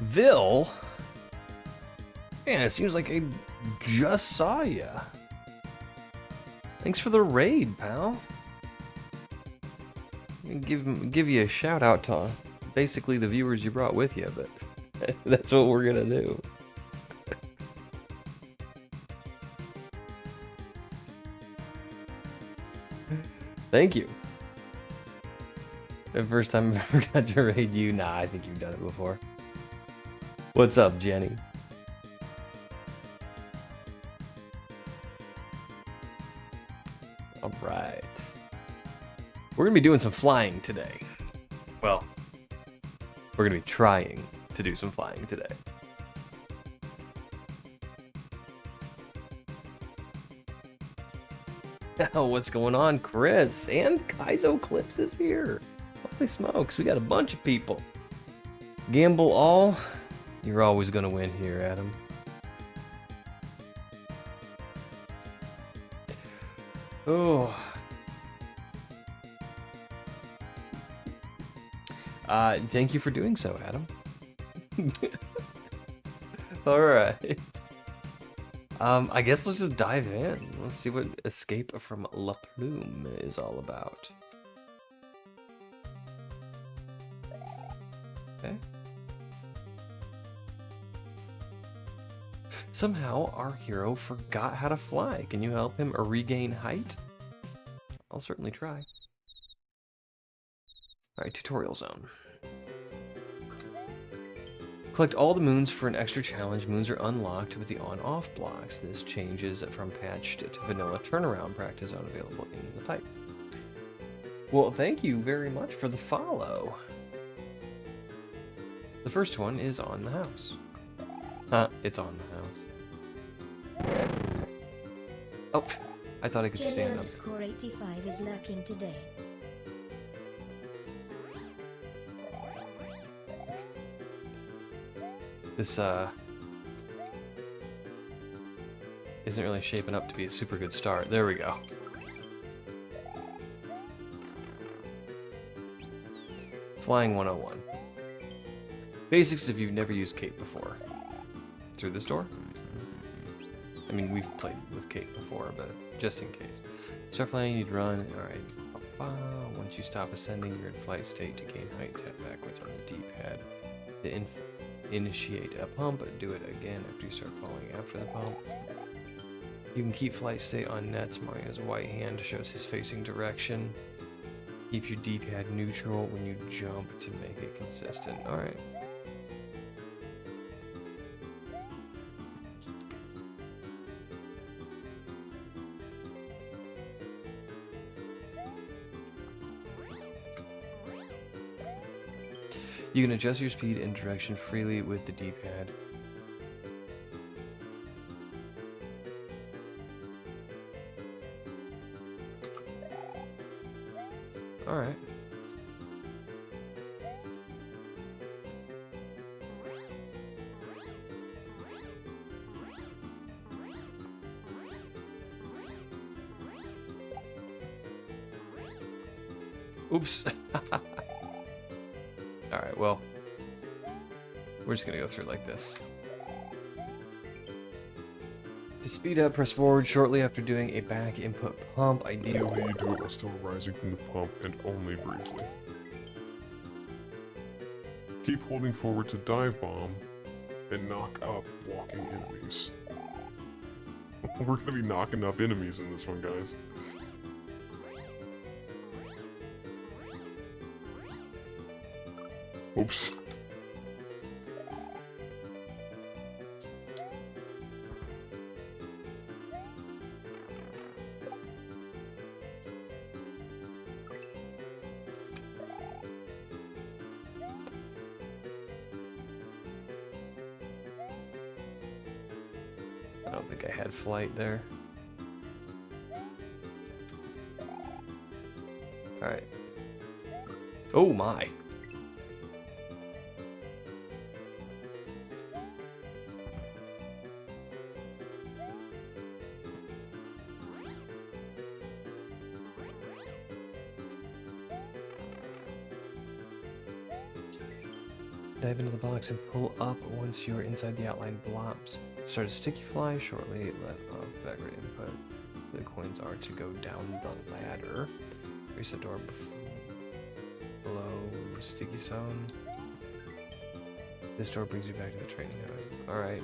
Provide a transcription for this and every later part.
Vil? Man, it seems like I just saw ya. Thanks for the raid, pal. Give you a shout out to basically the viewers you brought with you, but that's what we're gonna do. Thank you. The first time I ever got to raid you. Nah, I think you've done it before. What's up, Jenny? All right. We're gonna be doing some flying today. Well, we're gonna be trying to do some flying today. Oh, what's going on, Chris? And Kaizo Clips is here. Holy smokes, we got a bunch of people. Gamble all. You're always gonna win here, Adam. Oh. Thank you for doing so, Adam. Alright. I guess let's just dive in. Let's see what Escape from La Plume is all about. Okay. Somehow, our hero forgot how to fly. Can you help him regain height? I'll certainly try. Alright, tutorial zone. Collect all the moons for an extra challenge. Moons are unlocked with the on-off blocks. This changes from patched to vanilla turnaround practice zone available in the type. Well, thank you very much for the follow. The first one is on the house. It's on the house. Oh, I thought I could stand up. Score 85 is lurking today. This, isn't really shaping up to be a super good start. There we go. Flying 101. Basics if you've never used Cape before. Through this door? I mean, we've played with Cape before, but just in case. Start flying, you'd run. Alright. Once you stop ascending, you're in flight state. To gain height, tap backwards on the D-pad. To initiate a pump, do it again after you start falling after the pump. You can keep flight state on nets. Mario's white hand shows his facing direction. Keep your D-pad neutral when you jump to make it consistent. Alright. You can adjust your speed and direction freely with the D-pad. Alright. Oops. Alright, well, we're just gonna go through like this. To speed up, press forward shortly after doing a back input pump. Ideally, you do it while still rising from the pump and only briefly. Keep holding forward to dive bomb and knock up walking enemies. We're gonna be knocking up enemies in this one, guys. Oops. I don't think I had flight there. Alright. Oh my. Dive into the blocks and pull up once you're inside the outlined blobs. Start a sticky fly shortly. Let off backward input. The coins are to go down the ladder. Reset door below sticky zone. This door brings you back to the training node. Alright.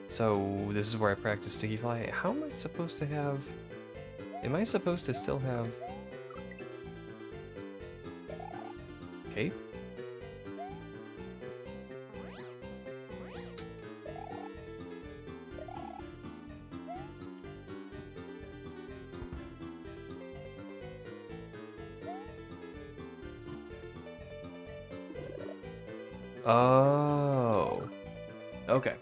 So, this is where I practice sticky fly. How am I supposed to have... Am I supposed to still have... Cape? Oh. Okay.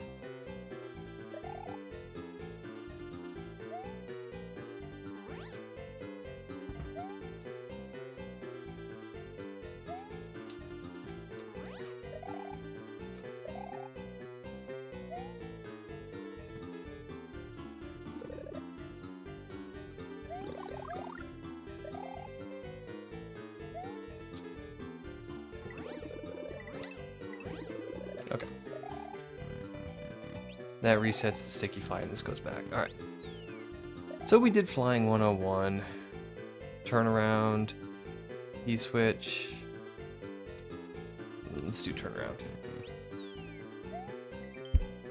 Okay. That resets the sticky fly and this goes back. Alright. So we did flying 101. Turn around. E-switch. Let's do turn around.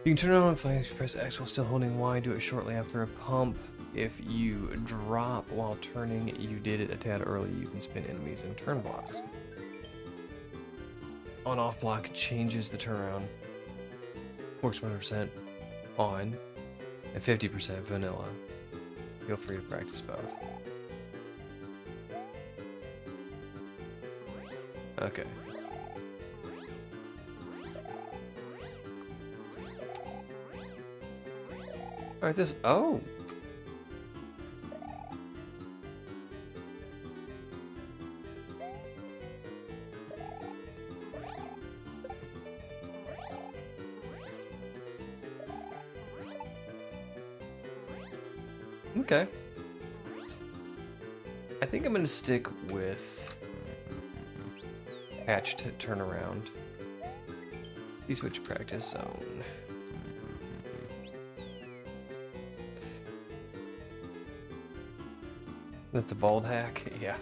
You can turn around when flying if you press X while still holding Y. Do it shortly after a pump. If you drop while turning, you did it a tad early. You can spin enemies and turn blocks. On-off block changes the turnaround. Works 100% on and 50% vanilla. Feel free to practice both. Okay. Alright, this... Oh! Okay. I think I'm gonna stick with hatch to turn around. E-switch practice zone. That's a bald hack? Yeah.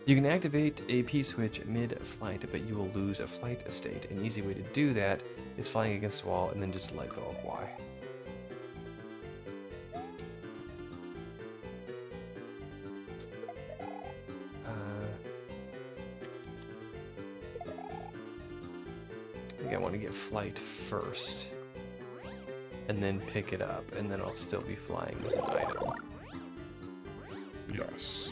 You can activate a P-switch mid-flight, but you will lose a flight state. An easy way to do that is flying against the wall and then just let go of Y. I think I want to get flight first, and then pick it up, and then I'll still be flying with an item. Yes.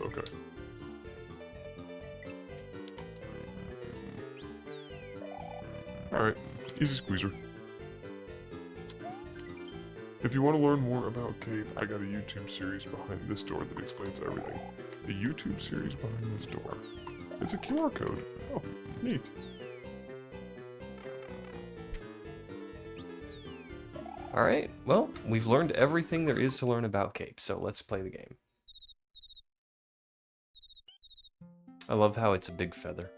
Okay. Alright, easy squeezer. If you want to learn more about Cape, I got a YouTube series behind this door that explains everything. A YouTube series behind this door. It's a QR code. Oh, neat. Alright, well, we've learned everything there is to learn about Cape, so let's play the game. I love how it's a big feather.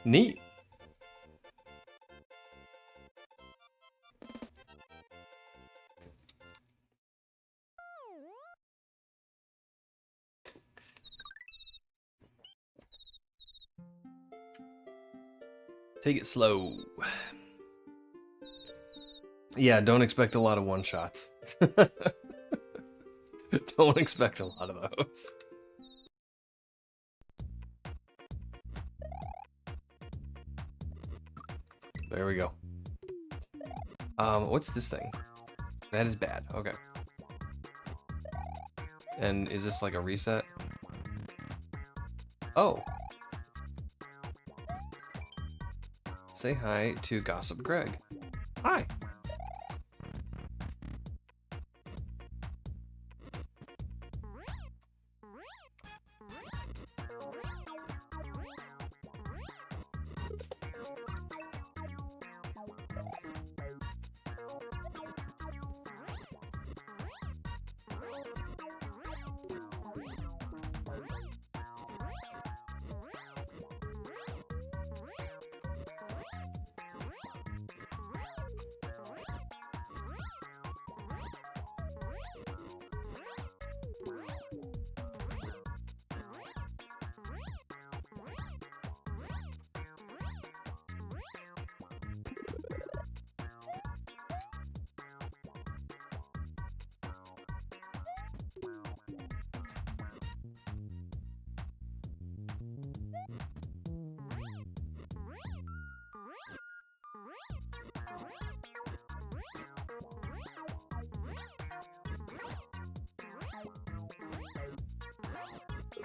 Neat. Take it slow. Yeah, don't expect a lot of one-shots. Don't expect a lot of those. There we go. What's this thing? That is bad. Okay. And is this like a reset? Oh. Say hi to Gossip Greg. Hi.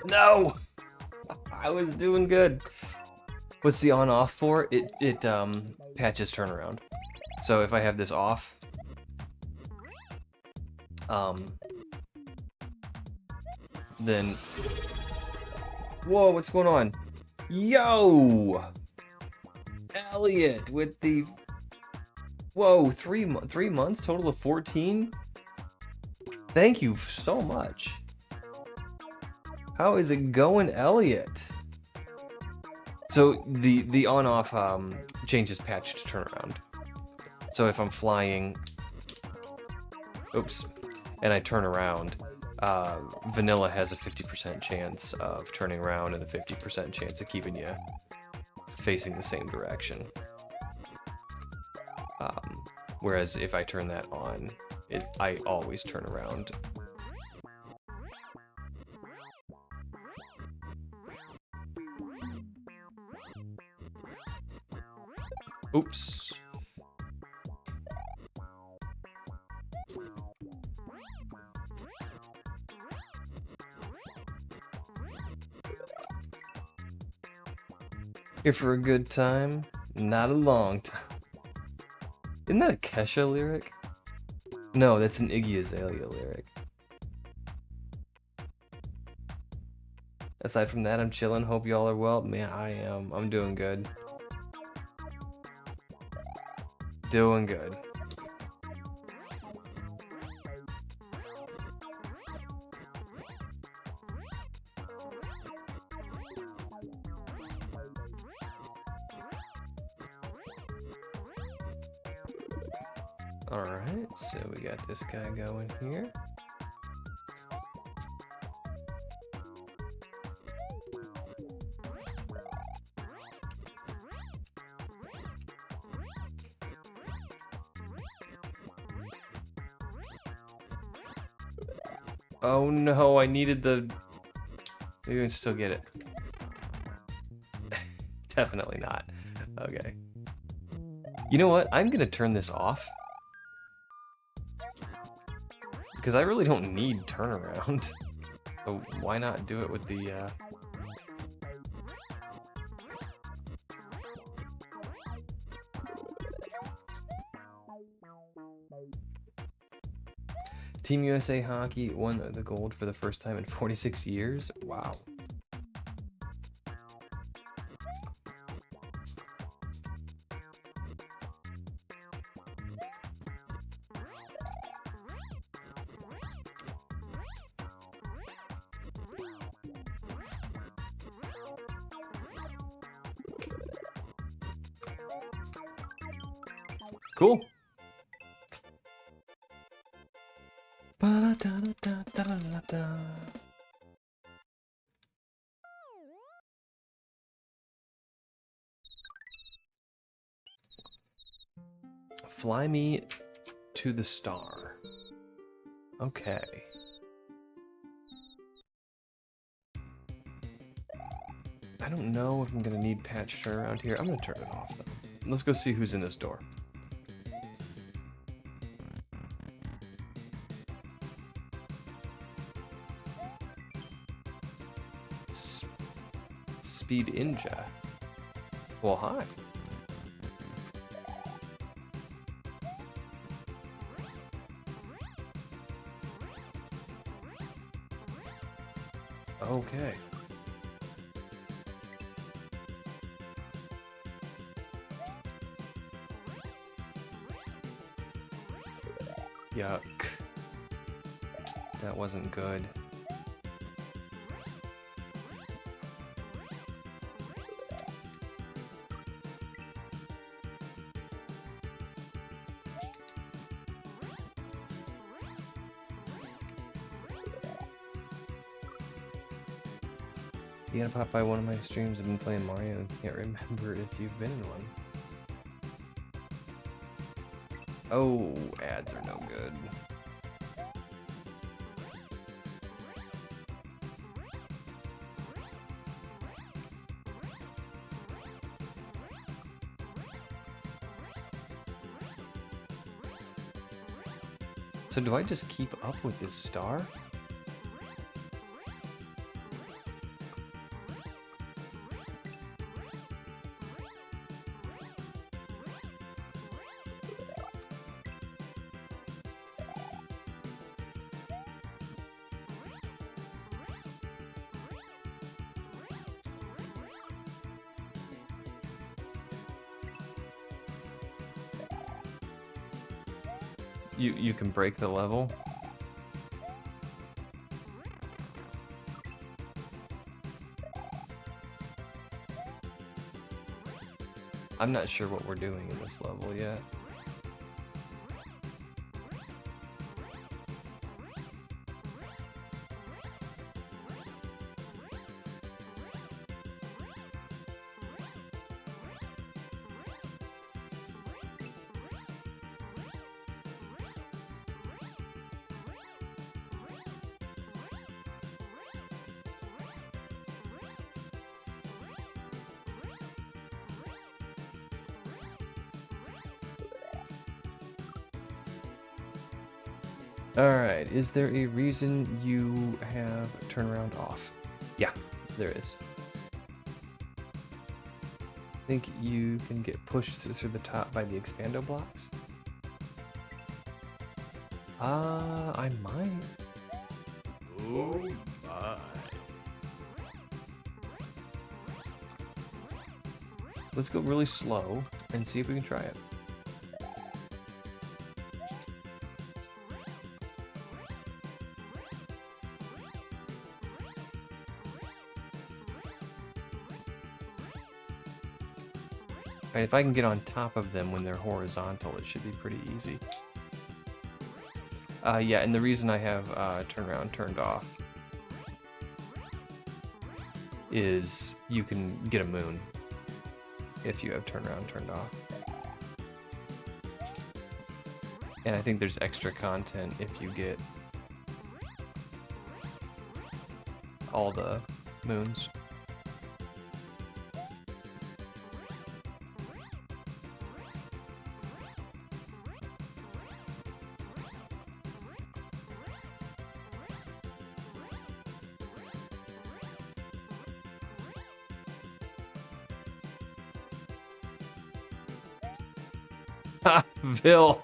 No! I was doing good. What's the on off for? It patches turnaround. So if I have this off, then whoa, what's going on? Yo! Elliot with the whoa, 3 months, total of 14? Thank you so much. How is it going, Elliot? So the on-off changes patch to turnaround. So if I'm flying, oops, and I turn around, vanilla has a 50% chance of turning around and a 50% chance of keeping you facing the same direction. Whereas if I turn that on, I always turn around. Oops. Here for a good time, not a long time. Isn't that a Kesha lyric? No, that's an Iggy Azalea lyric. Aside from that, I'm chilling. Hope y'all are well. Man, I am. I'm doing good. Doing good. Alright, so we got this guy going here. Oh no, I needed the... Maybe we can still get it. Definitely not. Okay. You know what? I'm gonna turn this off. Because I really don't need turnaround. So why not do it with the... Team USA Hockey won the gold for the first time in 46 years? Wow. Cool. Fly me to the star. Okay. I don't know if I'm gonna need patch turnaround here. I'm gonna turn it off though. let's go see who's in this door. Speed Ninja. Well, hi. Okay. Yuck. That wasn't good. You gotta pop by one of my streams. I've been playing Mario and can't remember if you've been in one. Oh, ads are no good. So do I just keep up with this star? You can break the level. I'm not sure what we're doing in this level yet. Alright, is there a reason you have turnaround off? Yeah, there is. Think you can get pushed through the top by the expando blocks? I might. Oh my. Let's go really slow and see if we can try it. Alright, if I can get on top of them when they're horizontal, it should be pretty easy. Yeah, and the reason I have turnaround turned off is you can get a moon if you have turnaround turned off. And I think there's extra content if you get all the moons. Bill.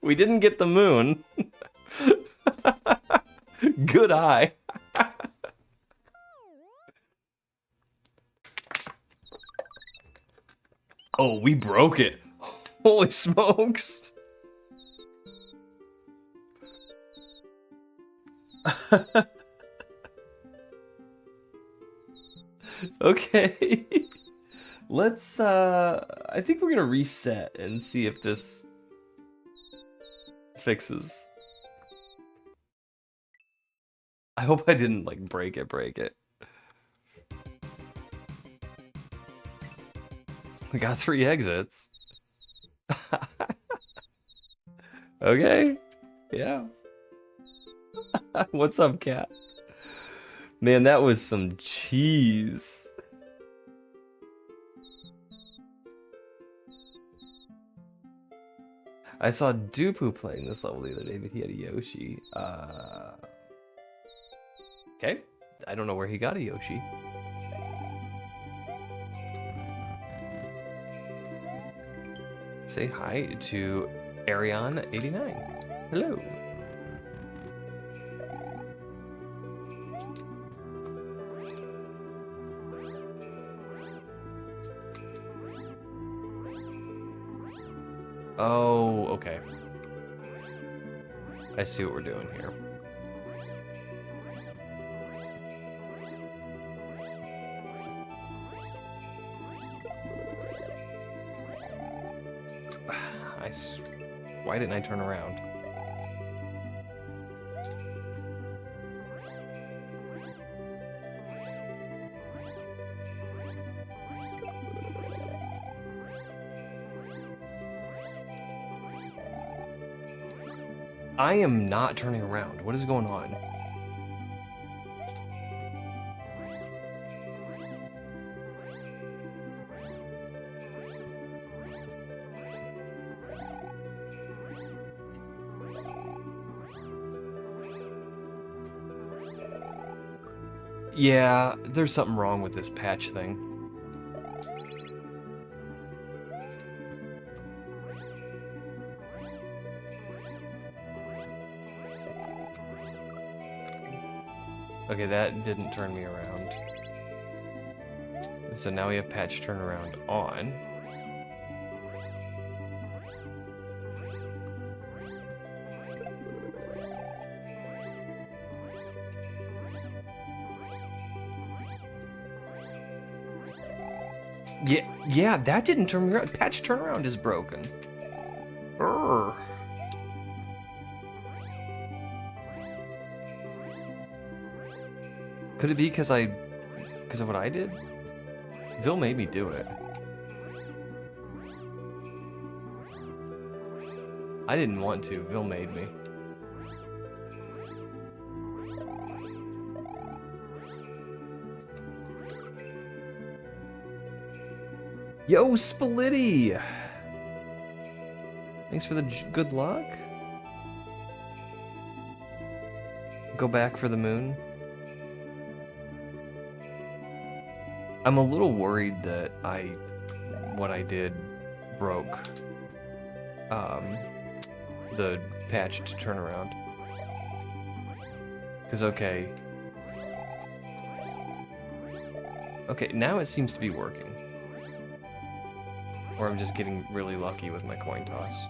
We didn't get the moon. Good eye. Oh, we broke it. Holy smokes. Okay. Let's I think we're gonna reset and see if this fixes. I hope I didn't like break it. We got 3 exits. Okay. Yeah. What's up, cat? Man, that was some cheese. I saw Dupu playing this level the other day, but he had a Yoshi. Okay. I don't know where he got a Yoshi. Say hi to Arion89. Hello. Oh, okay. I see what we're doing here. Why didn't I turn around? I am not turning around. What is going on? Yeah, there's something wrong with this patch thing. Okay, that didn't turn me around. So now we have patch turnaround on. Yeah, that didn't turn me around. Patch turnaround is broken. Urgh. Could it be because of what I did? Vil made me do it. I didn't want to. Vil made me. Yo, Splitty! Thanks for the good luck. Go back for the moon. I'm a little worried that what I did broke the patched turnaround. Cause okay, now it seems to be working. Or I'm just getting really lucky with my coin toss.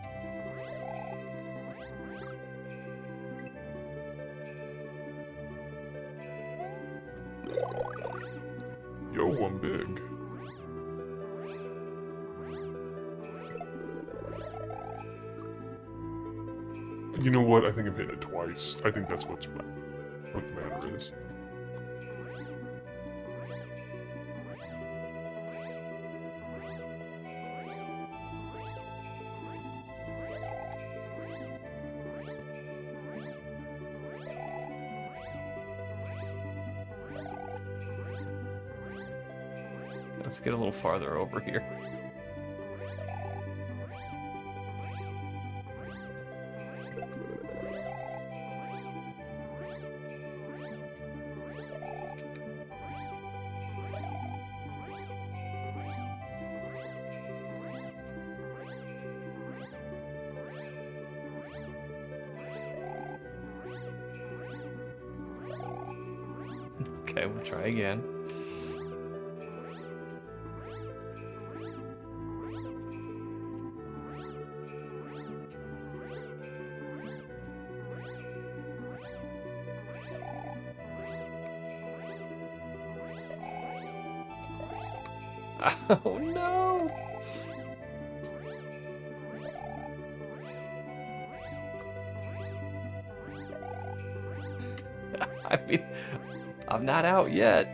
Yo, I'm big. You know what? I think I'm hitting it twice. I think that's what the matter is. Let's get a little farther over here. Okay, we'll try again. Oh no! I mean, I'm not out yet.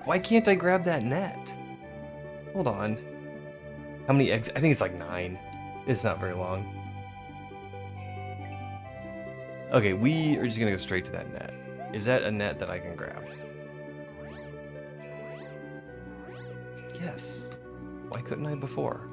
Why can't I grab that net? Hold on. How many eggs? I think it's like 9. It's not very long. Okay, we are just gonna go straight to that net. Is that a net that I can grab? Yes. Why couldn't I before?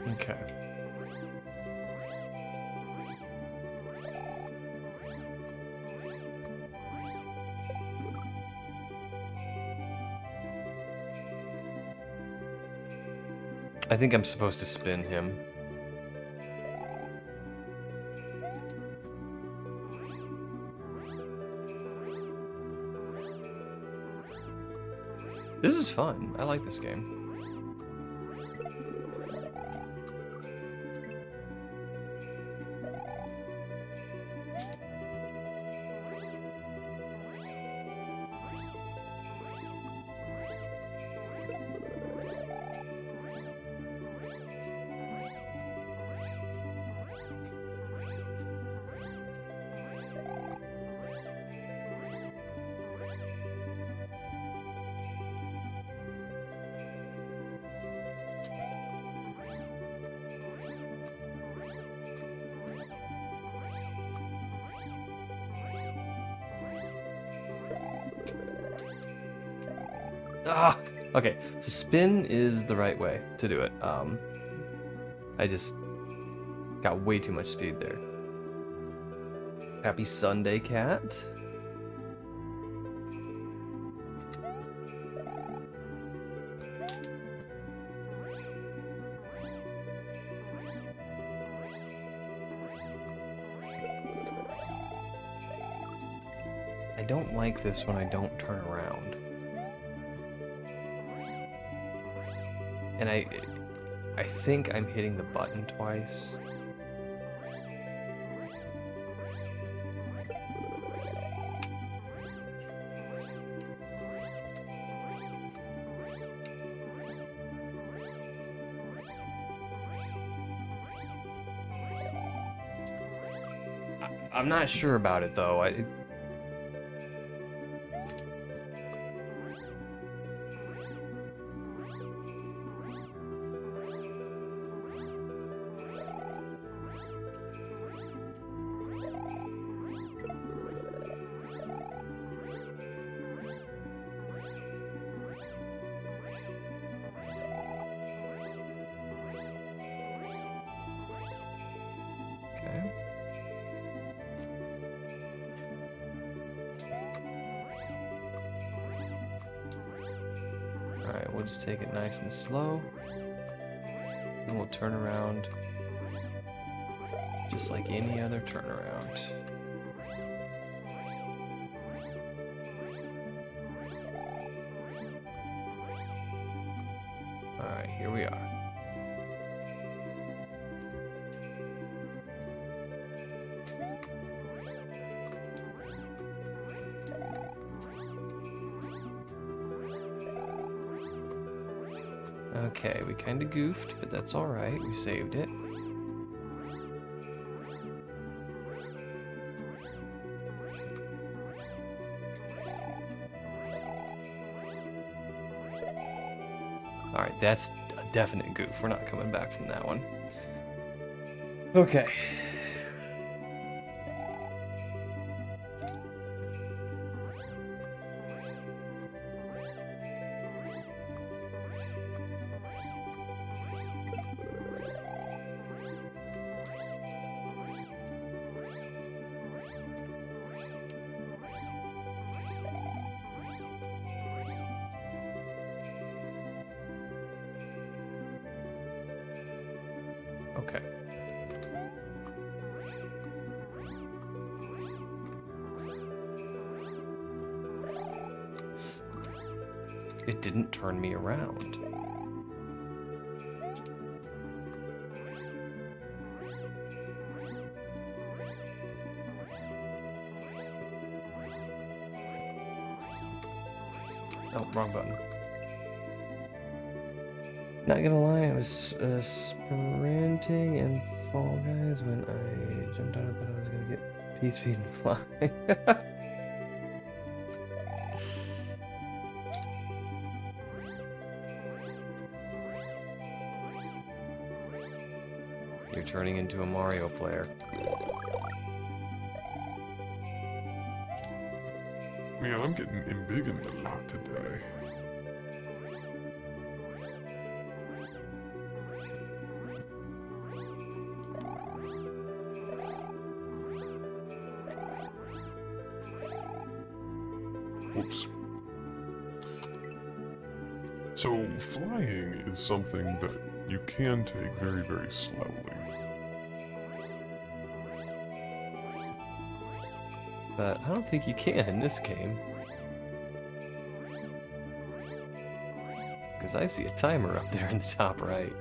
Okay. I think I'm supposed to spin him. This is fun. I like this game. Ah, okay. So spin is the right way to do it. I just got way too much speed there. Happy Sunday, cat. I don't like this when I don't turn around. And I think I'm hitting the button twice. I'm not sure about it though. Okay. Alright, we'll just take it nice and slow. Then we'll turn around just like any other turnaround. Alright, here we are. Okay, we kind of goofed, but that's all right. We saved it. All right, that's a definite goof. We're not coming back from that one. Okay. Okay. It didn't turn me around. Oh, wrong button. Not gonna lie, I was sprinting in Fall Guys when I jumped out. I thought I was gonna get Peach Feed and fly. You're turning into a Mario player. Man, I'm getting embiggened a lot today. Whoops. So, flying is something that you can take very, very slowly. But I don't think you can in this game. Because I see a timer up there in the top right.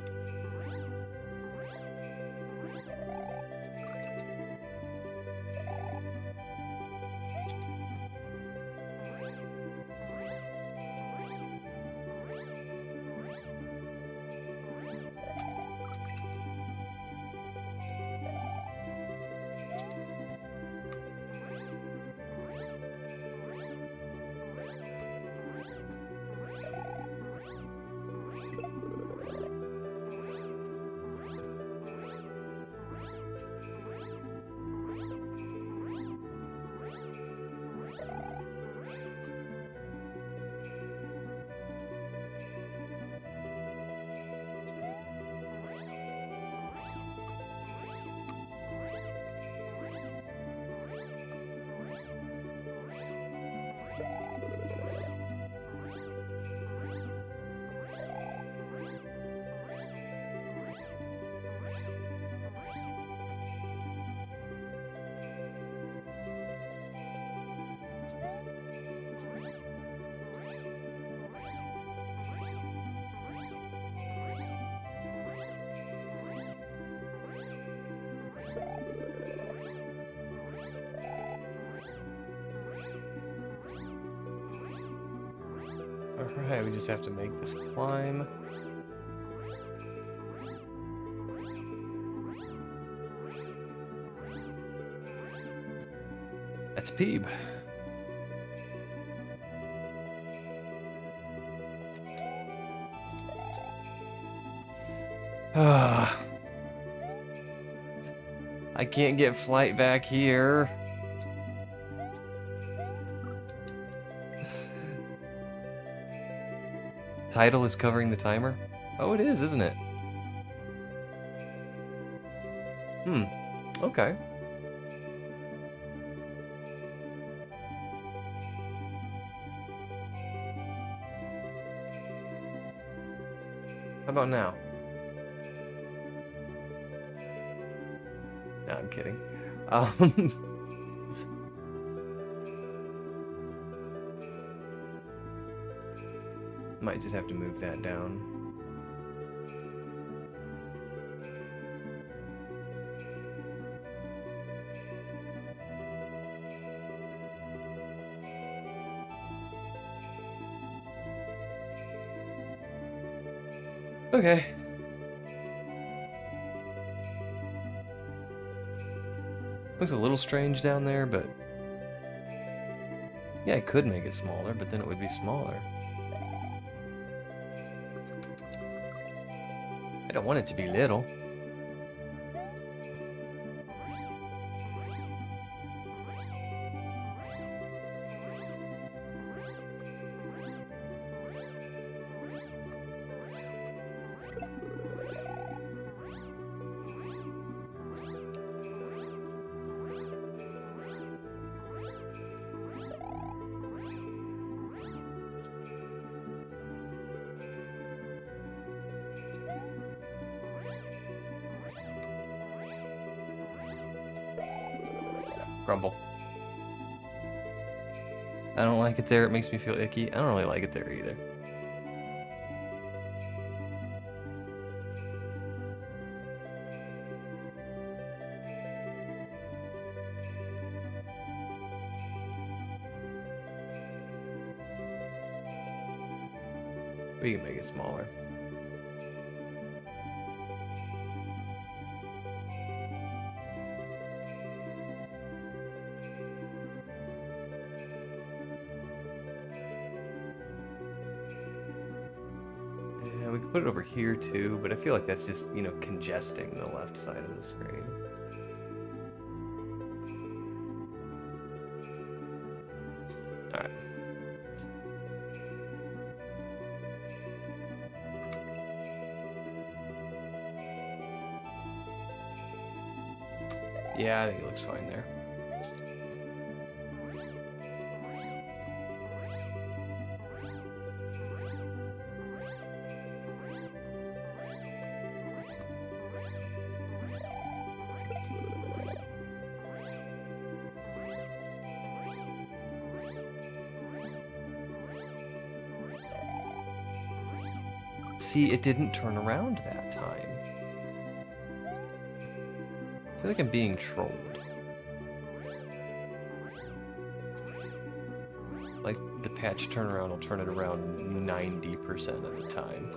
Alright, we just have to make this climb. That's Peeb. I can't get flight back here. Title is covering the timer? Oh, it is, isn't it? Okay. How about now? No, I'm kidding. Might just have to move that down. Okay. Looks a little strange down there, but yeah, I could make it smaller, but then it would be smaller. I don't want it to be little. Grumble. I don't like it there. It makes me feel icky. I don't really like it there either. We can make it smaller. Yeah, we could put it over here too, but I feel like that's just, you know, congesting the left side of the screen. Alright. Yeah, I think it looks fine there. See, it didn't turn around that time. I feel like I'm being trolled. Like, the patch turnaround will turn it around 90% of the time.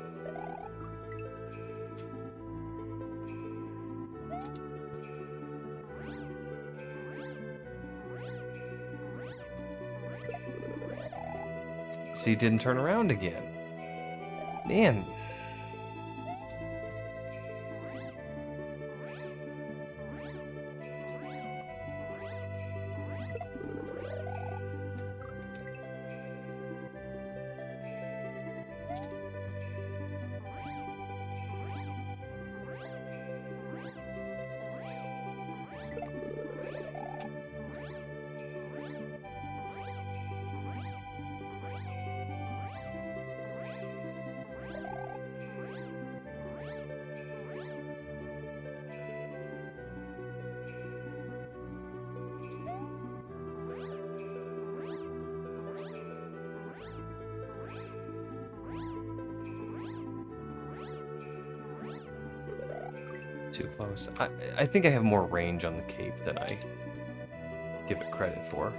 See, it didn't turn around again. Man. Too close. I think I have more range on the cape than I give it credit for.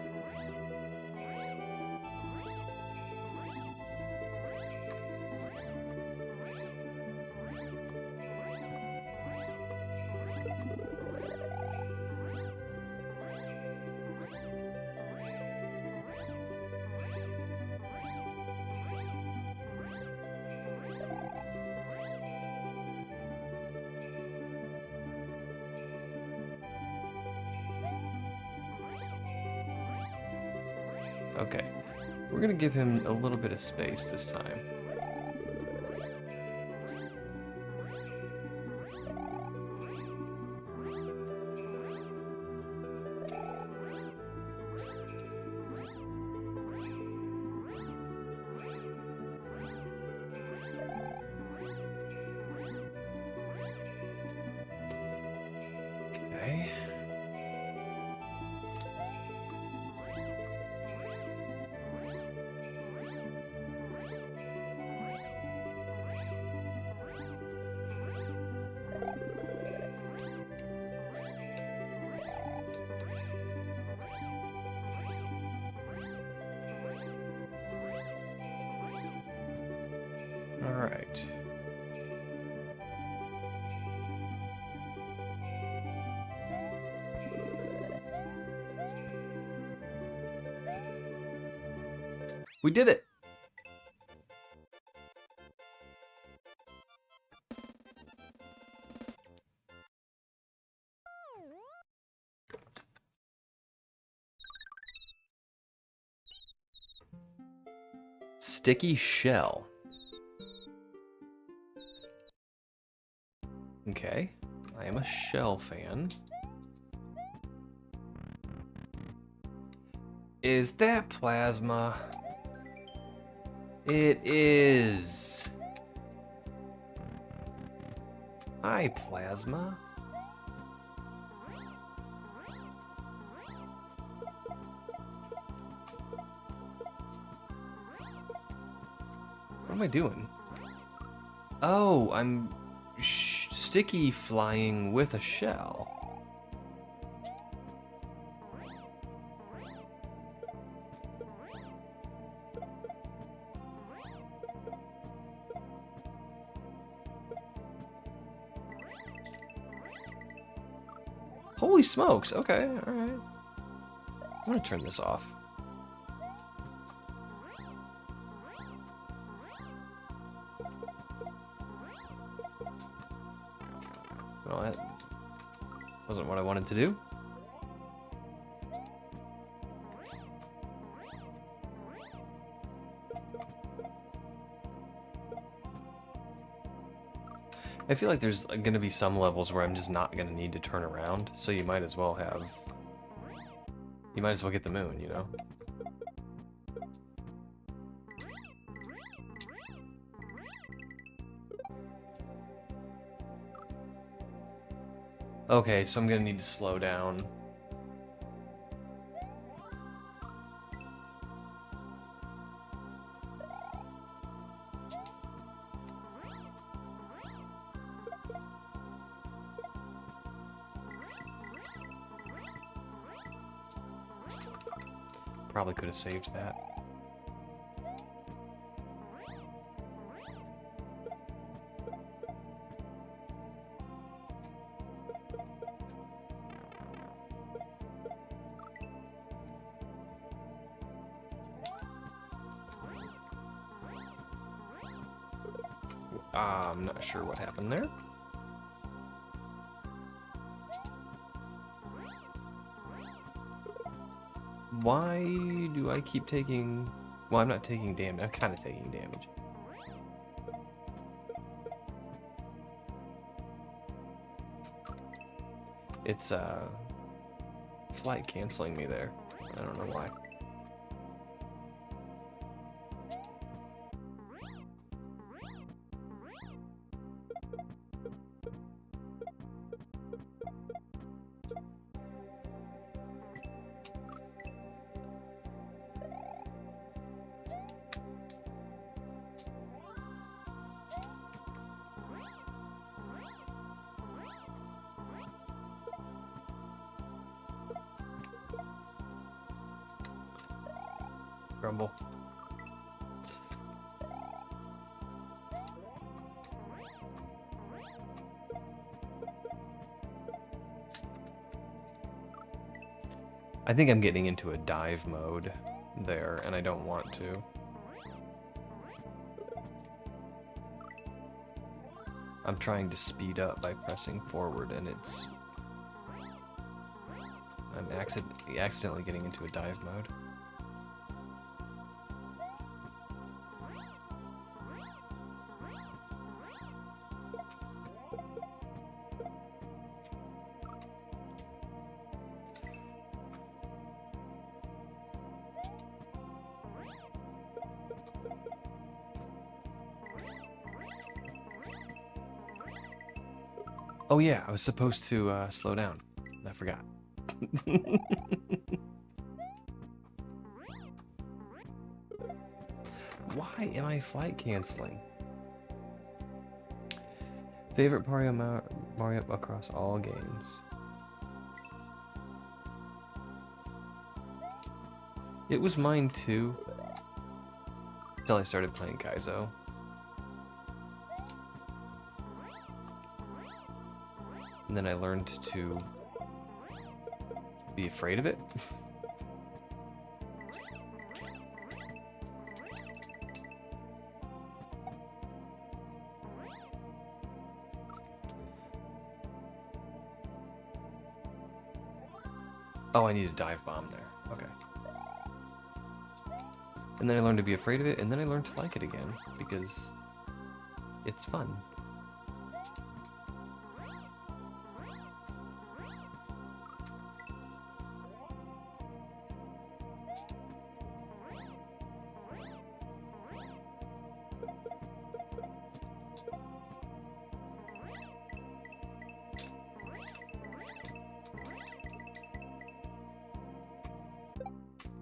Okay, we're gonna give him a little bit of space this time. Okay. All right. We did it. Sticky shell. Okay, I am a shell fan. Is that plasma? It is. Hi, plasma. What am I doing? Oh, I'm sticky flying with a shell. Holy smokes. Okay, alright. I'm gonna turn this off. Well, that wasn't what I wanted to do. I feel like there's going to be some levels where I'm just not going to need to turn around, so you might as well have... You might as well get the moon, you know? Okay, so I'm going to need to slow down. Probably could have saved that. I'm not sure what happened there. Why do I keep taking... Well, I'm not taking damage. I'm kind of taking damage. It's, flight canceling me there. I don't know why. Grumble. I think I'm getting into a dive mode there, and I don't want to. I'm trying to speed up by pressing forward, and it's... I'm accidentally getting into a dive mode. Oh yeah, I was supposed to slow down. I forgot. Why am I flight canceling? Favorite Mario across all games. It was mine too. Until I started playing Kaizo. And then I learned to be afraid of it. Oh, I need a dive bomb there. Okay. And then I learned to be afraid of it, and then I learned to like it again, because it's fun.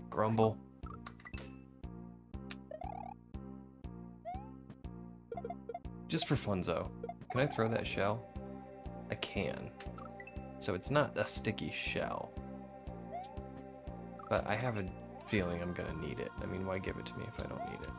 Grumble. Just for funzo, can I throw that shell? I can. So it's not a sticky shell. But I have a feeling I'm gonna need it. I mean, why give it to me if I don't need it?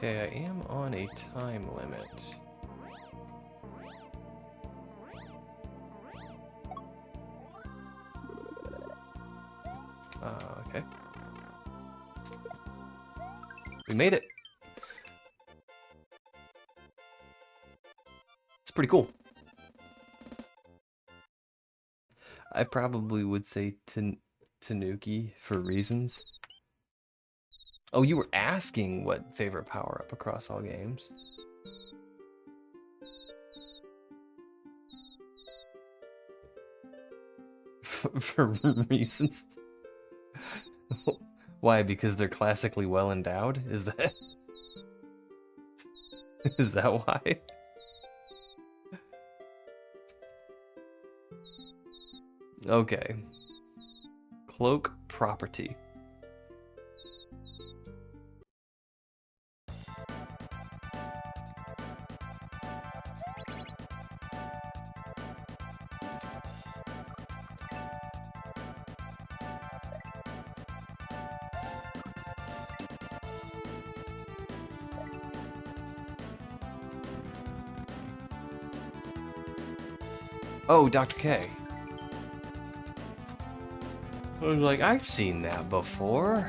Okay, I am on a time limit. Okay. We made it. It's pretty cool. I probably would say Tanuki for reasons. Oh, you were asking what favorite power-up across all games. For reasons? Why? Because they're classically well endowed? Is that... Is that why? Okay. Cloak property. Oh, Dr. K. I was like, I've seen that before.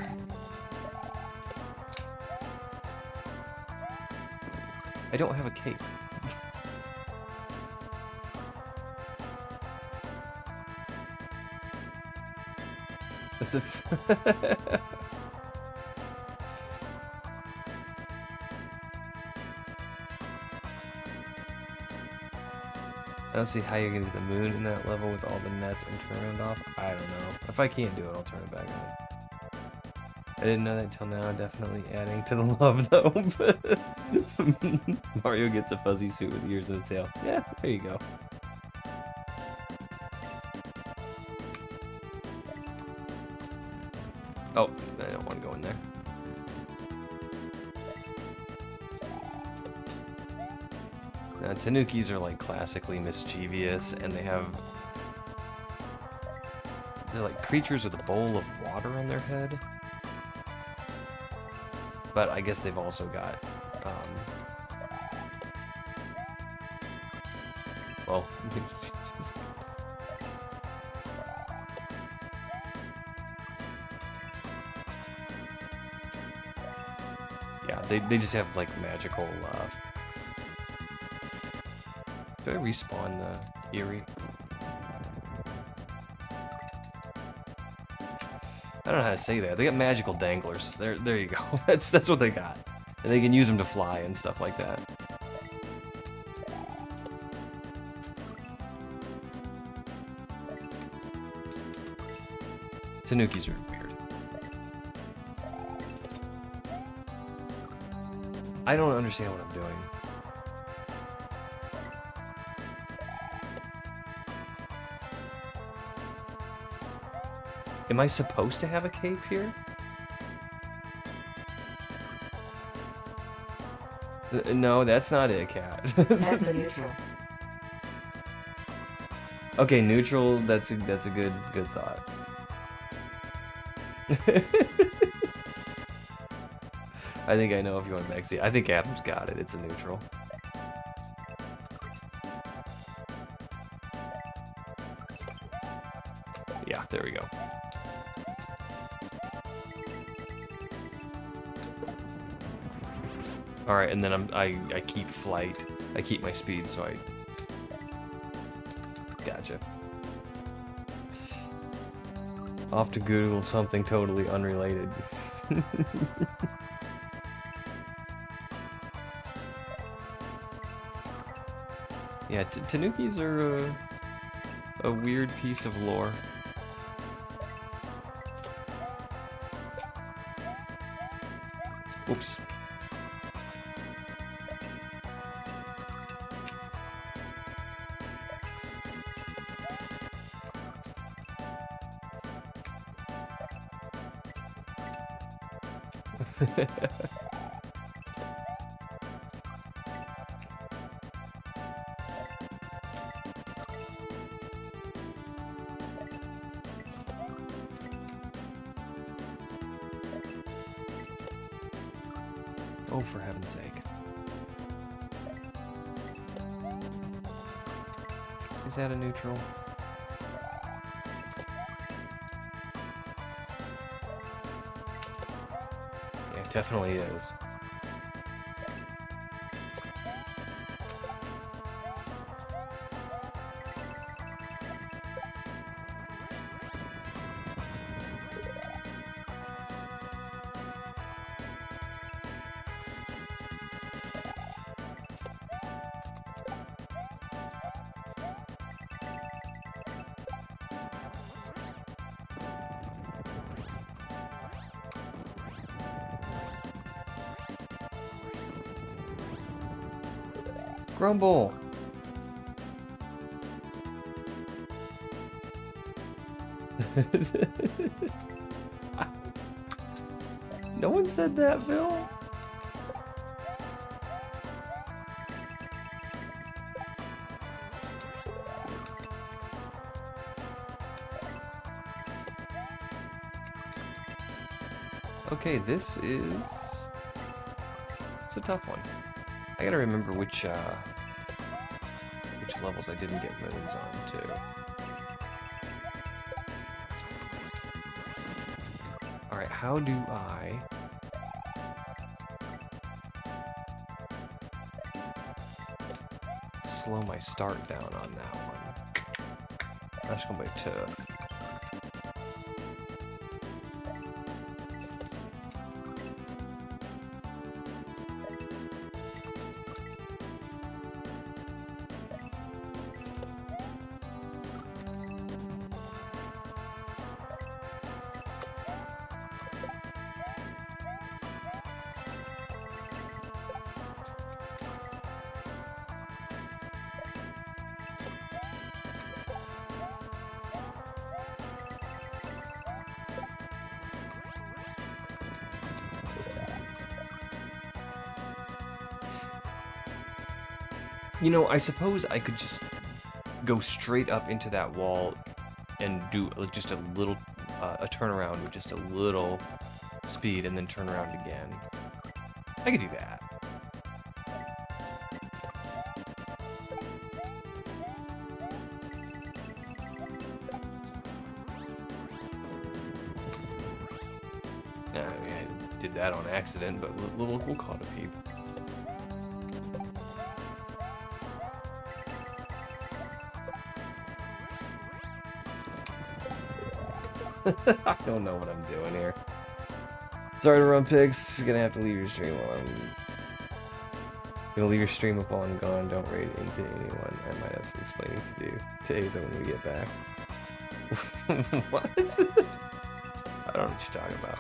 I don't have a cape. That's a... I don't see how you're gonna get the moon in that level with all the nets and turn it off. I don't know. If I can't do it, I'll turn it back on. I didn't know that until now. Definitely adding to the love, though. Mario gets a fuzzy suit with ears and a tail. Yeah, there you go. Oh, I don't want to go in there. Now, Tanukis are like classically mischievous, and they're like creatures with a bowl of water on their head. But I guess they've also got, well, yeah, they just have like magical, do I respawn the Eerie? I don't know how to say that. They got magical danglers. There you go. That's what they got. And they can use them to fly and stuff like that. Tanukis are weird. I don't understand what I'm doing. Am I supposed to have a cape here? No, that's not it, Cat. That's a neutral. Okay, neutral. That's a good thought. I think I know if you want to backseat. I think Adam's got it. It's a neutral. Yeah, there we go. All right, and then I keep flight. I keep my speed, so I gotcha. Off to Google something totally unrelated. Yeah, Tanukis are a weird piece of lore. Oops. Oh, for heaven's sake. Is that a neutral? Yeah, it definitely is. Grumble! No one said that, Bill. Okay, this is... It's a tough one. I gotta remember which levels I didn't get moons on, too. Alright, how do I... slow my start down on that one? That's gonna be tough. You know, I suppose I could just go straight up into that wall and do just a little, a turnaround with just a little speed and then turn around again. I could do that. I mean, I did that on accident, but we'll call it a peep. I don't know what I'm doing here. Sorry to run, pigs. You're gonna have to leave your stream while I'm gonna leave your stream up while I'm gone. Don't raid into anyone. I might have some explaining to do to Aza when we get back. What? I don't know what you're talking about.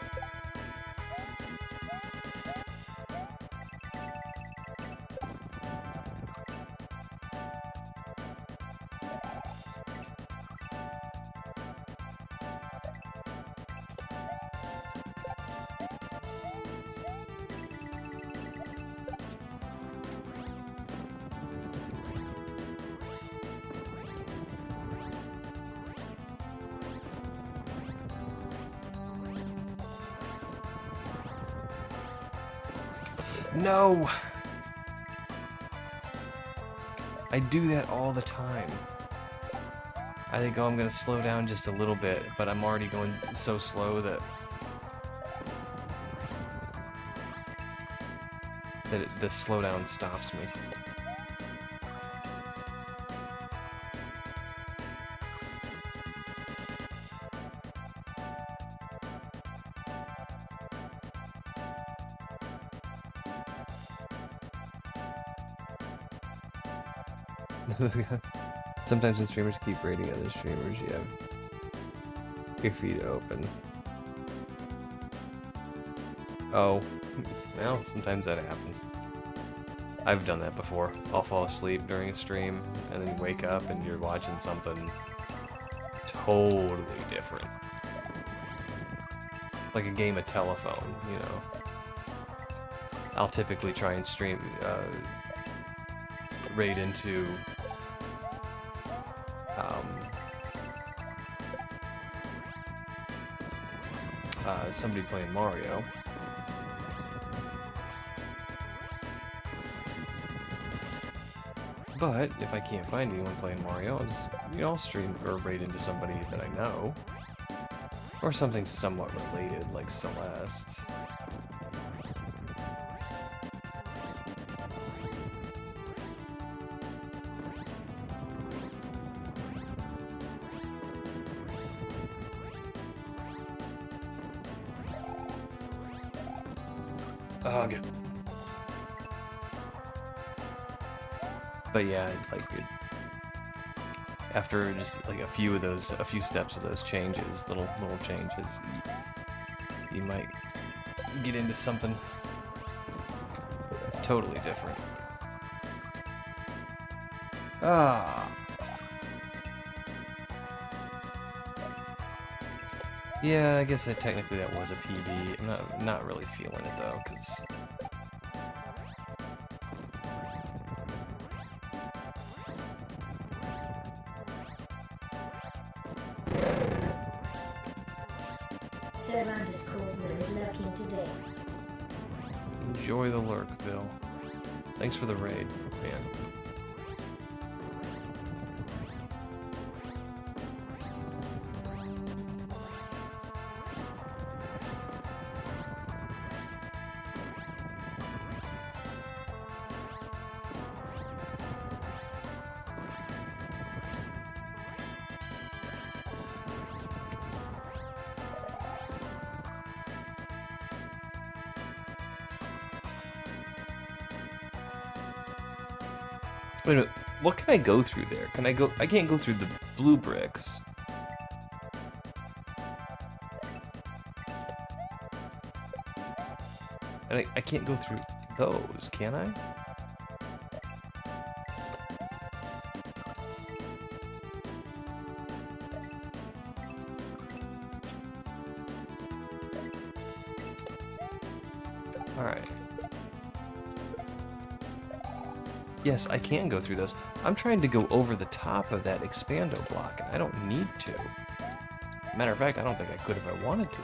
No! I do that all the time. I think, oh, I'm gonna slow down just a little bit, but I'm already going so slow that the slowdown stops me. Sometimes when streamers keep rating other streamers, you have your feed open. Oh, well, sometimes that happens. I've done that before. I'll fall asleep during a stream and then wake up and you're watching something totally different. Like a game of telephone, you know. I'll typically try and stream, raid into somebody playing Mario, But if I can't find anyone playing Mario, I'll stream or raid into somebody that I know. Or something somewhat related, like Celeste. Ugh. But yeah, like after just like a few steps of those changes, little changes, you might get into something totally different. Ah. Yeah, I guess technically that was a PB. I'm not really feeling it though, because Sir_Will is lurking today. enjoy the lurkville. Thanks for the raid, man. Wait a minute, what can I go through there? I can't go through the blue bricks. And I can't go through those, can I? Alright. Yes, I can go through those. I'm trying to go over the top of that expando block, and I don't need to. Matter of fact, I don't think I could if I wanted to.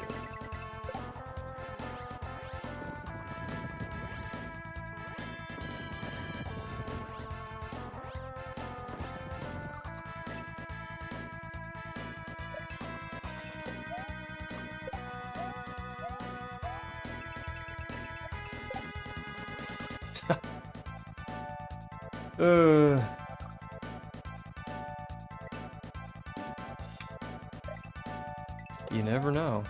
You never know.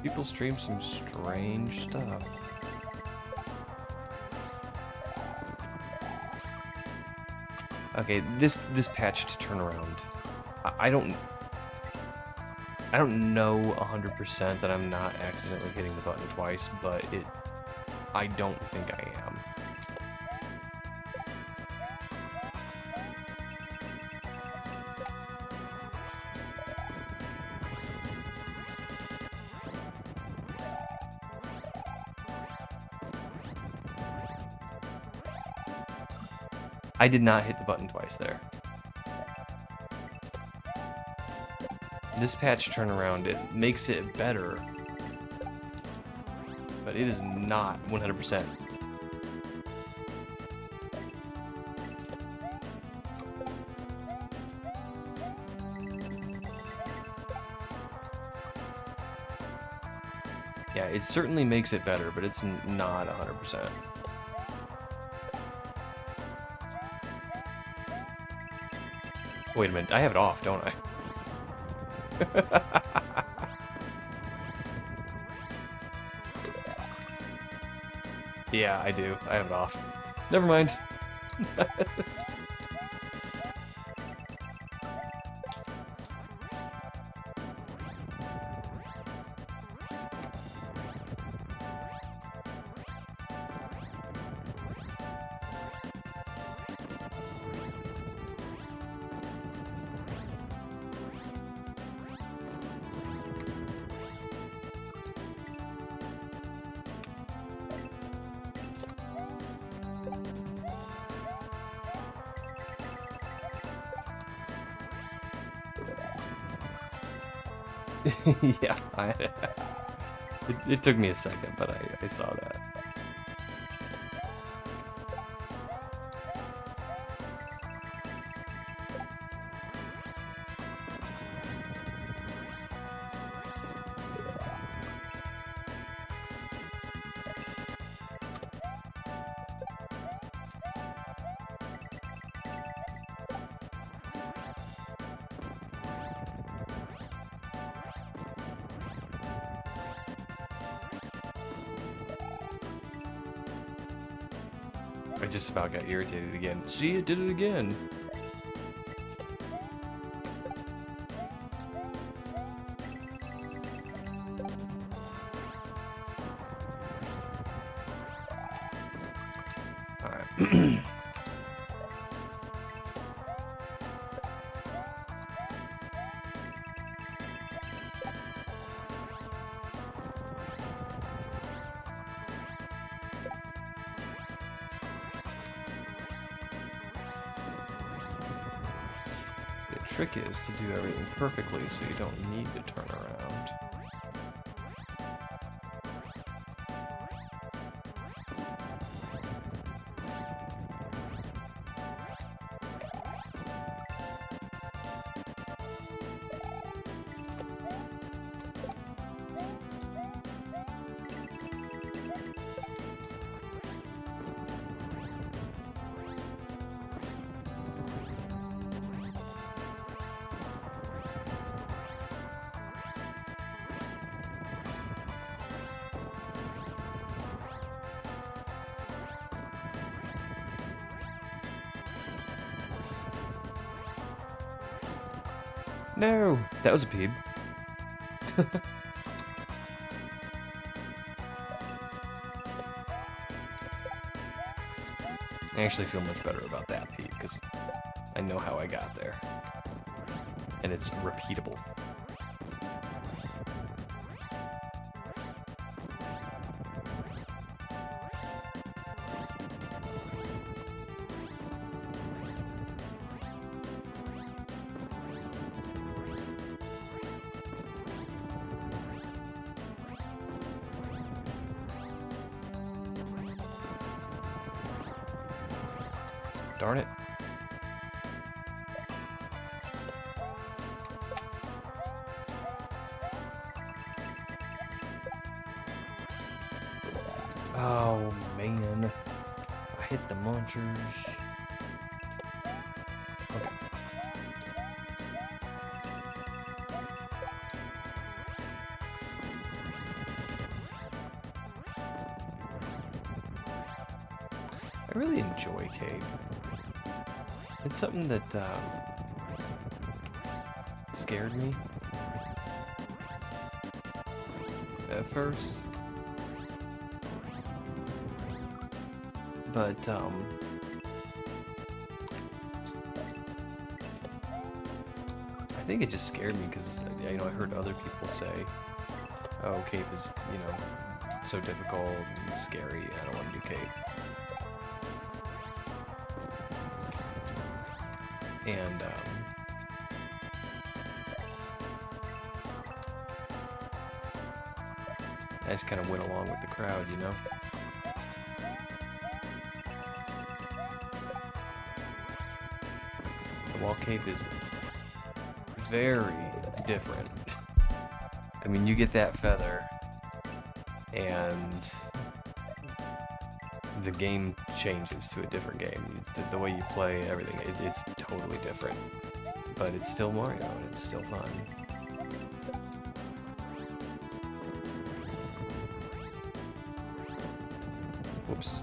People stream some strange stuff. Okay, this patched turnaround. I don't know 100% that I'm not accidentally hitting the button twice, but I don't think I am. I did not hit the button twice there. This patch turnaround, it makes it better, but it is not 100%. Yeah, it certainly makes it better, but it's not 100%. Wait a minute, I have it off, don't I? Yeah, I do. I have it off. Never mind. Yeah, it took me a second, but I saw that. I just about got irritated again. See, it did it again. Alright. The trick is to do everything perfectly so you don't need to turn around. No, that was a peeb. I actually feel much better about that peeb because I know how I got there. And it's repeatable. Darn it. Oh man, I hit the munchers. Okay. I really enjoy Cape. It's something that scared me at first, but I think it just scared me because I heard other people say, "Oh, Cape is so difficult and scary. I don't want to do Cape." And I just kind of went along with the crowd, you know? The wall cape is very different. I mean, you get that feather, and the game changes to a different game. The way you play, everything, it's totally different. But it's still Mario, and it's still fun. Whoops.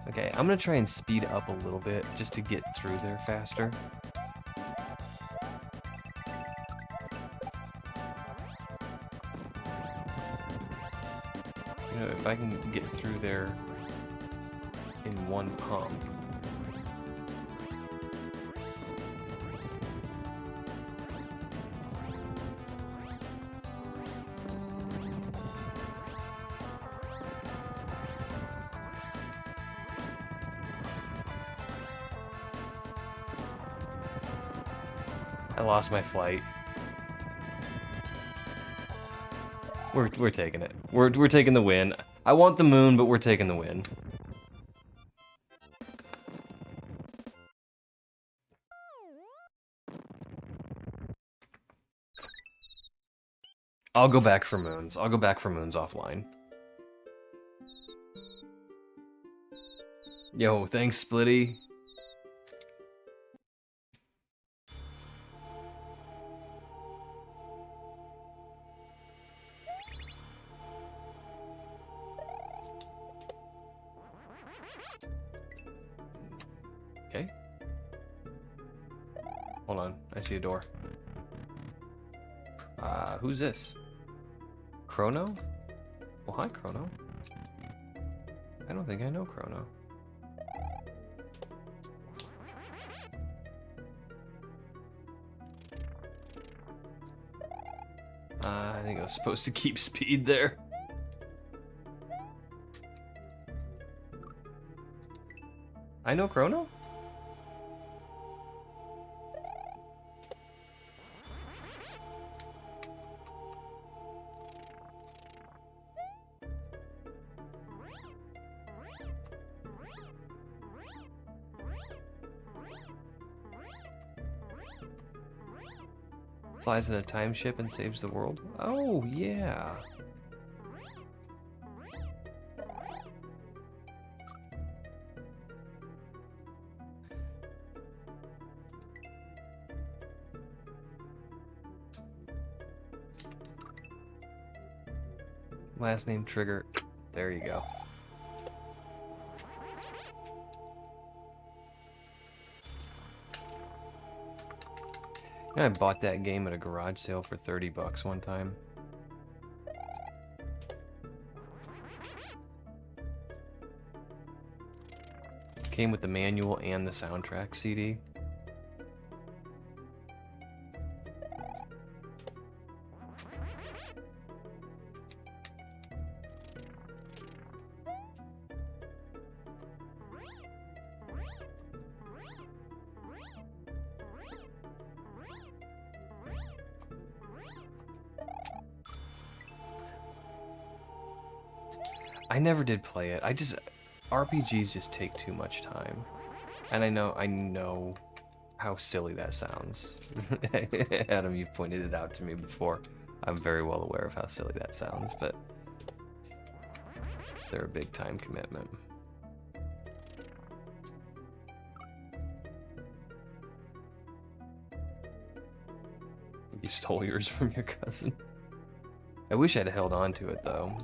Okay, I'm gonna try and speed up a little bit just to get through there faster. if I can get through there in one pump. I lost my flight. We're taking it. We're taking the win. I want the moon, but we're taking the win. I'll go back for moons. I'll go back for moons offline. Yo, thanks, Splitty. Okay. Hold on, I see a door. Who's this? Chrono? Well, hi, Chrono. I don't think I know Chrono. I think I was supposed to keep speed there. I know Chrono? Flies in a time ship and saves the world? Oh, yeah. Last name Trigger. There you go. I bought that game at a garage sale for 30 bucks one time. Came with the manual and the soundtrack CD. I never did play it. RPGs just take too much time. And I know how silly that sounds. Adam, you've pointed it out to me before. I'm very well aware of how silly that sounds, but they're a big time commitment. You stole yours from your cousin. I wish I'd held on to it though.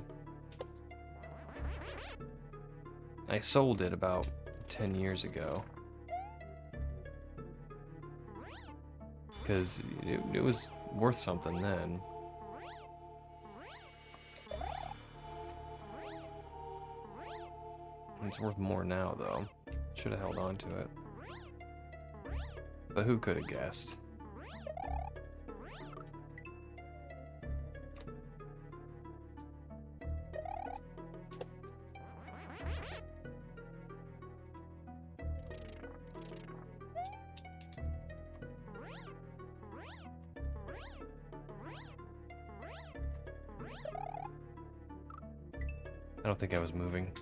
I sold it about 10 years ago. Because it was worth something then. It's worth more now though. Should have held on to it. But who could have guessed? I don't think I was moving.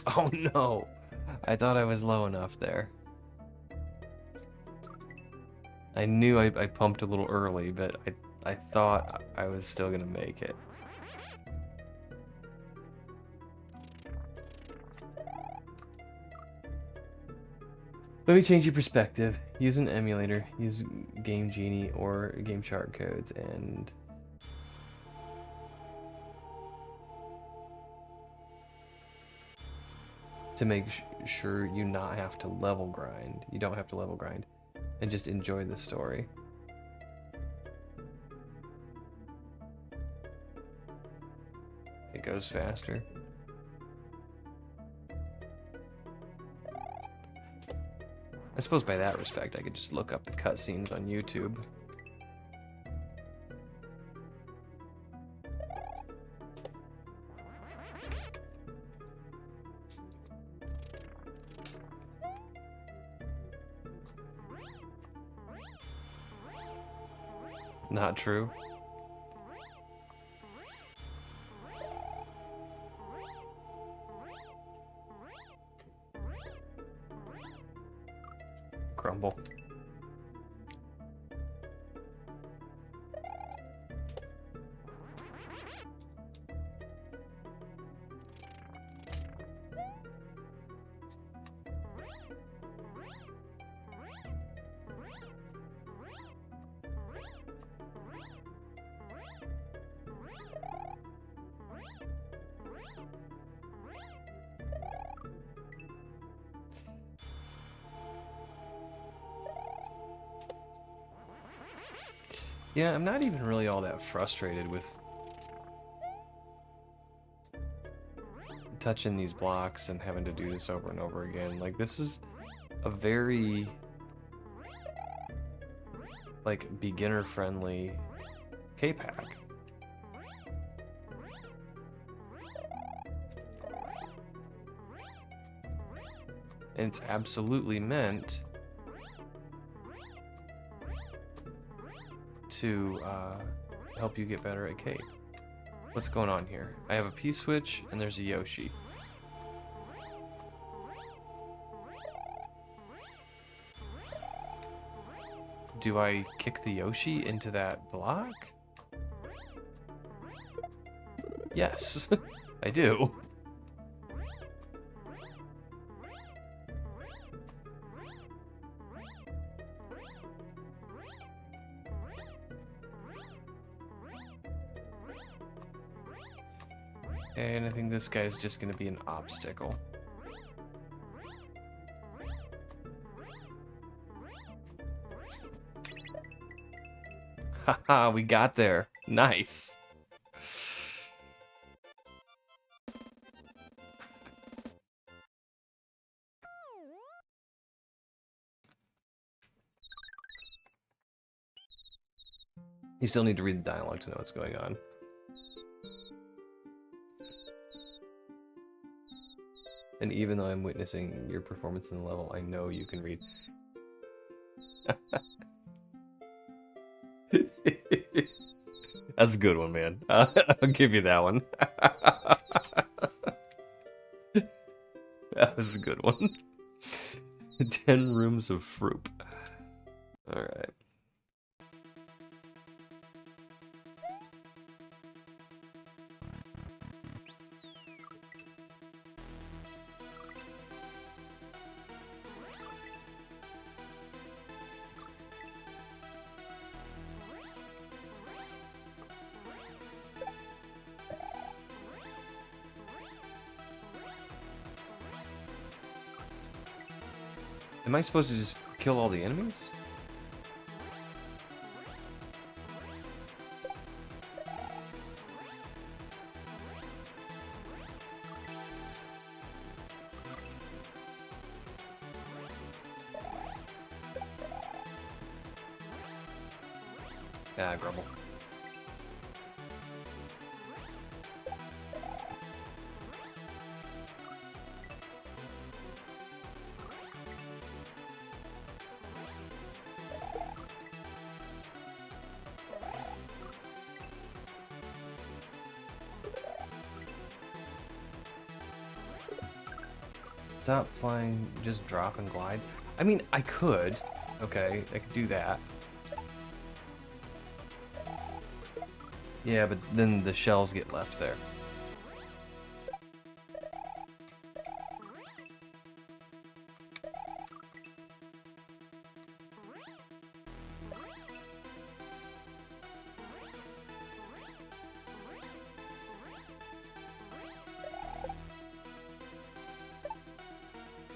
Oh no! I thought I was low enough there. I knew I pumped a little early, but I thought I was still gonna make it. Let me change your perspective. Use an emulator. Use Game Genie or Game Shark codes and to make sure you not have to level grind. You don't have to level grind and just enjoy the story. It goes faster. I suppose by that respect, I could just look up the cutscenes on YouTube. Not true. Crumble. Yeah, I'm not even really all that frustrated with touching these blocks and having to do this over and over again. Like, this is a very, like, beginner-friendly K-Pack. And it's absolutely meant to help you get better at Cape. What's going on here? I have a P-switch and there's a Yoshi. Do I kick the Yoshi into that block? Yes, I do. And I think this guy's just gonna be an obstacle. Haha, we got there. Nice. You still need to read the dialogue to know what's going on. And even though I'm witnessing your performance in the level, I know you can read. That's a good one, man. I'll give you that one. That was a good one. 10 rooms of fruit. Alright. Am I supposed to just kill all the enemies? Ah, grumble. Stop flying, just drop and glide. I mean, I could. Okay, I could do that. Yeah, but then the shells get left there.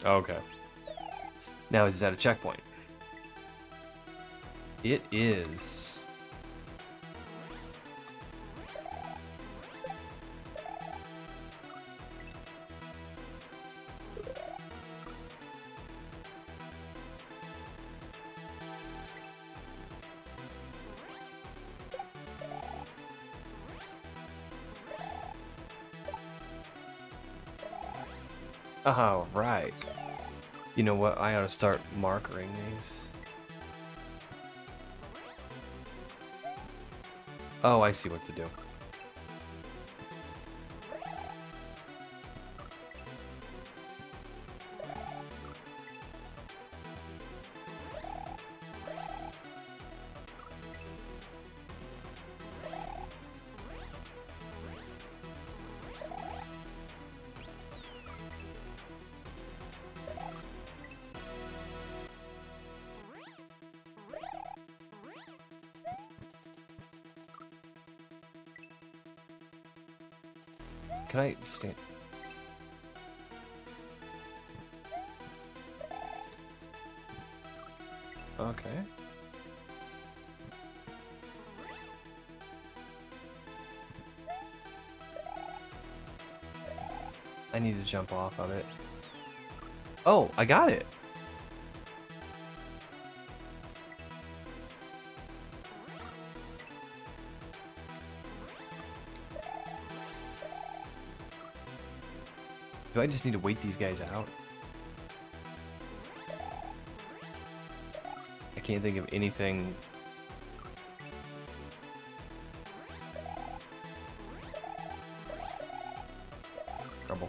Okay. Now is that a checkpoint? It is. Oh, right. You know what? I ought to start markering these. Oh, I see what to do. Can I stand? Okay. I need to jump off of it. Oh, I got it. Do I just need to wait these guys out? I can't think of anything. Trouble.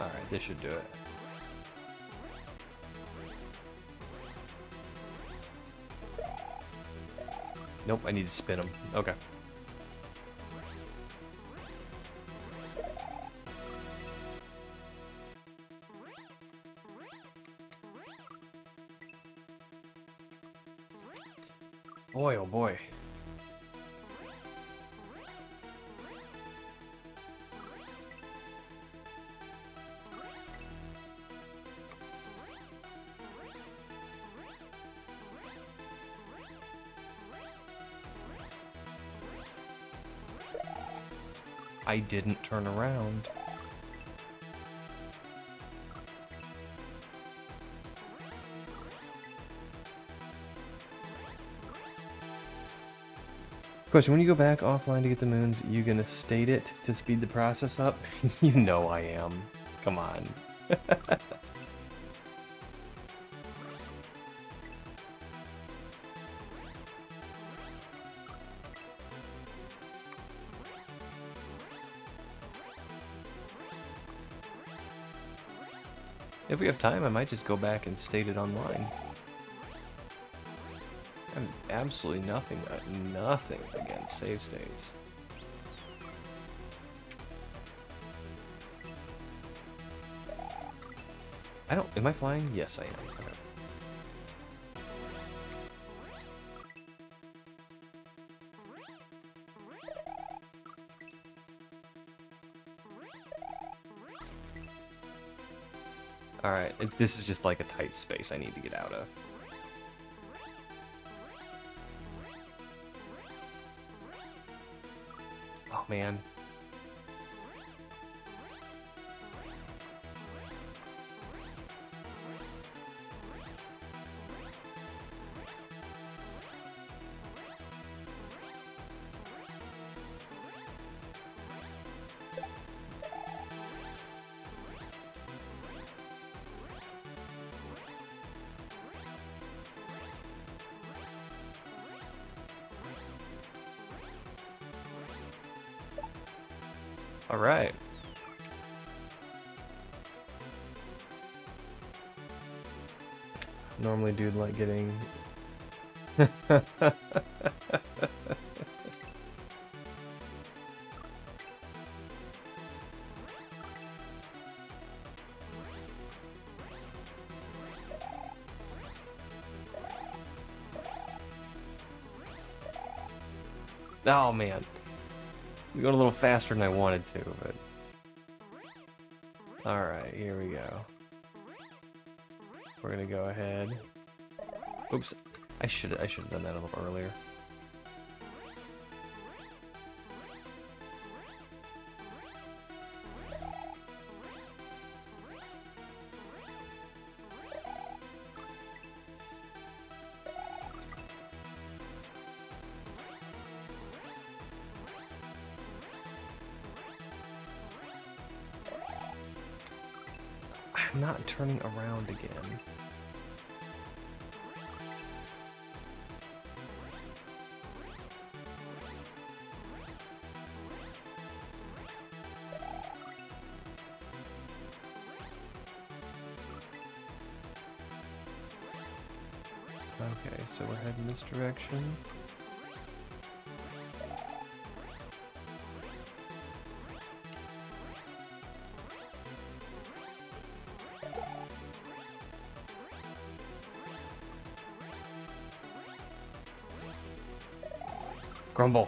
Alright, this should do it. Nope, I need to spin them. Okay. Boy, oh boy. I didn't turn around. Question, when you go back offline to get the moons, you gonna state it to speed the process up? You know I am. Come on. If we have time, I might just go back and state it online. I have absolutely nothing against save states. Am I flying? Yes, I am. Okay. Alright, this is just like a tight space I need to get out of. Oh man. All right. Normally, dude, like getting. Oh man. I'm going a little faster than I wanted to, but... Alright, here we go. We're gonna go ahead. Oops. I should have done that a little earlier. I'm not turning around again. Okay, so we're heading this direction. Grumble.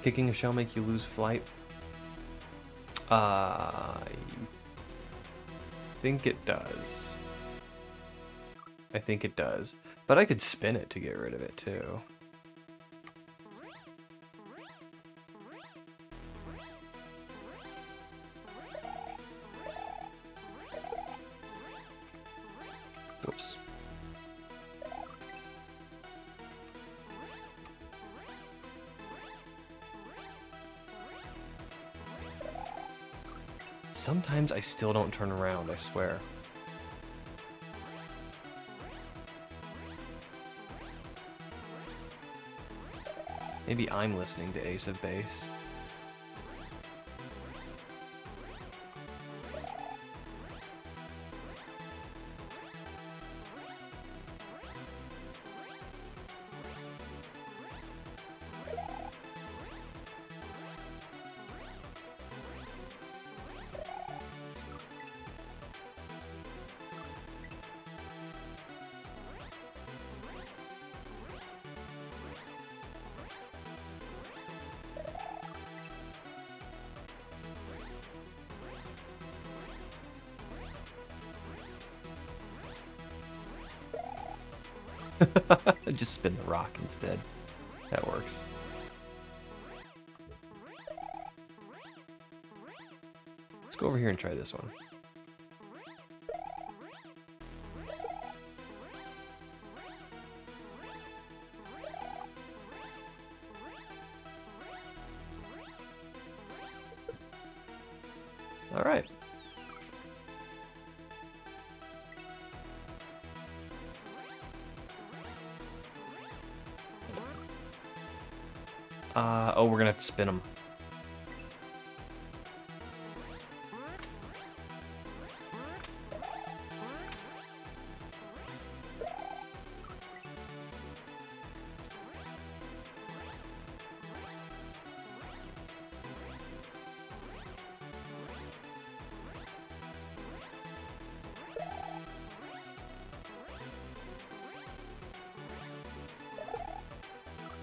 Kicking a shell make you lose flight? I think it does. I think it does. But I could spin it to get rid of it too. Whoops. Sometimes I still don't turn around, I swear. Maybe I'm listening to Ace of Base. Just spin the rock instead. That works. Let's go over here and try this one. All right. Oh, we're gonna have to spin them.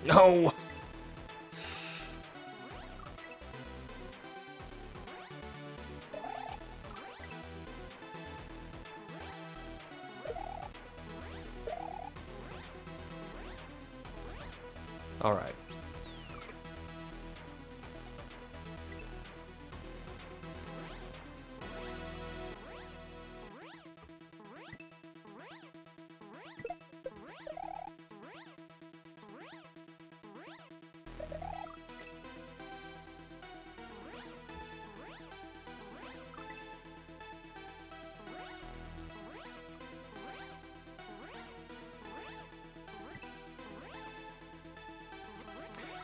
No. All right.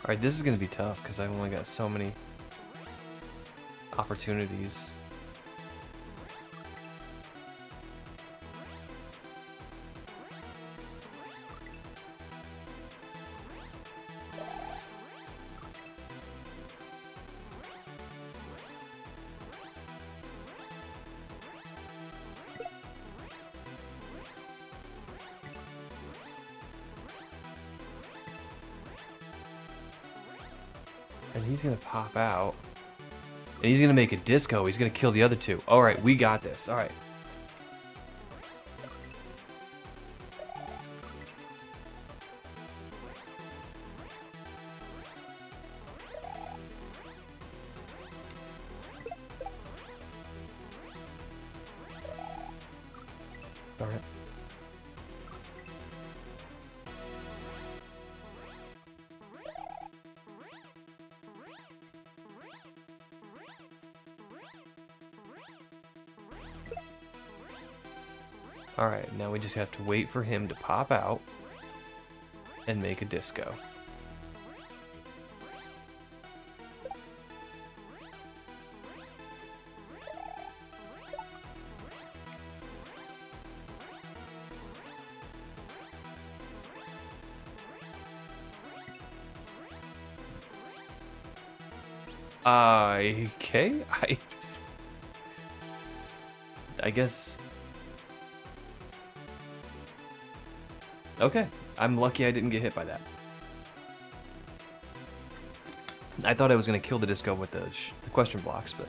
Alright, this is going to be tough because I've only got so many opportunities. And he's gonna pop out. And he's gonna make a disco. He's gonna kill the other two. Alright, we got this. Alright. Alright. Alright, now we just have to wait for him to pop out and make a disco. Okay, I guess. Okay, I'm lucky I didn't get hit by that. I thought I was gonna kill the disco with the question blocks, but.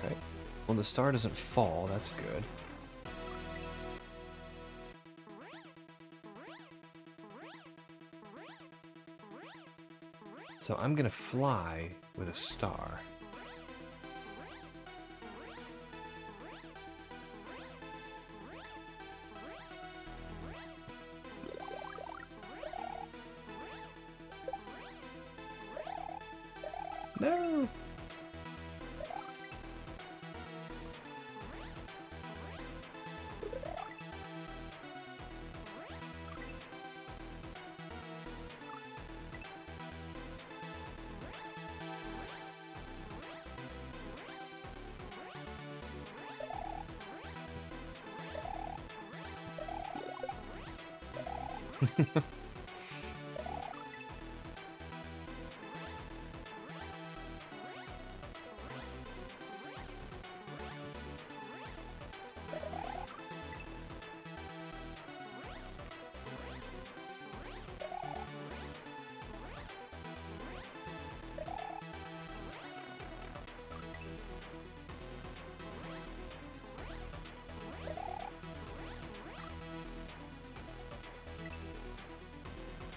Okay. Well, the star doesn't fall. That's good. So I'm gonna fly with a star. No.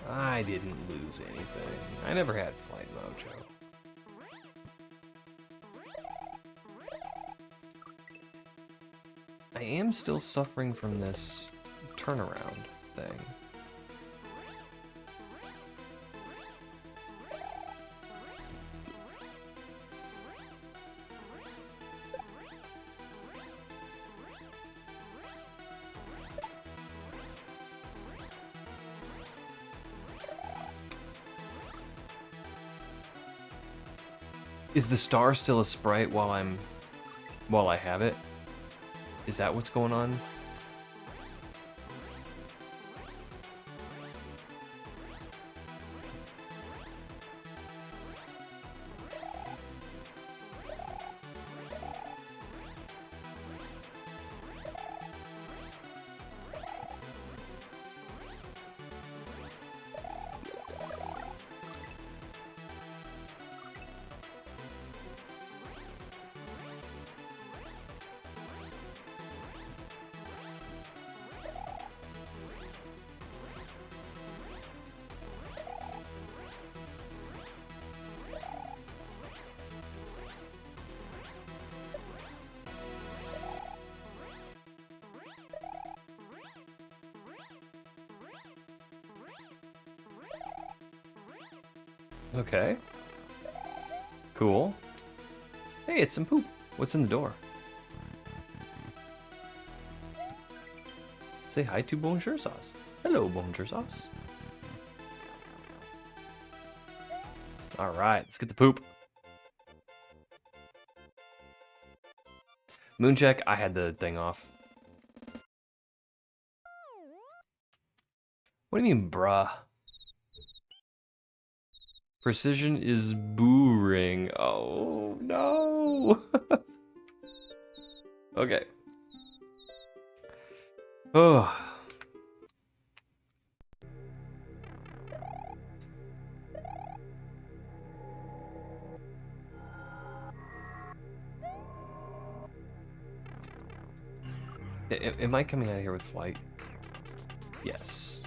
I didn't lose anything. I never had flight mojo. I am still suffering from this turnaround thing. Is the star still a sprite while I have it? Is that what's going on? Okay. Cool. Hey, it's some poop. What's in the door? Say hi to bonjoursauce. Hello, bonjoursauce. Alright, let's get the poop. Mooncheck, I had the thing off. What do you mean, bruh? Precision is boring. Oh, no. Okay. Oh. Am I coming out of here with flight? Yes.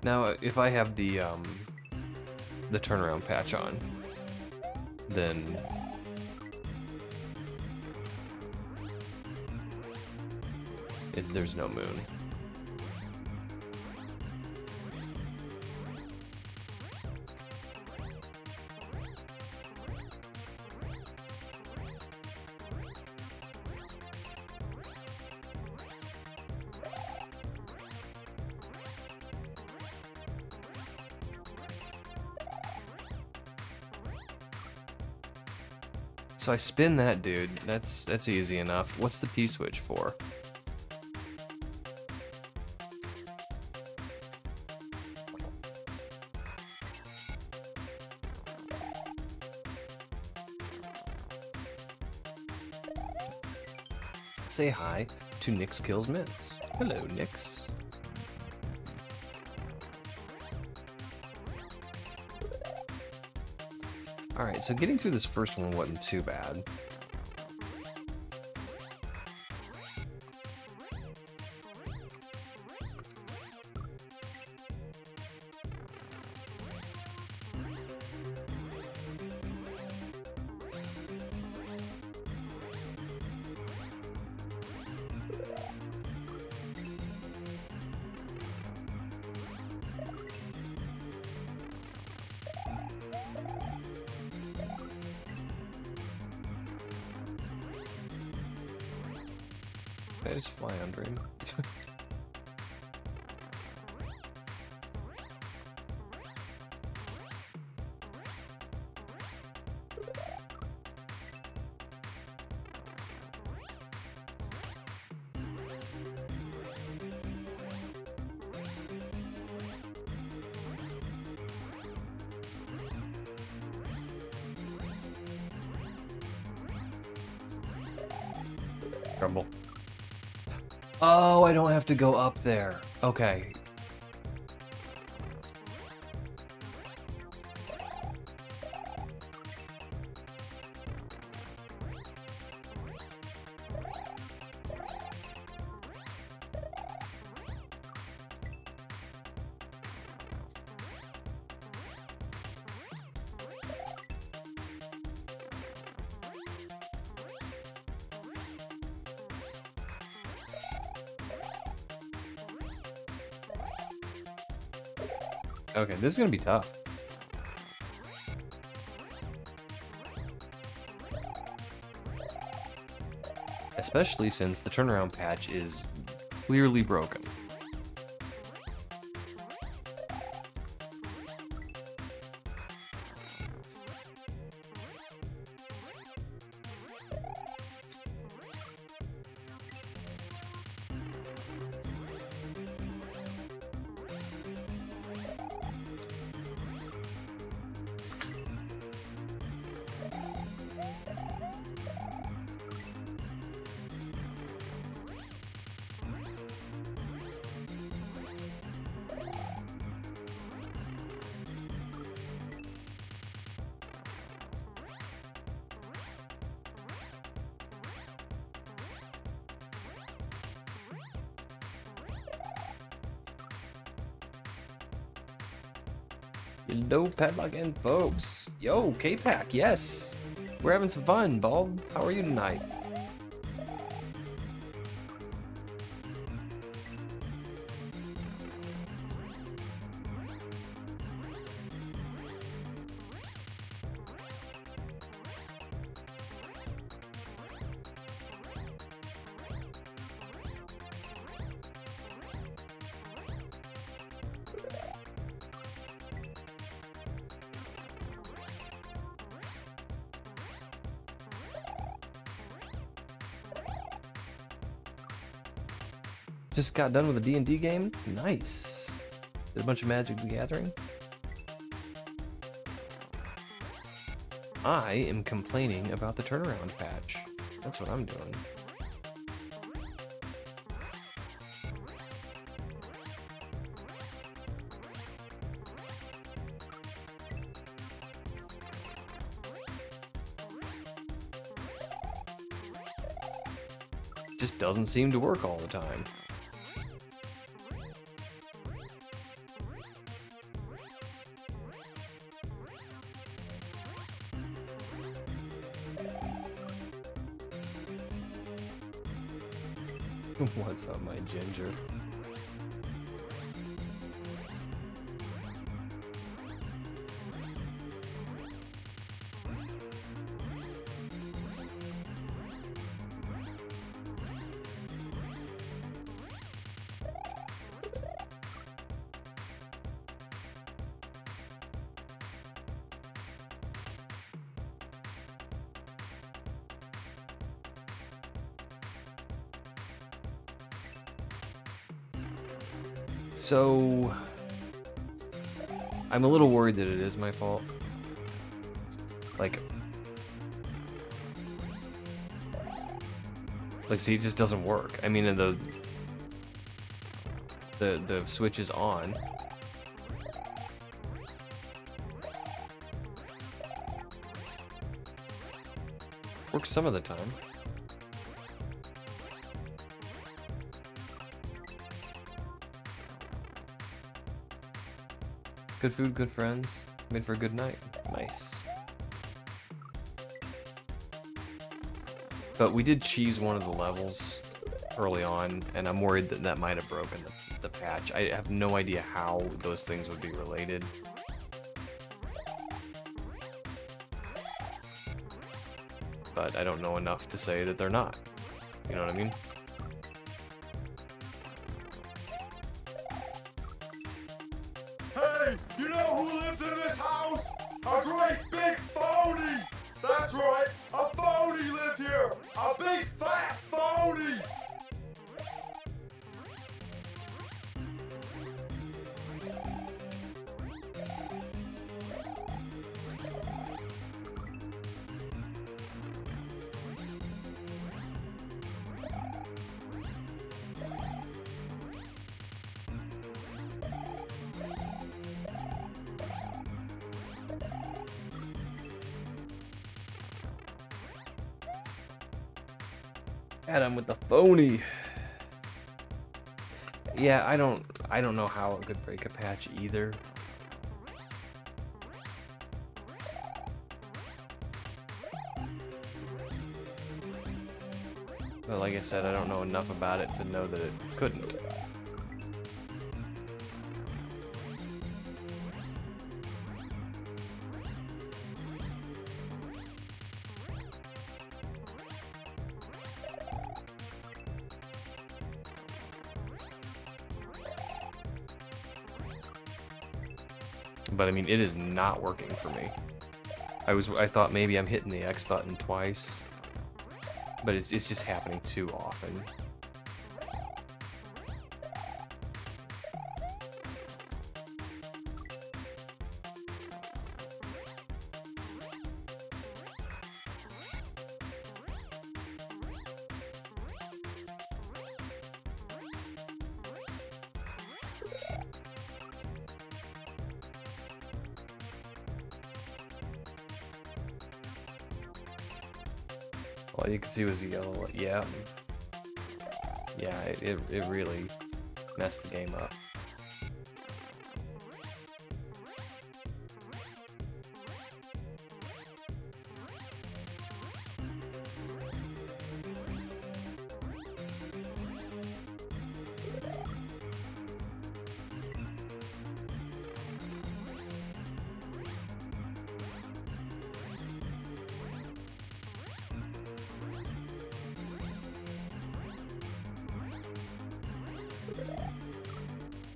Now, if I have the turnaround patch on, then there's no moon. So I spin that dude. That's easy enough. What's the P switch for? Say hi to Nyx Kills Myths. Hello, Nyx. Alright, so getting through this first one wasn't too bad. I just fly under him. Rumble. Oh, I don't have to go up there. Okay. Okay, this is gonna be tough. Especially since the turnaround patch is clearly broken. Hello, Padlock and folks. Yo, K-Pack, yes. We're having some fun, Bulb. How are you tonight? Just got done with a D&D game? Nice. Did a bunch of Magic the Gathering? I am complaining about the turnaround patch. That's what I'm doing. Just doesn't seem to work all the time. What's up, my ginger? So, I'm a little worried that it is my fault. Like, see, it just doesn't work. I mean, the switch is on. Works some of the time. Good food, good friends. Made for a good night. Nice. But we did cheese one of the levels early on, and I'm worried that that might have broken the patch. I have no idea how those things would be related. But I don't know enough to say that they're not. You know what I mean? Hey, you know who lives in this house? A great big phony! That's right, a phony lives here! A big fat phony! Adam with the phony. Yeah, I don't know how it could break a patch either. But like I said, I don't know enough about it to know that it couldn't. But I mean, it is not working for me. I thought maybe I'm hitting the X button twice, but it's just happening too often. All you can see was the yellow. Yeah. Yeah, it really messed the game up.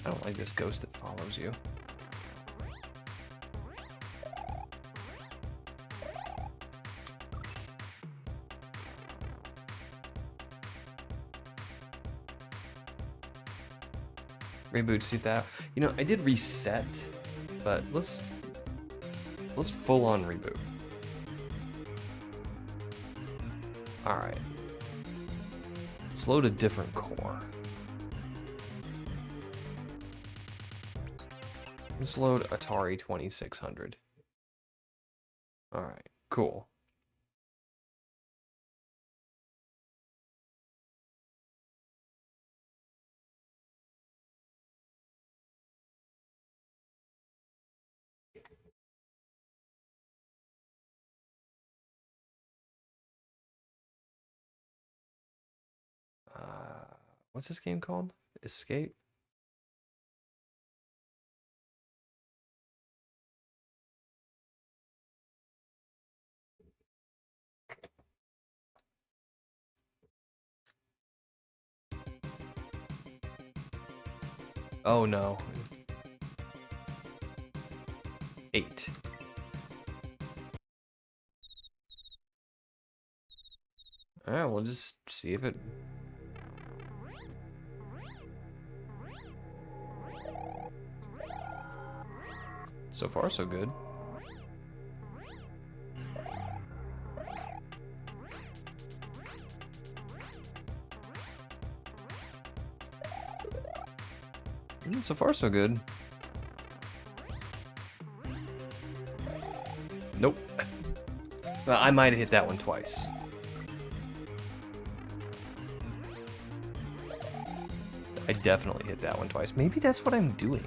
I don't like this ghost that follows you. Reboot, see if that. You know, I did reset, but let's full on reboot. All right. Let's load a different core. Let's load Atari 2600. All right, cool. What's this game called? Escape? Oh no. 8. Alright, we'll just see if it... So far, so good. So far, so good. Nope. Well, I might have hit that one twice. I definitely hit that one twice. Maybe that's what I'm doing.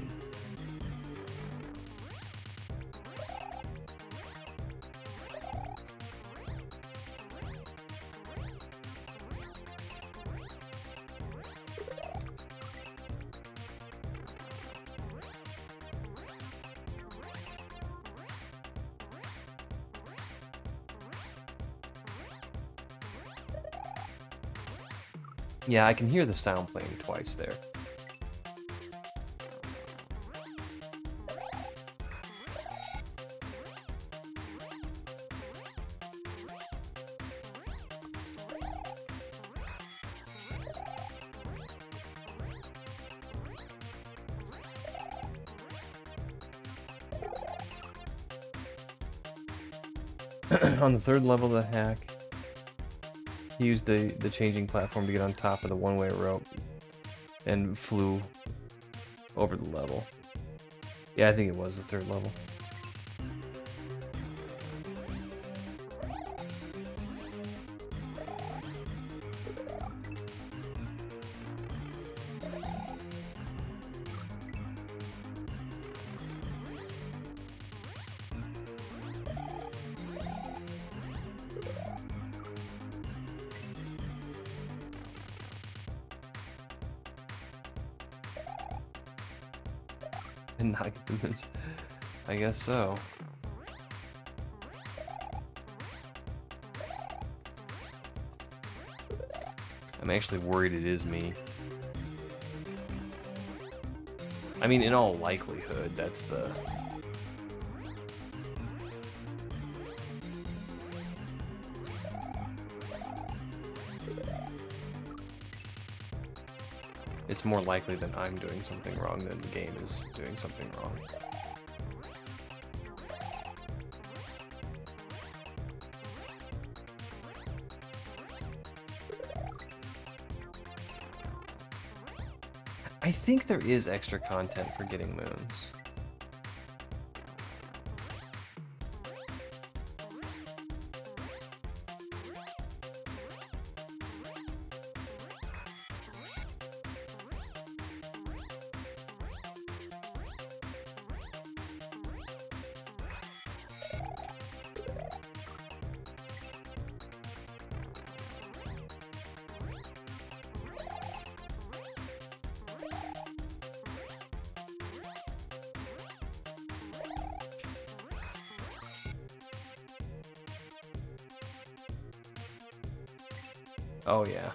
Yeah, I can hear the sound playing twice there. On the third level of the hack, he used the changing platform to get on top of the one-way rope and flew over the level. Yeah, I think it was the third level. And not get them in. I guess so. I'm actually worried it is me. I mean, in all likelihood, that's the... It's more likely that I'm doing something wrong than the game is doing something wrong. I think there is extra content for getting moons. Oh yeah.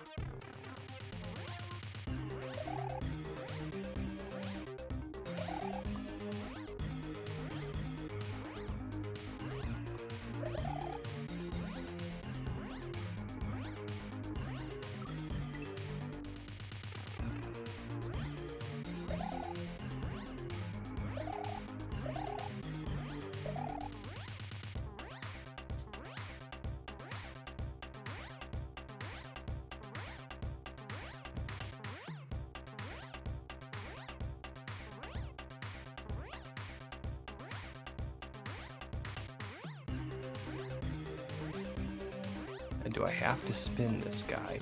And do I have to spin this guy?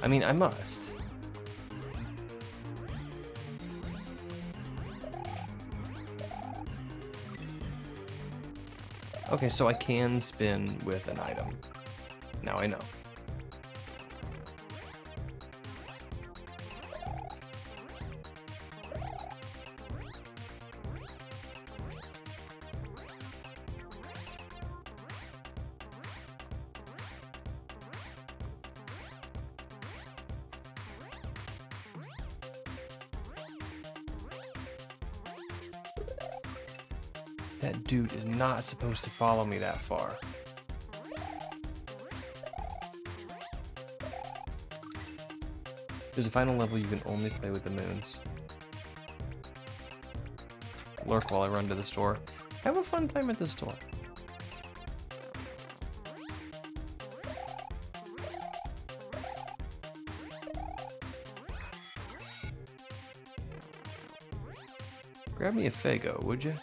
I mean, I must. Okay, so I can spin with an item. Now I know. That dude is not supposed to follow me that far. There's a final level you can only play with the moons. Lurk while I run to the store. Have a fun time at the store. Grab me a Fago, would you?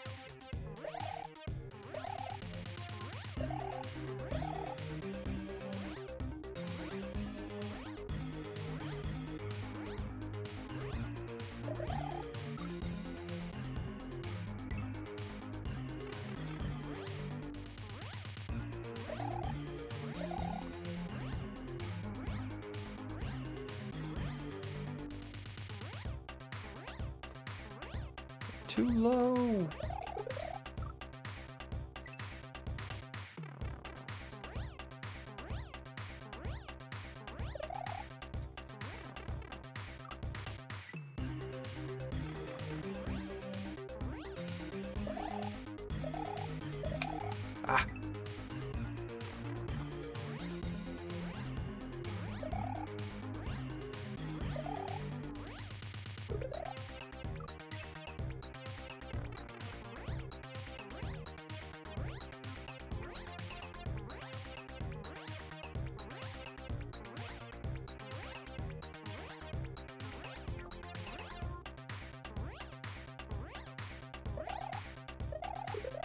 Too low. Ah.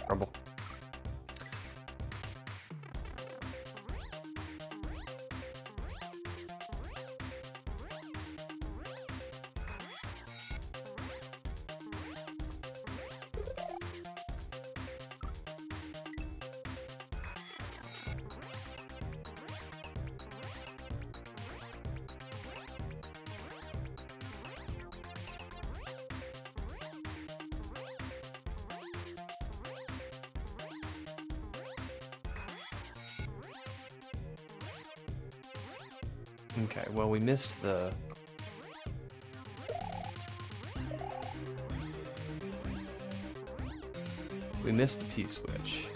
Rumble. Okay, well, we missed the... We missed the P-switch.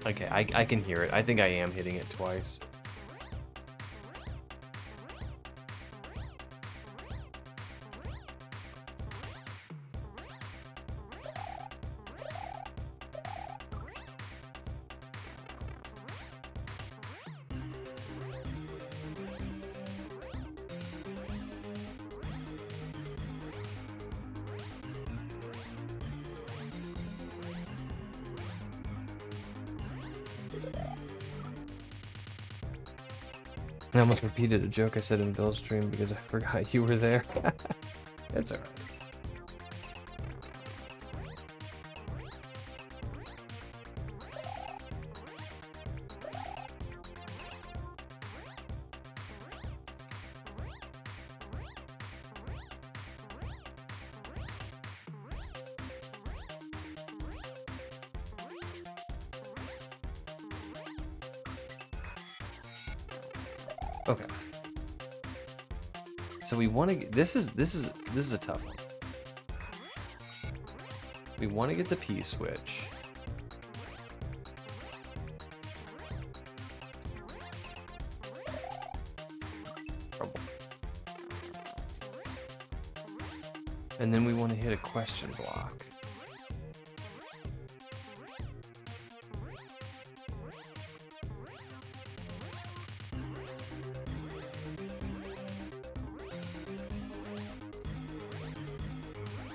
Okay, I can hear it. I think I am hitting it twice. I almost repeated a joke I said in Bill's stream because I forgot you were there. That's alright. Okay. So we want to get this is a tough one. We want to get the P switch. Trouble. And then we want to hit a question block.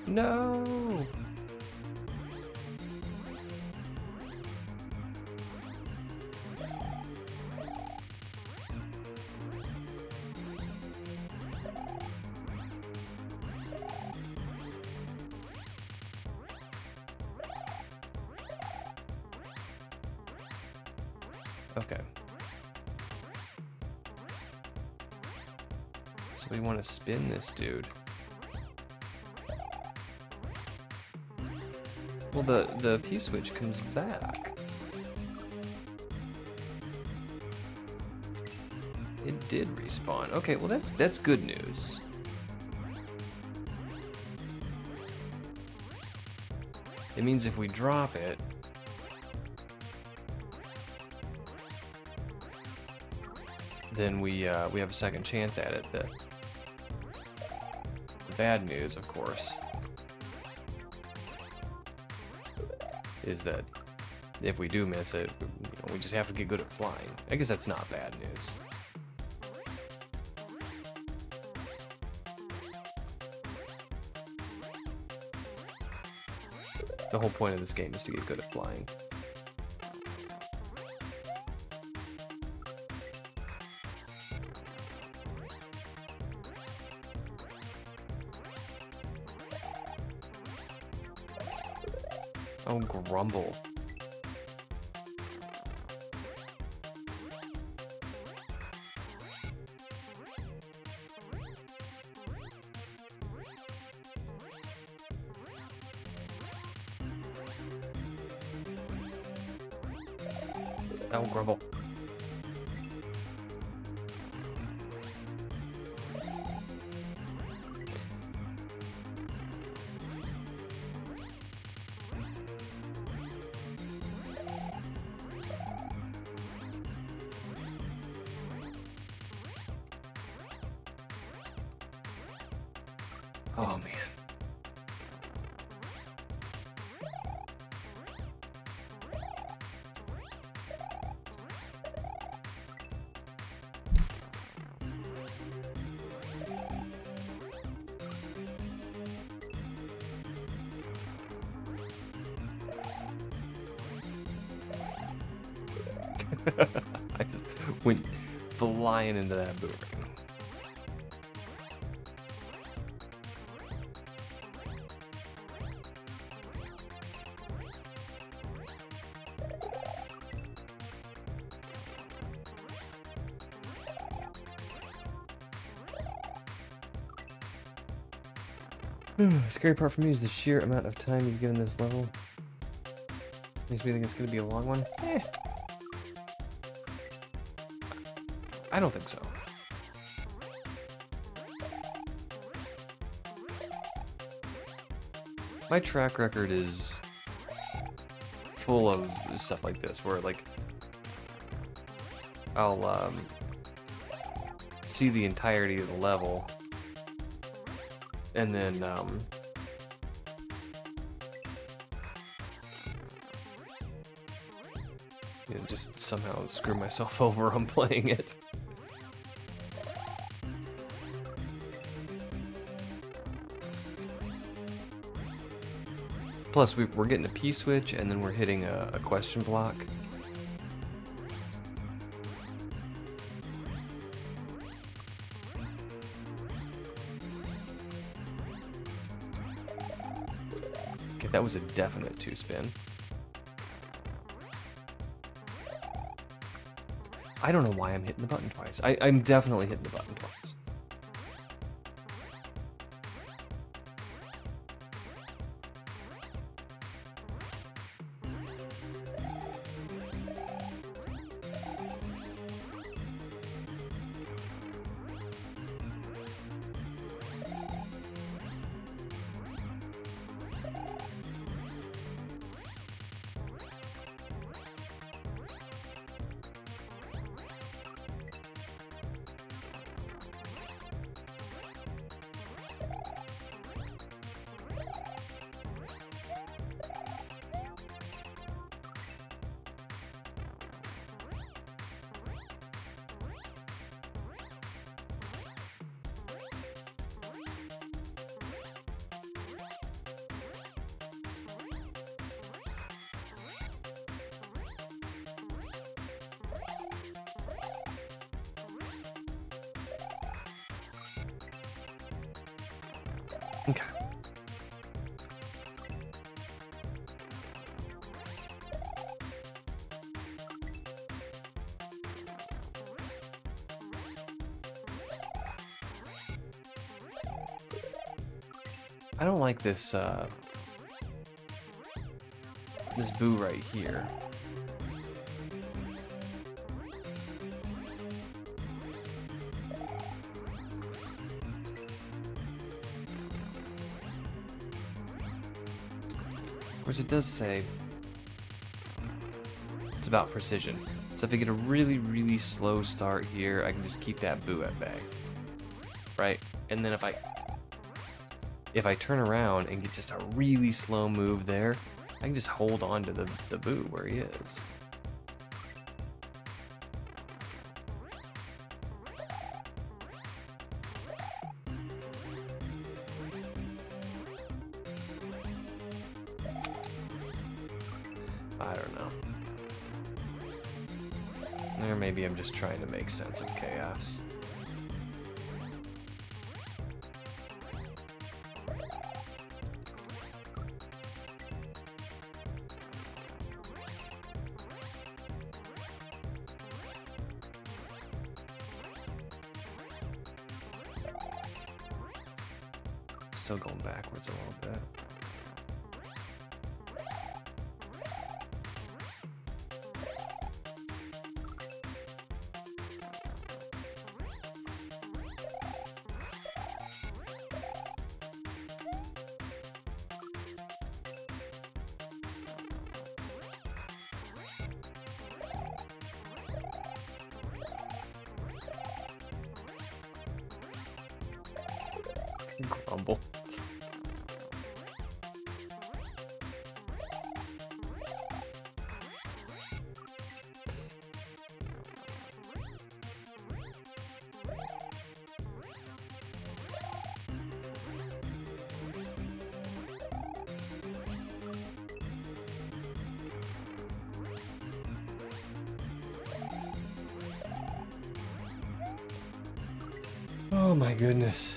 No! Okay. So we want to spin this dude. Well, the P-switch comes back. It did respawn. Okay, well that's good news. It means if we drop it, then we have a second chance at it. The bad news, of course, is that if we do miss it, we just have to get good at flying. I guess that's not bad news. The whole point of this game is to get good at flying. Oh, grumble. Oh, grumble. Oh, man. I just went flying into that boomerang. Scary part for me is the sheer amount of time you've given this level. Makes me think it's going to be a long one. I don't think so. My track record is full of stuff like this, where like I'll see the entirety of the level, and then just somehow screw myself over on playing it. Plus, we're getting a P-switch, and then we're hitting a question block. Okay, that was a definite 2-spin. I don't know why I'm hitting the button twice. I'm definitely hitting the button twice. Okay. I don't like this, this boo right here. Of course, it does say it's about precision. So if I get a really, really slow start here, I can just keep that boo at bay, right? And then if I turn around and get just a really slow move there, I can just hold on to the boo where he is. I don't know. Or maybe I'm just trying to make sense of chaos. Still going backwards a little bit. Grumble. Oh my goodness.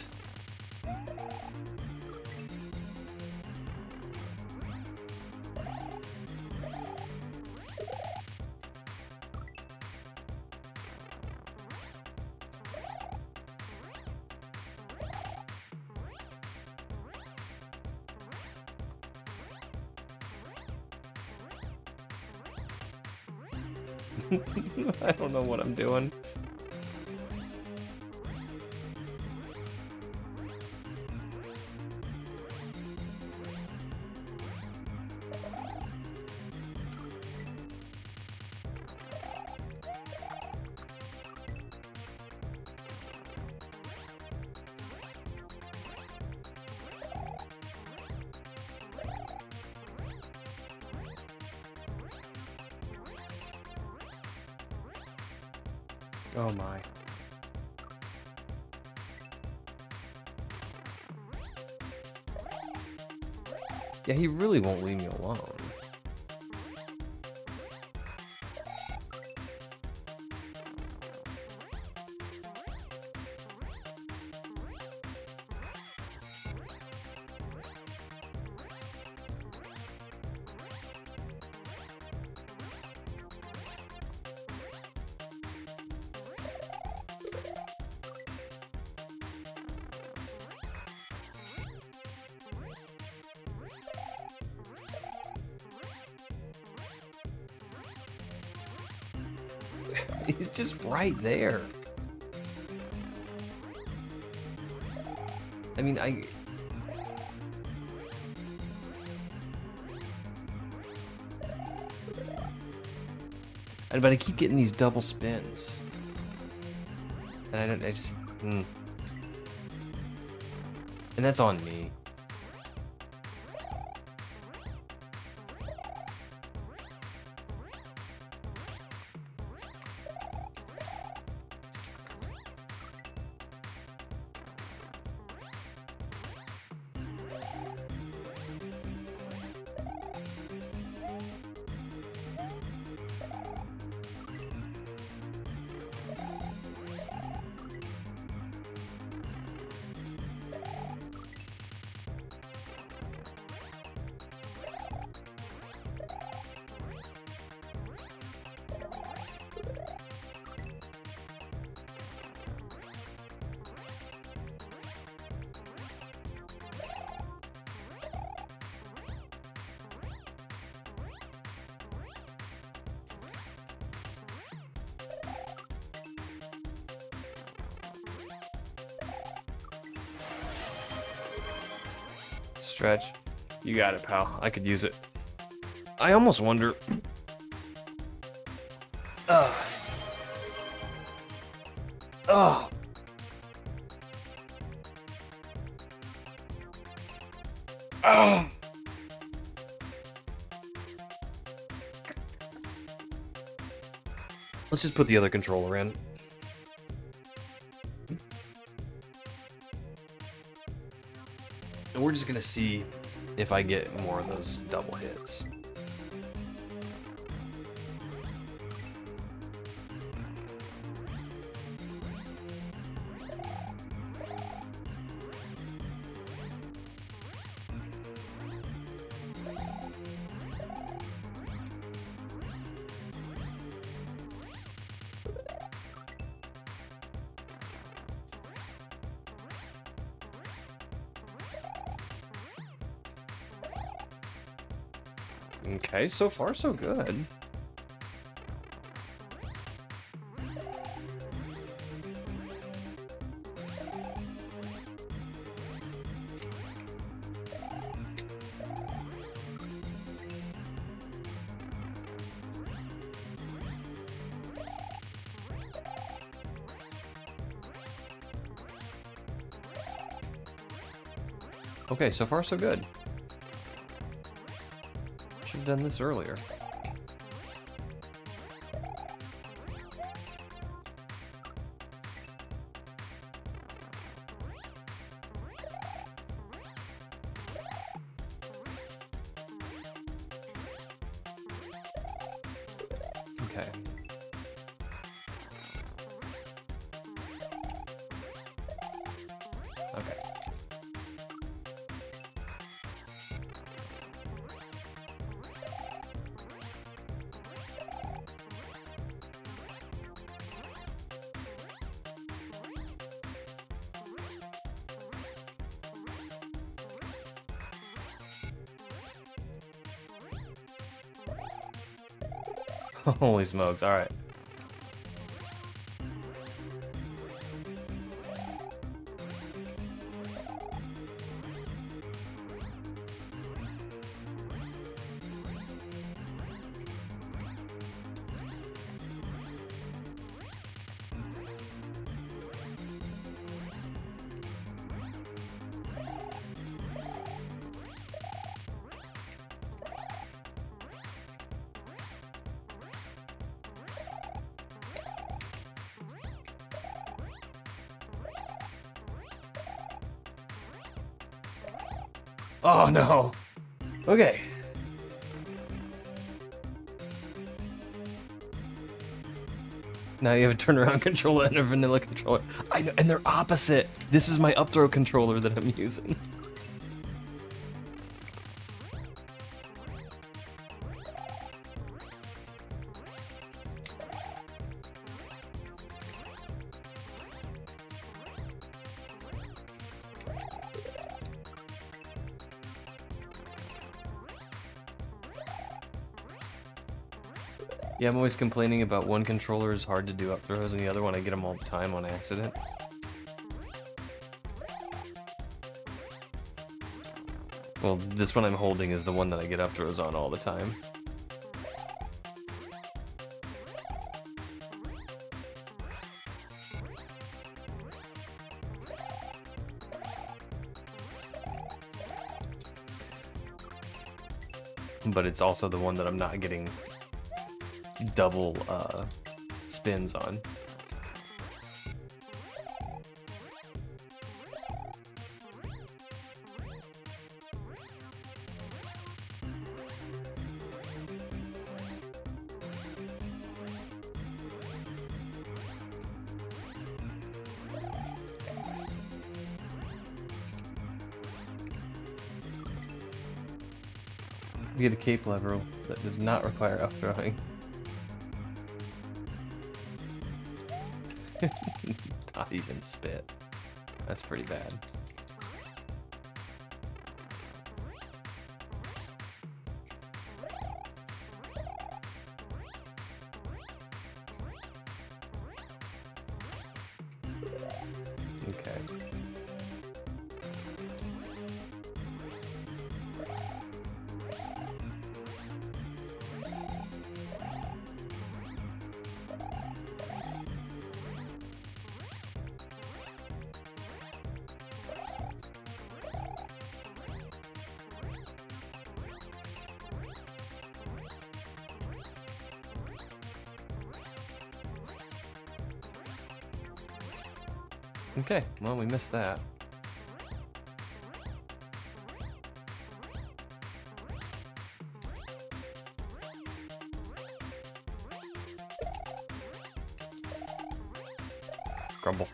I don't know what I'm doing. Oh my. Yeah, he really won't leave me alone. He's just right there. I mean, but I keep getting these double spins. And I just, And that's on me. Stretch. You got it, pal. I could use it. I almost wonder... Ugh. Ugh. Ugh. Let's just put the other controller in. And we're just gonna see if I get more of those double hits. Okay, so far so good. Okay, so far so good. Should have done this earlier. Okay. Okay. Holy smokes, alright. Oh no. Okay. Now you have a turnaround controller and a vanilla controller. I know, and they're opposite. This is my up throw controller that I'm using. Yeah, I'm always complaining about one controller is hard to do up throws and the other one I get them all the time on accident. Well, this one I'm holding is the one that I get up throws on all the time. But it's also the one that I'm not getting double spins on. We get a cape lever that does not require up throwing. Not even spit. That's pretty bad. Okay. Okay, well, we missed that. Grumble.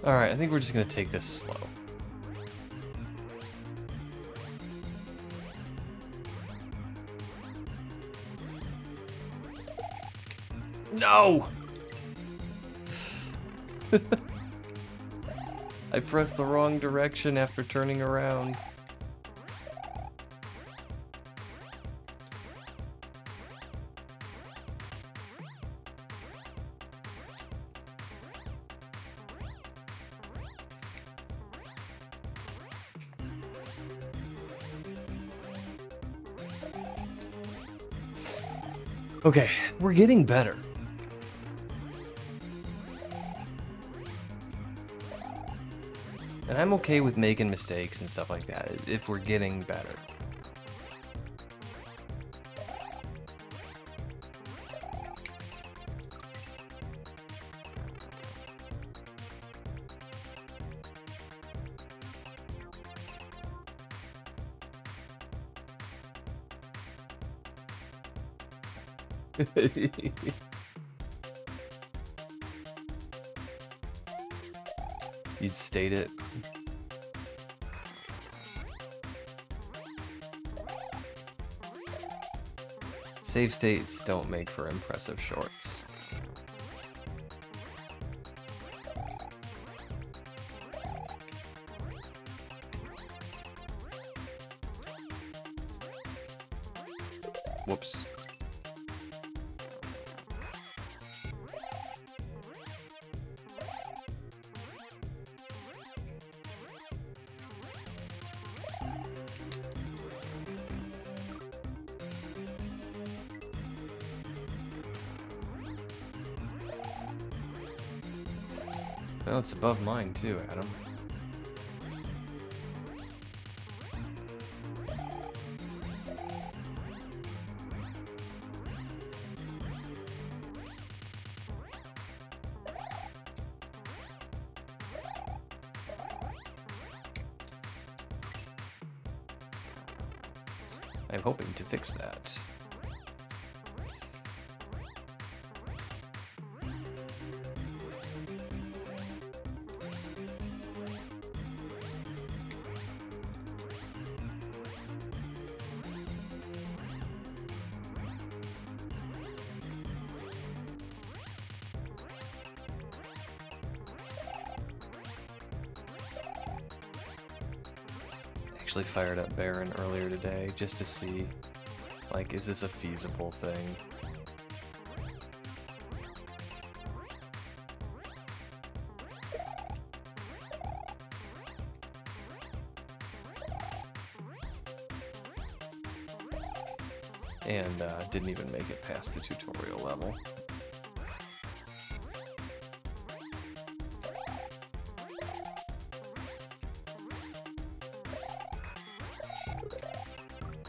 Alright, I think we're just gonna take this slow. No! I pressed the wrong direction after turning around. Okay, we're getting better. And I'm okay with making mistakes and stuff like that if we're getting better. You'd state it. Save states don't make for impressive shorts. Whoops. Well, it's above mine too, Adam. I'm hoping to fix that. Actually fired up Baron earlier today just to see, like, is this a feasible thing? And didn't even make it past the tutorial level.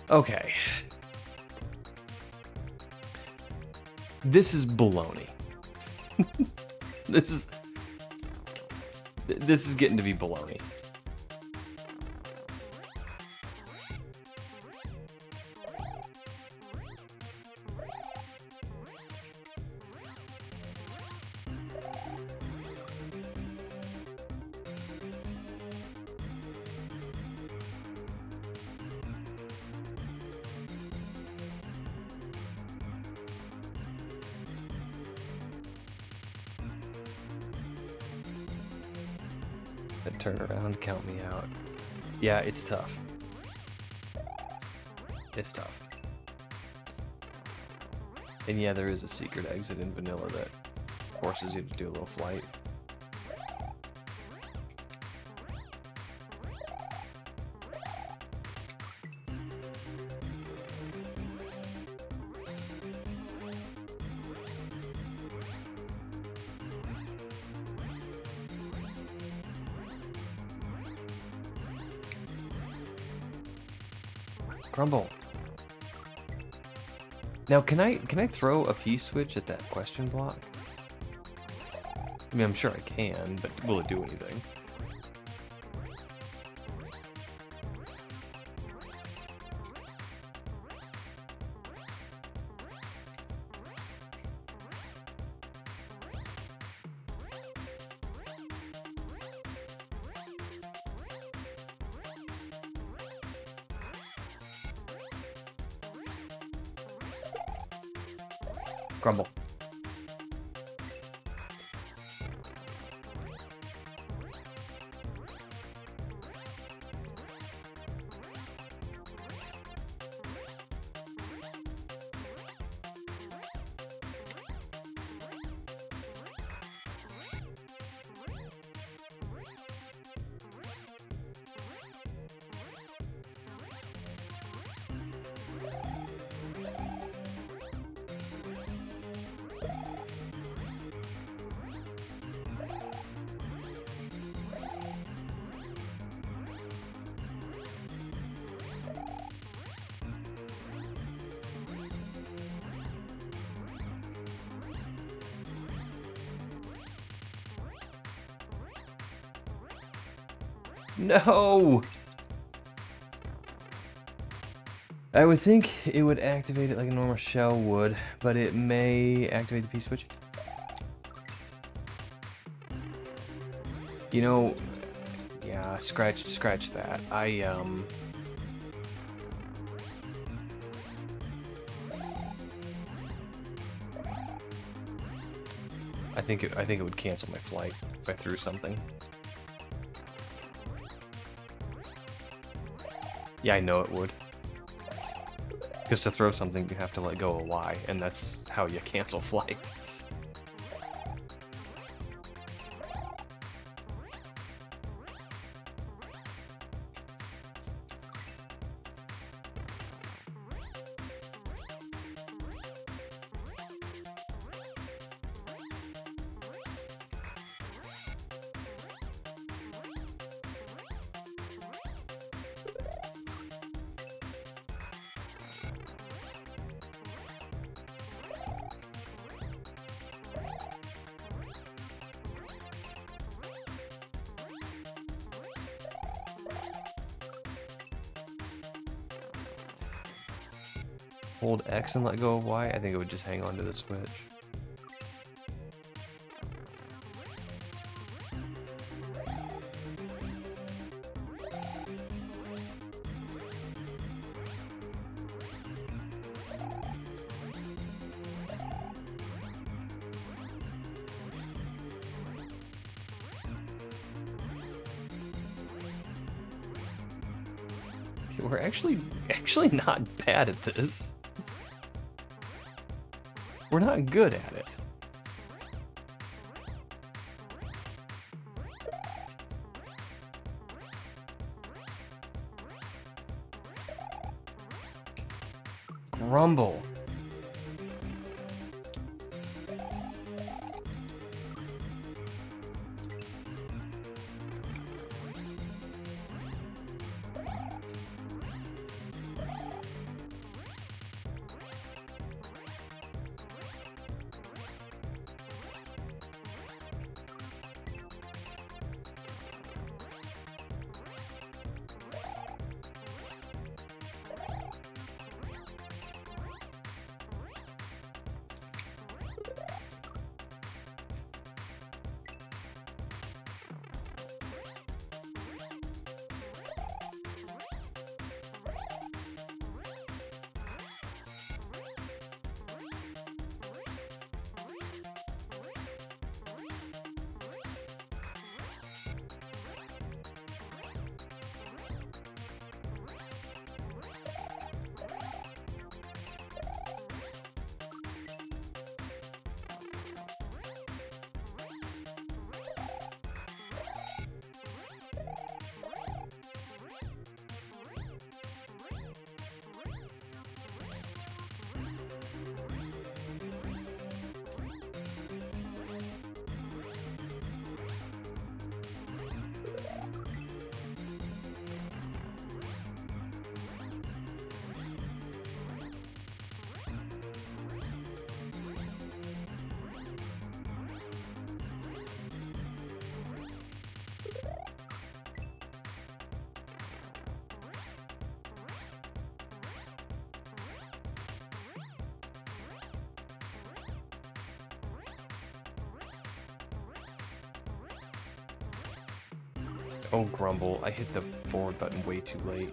Okay. This is baloney. This is getting to be baloney. Turn around, count me out. Yeah, it's tough. It's tough. And yeah, there is a secret exit in vanilla that forces you to do a little flight. Grumble. Now, can I throw a P-switch at that question block? I mean, I'm sure I can, but will it do anything? Grumble. No! I would think it would activate it like a normal shell would, but it may activate the P-switch. You know, yeah, scratch that. I think it would cancel my flight if I threw something. Yeah, I know it would. Because to throw something, you have to let go of Y, and that's how you cancel flight. Hold X and let go of Y, I think it would just hang on to the switch. We're actually not bad at this. We're not good at it. Grumble. Oh, Grumble, I hit the forward button way too late.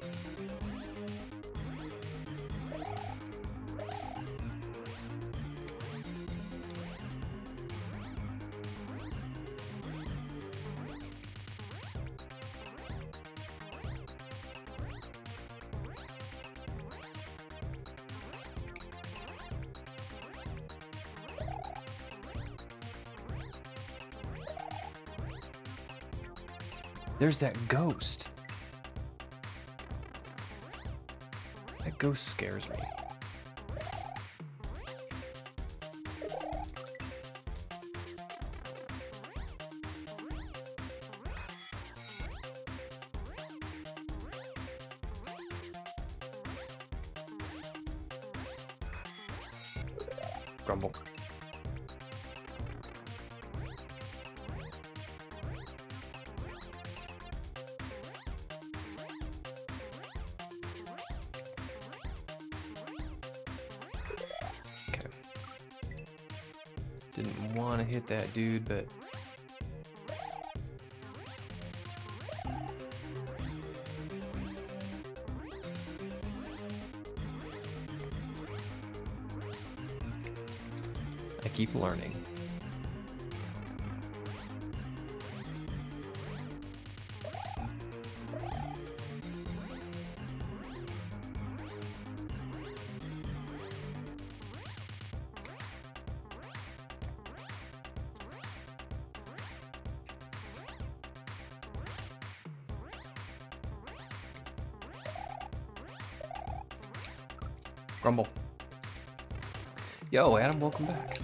There's that ghost. That ghost scares me. Grumble. Didn't want to hit that dude, but I keep learning. Grumble. Yo, Adam, welcome back.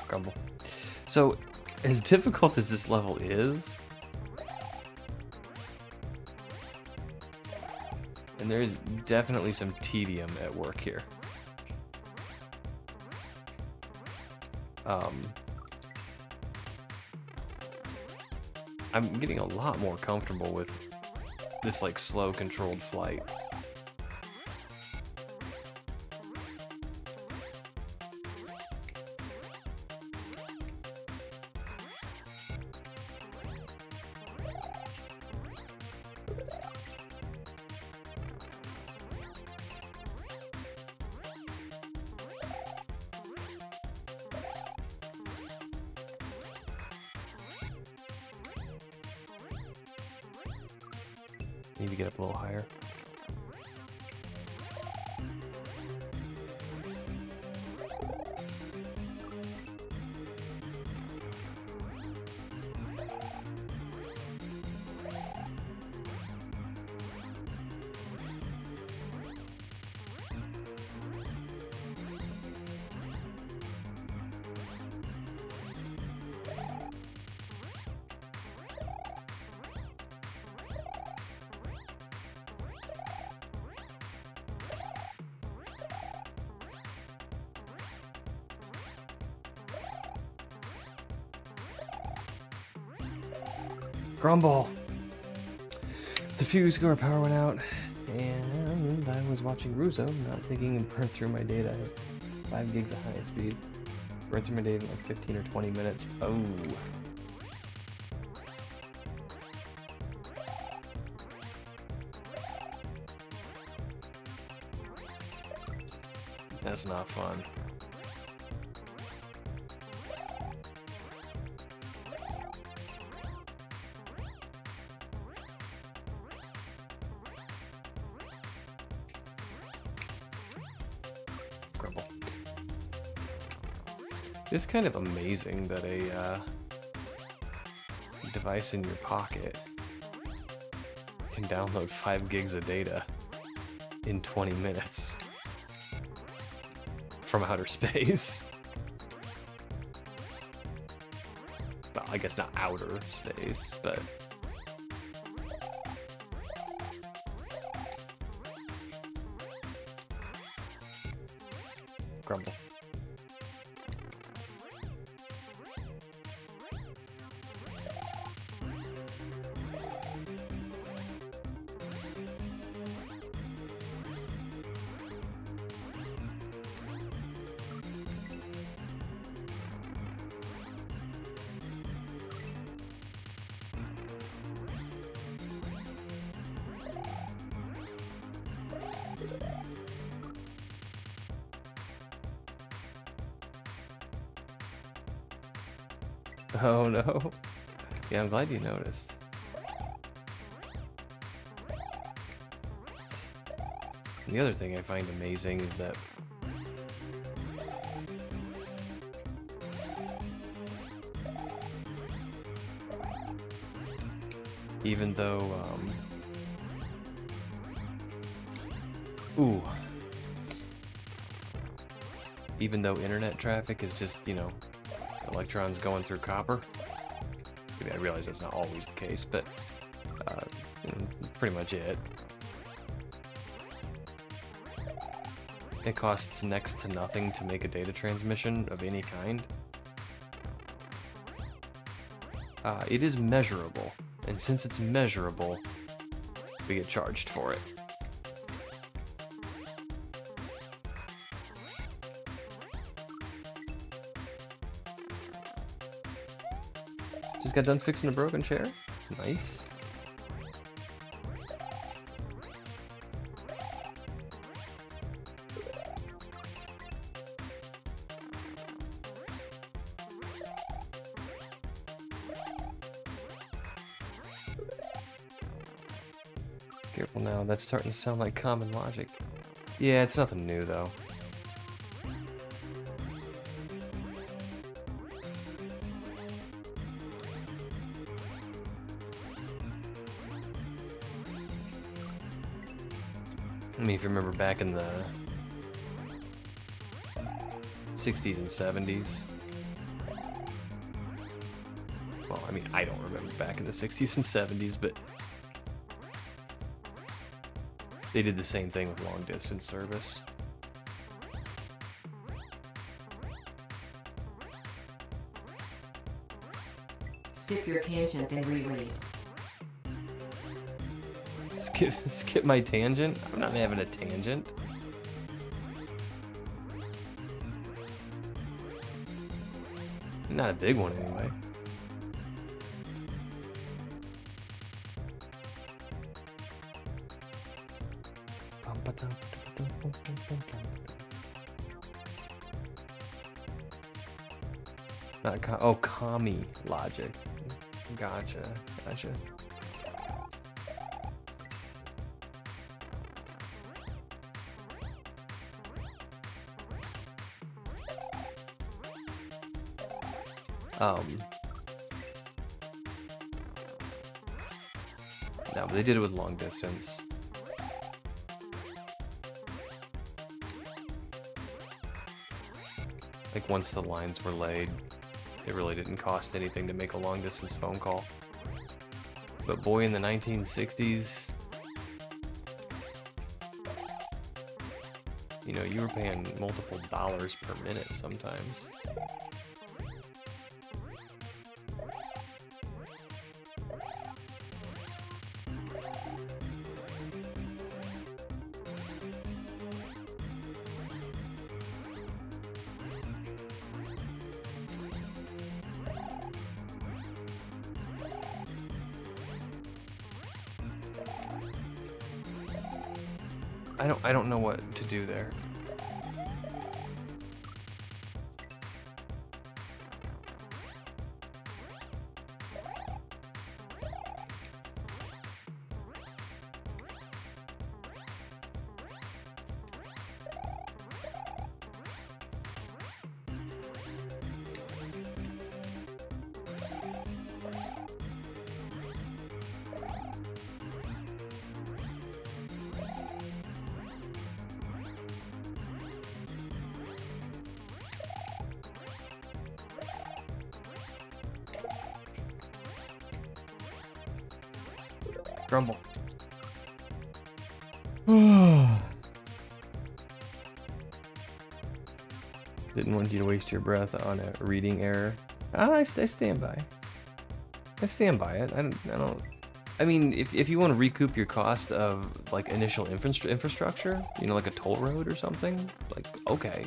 Grumble. So, as difficult as this level is, and there's definitely some tedium at work here. I'm getting a lot more comfortable with this like slow controlled flight. Need to get up a little higher. Grumble! A few weeks ago our power went out, and I was watching Russo, not thinking, and burned through my data. I have 5 gigs of high speed. Burned through my data in like 15 or 20 minutes. Oh. That's not fun. Grumble. It's kind of amazing that a device in your pocket can download 5 gigs of data in 20 minutes from outer space. Well, I guess not outer space, but Grumble. Oh no. Yeah, I'm glad you noticed. And the other thing I find amazing is that even though, even though internet traffic is just, you know, electrons going through copper. I mean, I realize that's not always the case, but you know, pretty much it. It costs next to nothing to make a data transmission of any kind. It is measurable, and since it's measurable, we get charged for it. Just got done fixing a broken chair. Nice. Careful now, that's starting to sound like common logic. Yeah, it's nothing new though. I mean, if you remember back in the 60s and 70s. Well, I mean, I don't remember back in the 60s and 70s, but they did the same thing with long distance service. Skip your tangent and reread. Skip my tangent? I'm not having a tangent. Not a big one anyway. Not commie logic. Gotcha. No, but they did it with long distance. Like once the lines were laid, it really didn't cost anything to make a long distance phone call. But boy, in the 1960s, you know, you were paying multiple dollars per minute sometimes. I don't know what to do there. Grumble. Didn't want you to waste your breath on a reading error. I stand by. I stand by it. I don't. I mean, if you want to recoup your cost of like initial infrastructure, you know, like a toll road or something, like okay,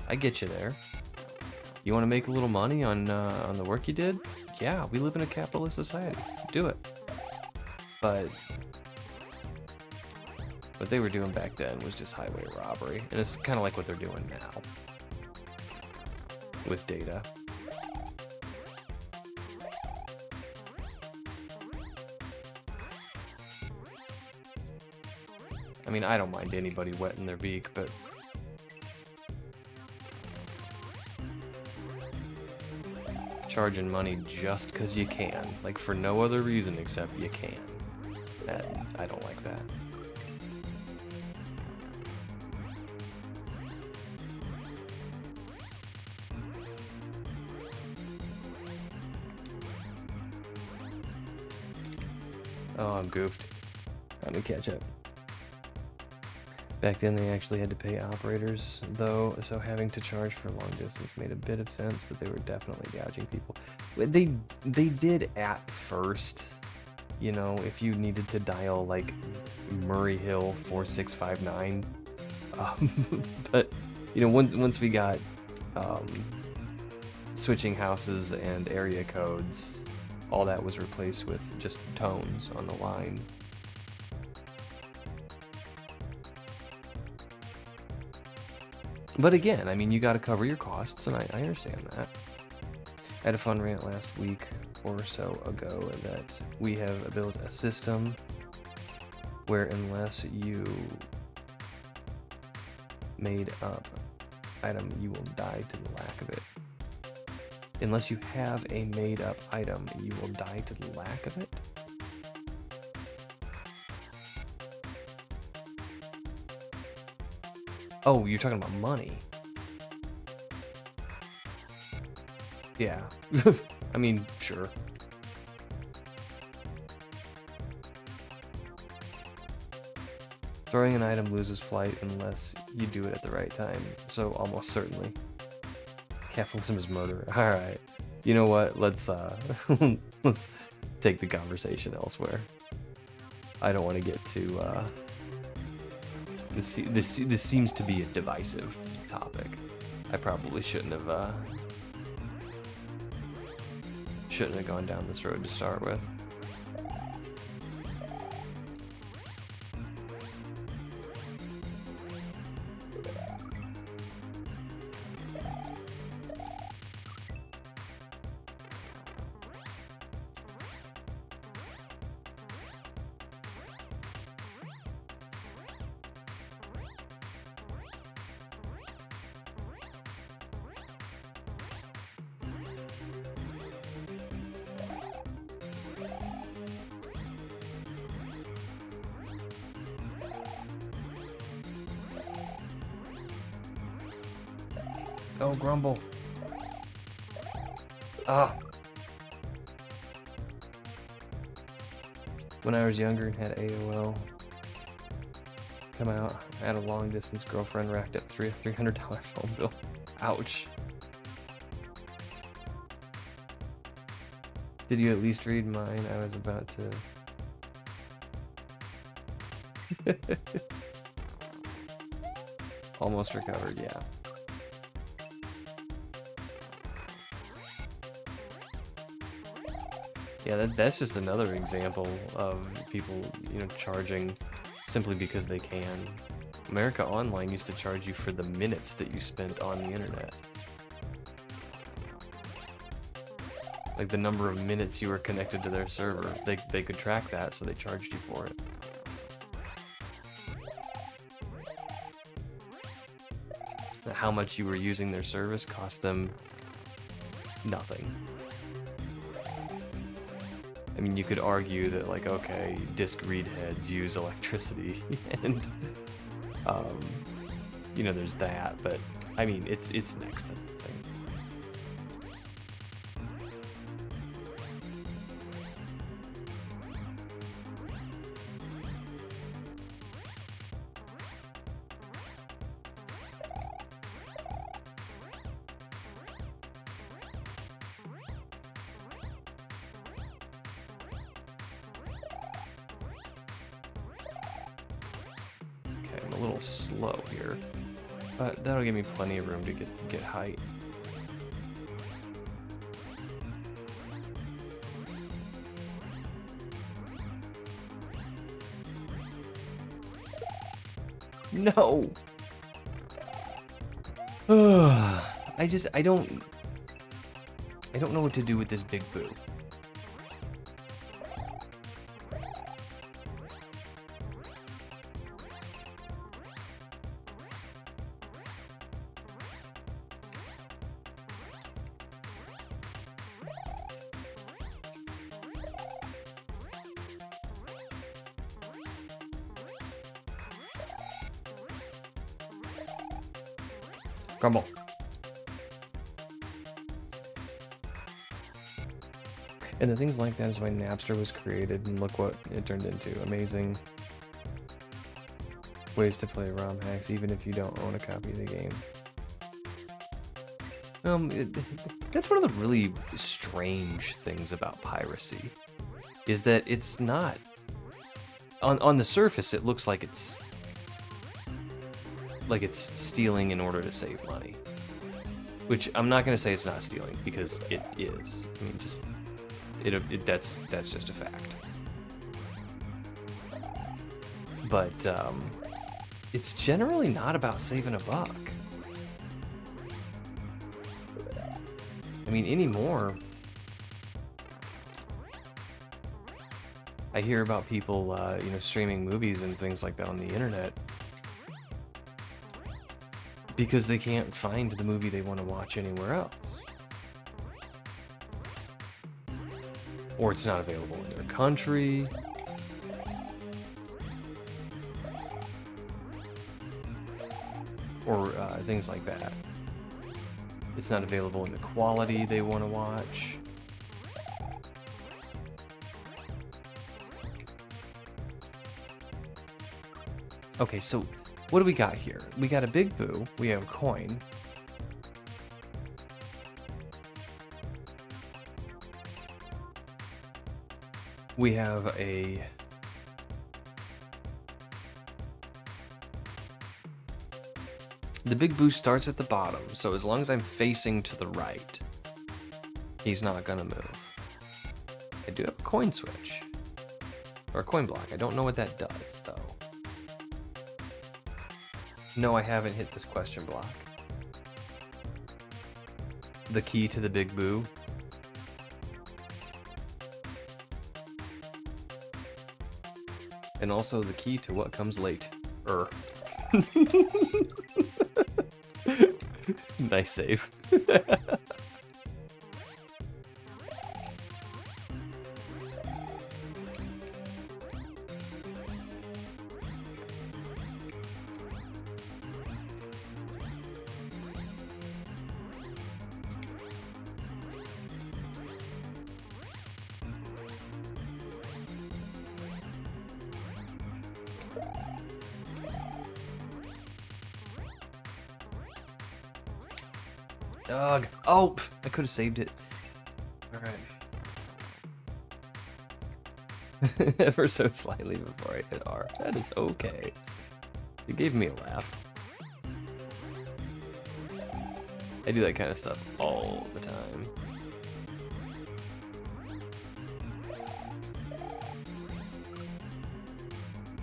I get you there. You want to make a little money on the work you did? Yeah, we live in a capitalist society. Do it. But what they were doing back then was just highway robbery, and it's kind of like what they're doing now with data. I mean, I don't mind anybody wetting their beak, but... charging money just because you can. Like, for no other reason except you can. I don't like that. Oh, I'm goofed. Let me catch up. Back then they actually had to pay operators, though, so having to charge for long distance made a bit of sense, but they were definitely gouging people. They did at first, you know, if you needed to dial, like, Murray Hill 4659, but, you know, once we got switching houses and area codes, all that was replaced with just tones on the line. But again, I mean, you got to cover your costs, and I understand that. I had a fun rant last week or so ago that we have built a system where unless you made up item, you will die to the lack of it. Unless you have a made up item, you will die to the lack of it. Oh, you're talking about money. Yeah. I mean, sure. Throwing an item loses flight unless you do it at the right time. So almost certainly. Capitalism is murder. Alright. You know what? Let's let's take the conversation elsewhere. I don't want to get too this seems to be a divisive topic. I probably shouldn't have gone down this road to start with. Oh, Grumble. Ah. When I was younger and had AOL come out, I had a long distance girlfriend, racked up $300 phone bill. Ouch. Did you at least read mine? I was about to... Almost recovered, yeah. Yeah, that's just another example of people, you know, charging simply because they can. America Online used to charge you for the minutes that you spent on the internet. Like the number of minutes you were connected to their server. They could track that, so they charged you for it. How much you were using their service cost them nothing. I mean, you could argue that, like, okay, disk read heads use electricity, and, you know, there's that, but, I mean, it's next to nothing. I'm a little slow here, but that'll give me plenty of room to get height. No. I don't know what to do with this big boo. Grumble. And the things like that is why Napster was created, and look what it turned into. Amazing ways to play ROM hacks, even if you don't own a copy of the game. That's one of the really strange things about piracy, is that it's not... On the surface, it looks like it's stealing in order to save money. Which, I'm not going to say it's not stealing, because it is. I mean, just... that's just a fact. But it's generally not about saving a buck. I mean, anymore, I hear about people, streaming movies and things like that on the internet because they can't find the movie they want to watch anywhere else. Or it's not available in their country. Or things like that. It's not available in the quality they want to watch. Okay, so what do we got here? We got a big boo. We have a coin. We have a... The big boo starts at the bottom, so as long as I'm facing to the right, he's not gonna move. I do have a coin switch. Or a coin block. I don't know what that does, though. No, I haven't hit this question block. The key to the big boo. And also the key to what comes late. Nice save. Dog. Oh, I could have saved it. Alright. Ever so slightly before I hit R. That is okay. It gave me a laugh. I do that kind of stuff all the time.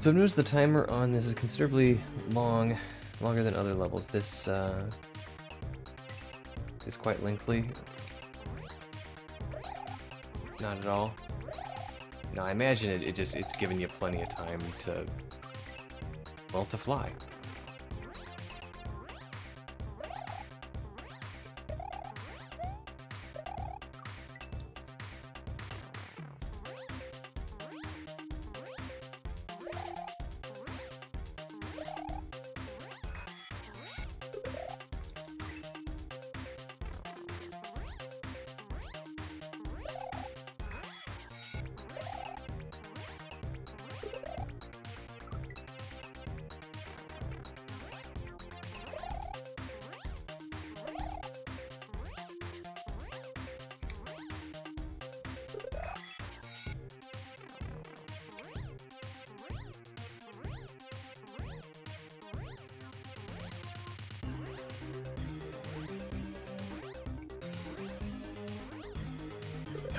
So notice the timer on this is considerably longer than other levels. This is quite lengthy. Not at all. No, I imagine it's giving you plenty of time to, well, to fly.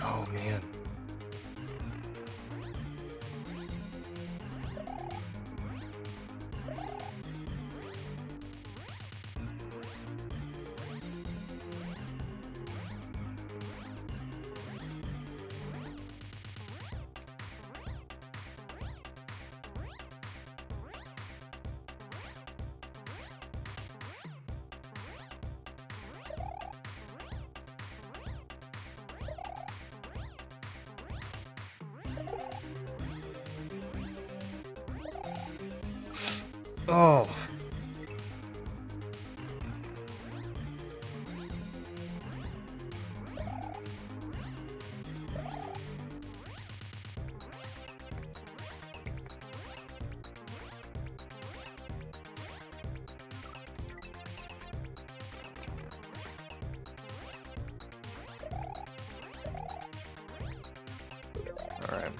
Oh, man. Oh. Alright.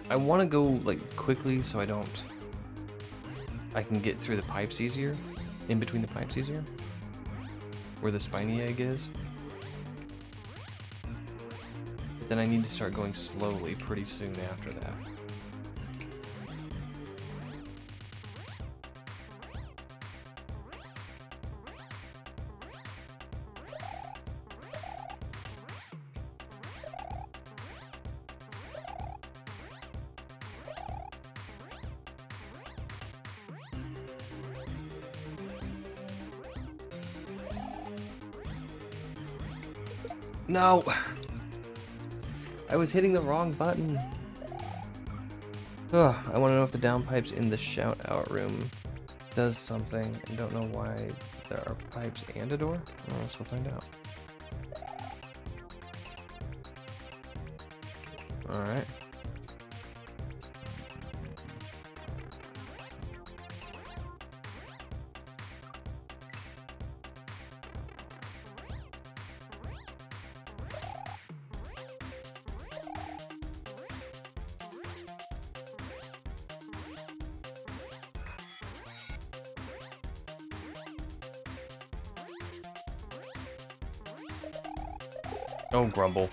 I want to go like quickly so I can get through the pipes easier, in between the pipes easier, where the spiny egg is. But then I need to start going slowly pretty soon after that. No! I was hitting the wrong button. Ugh, I want to know if the downpipes in the shout out room does something. I don't know why there are pipes and a door. Oh, let's go find out. Alright. Don't grumble.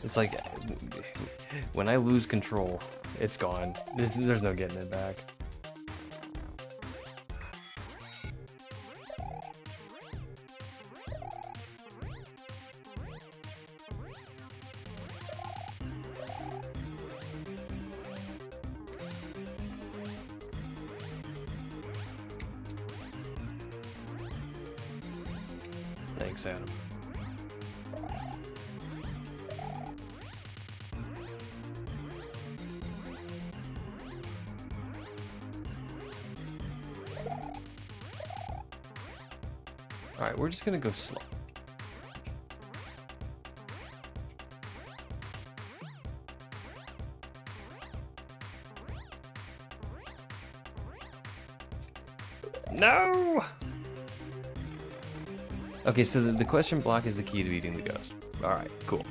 It's like when I lose control, it's gone. There's no getting it back. Thanks, Adam. Alright, we're just gonna go slow. No! Okay, so the question block is the key to beating the ghost. Alright, cool.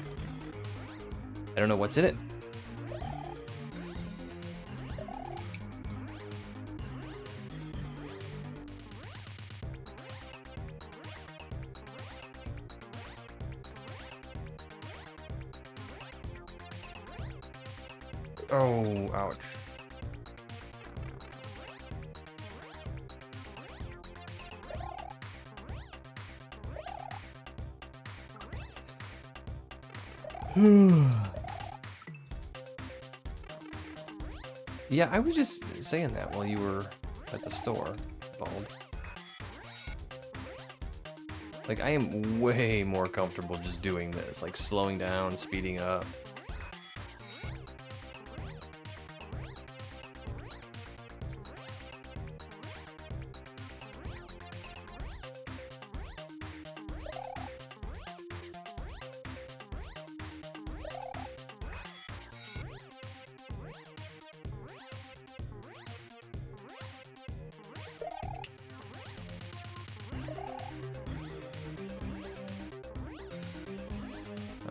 I don't know what's in it. Oh, ouch. Yeah, I was just saying that while you were at the store, Bald. Like, I am way more comfortable just doing this, like slowing down, speeding up.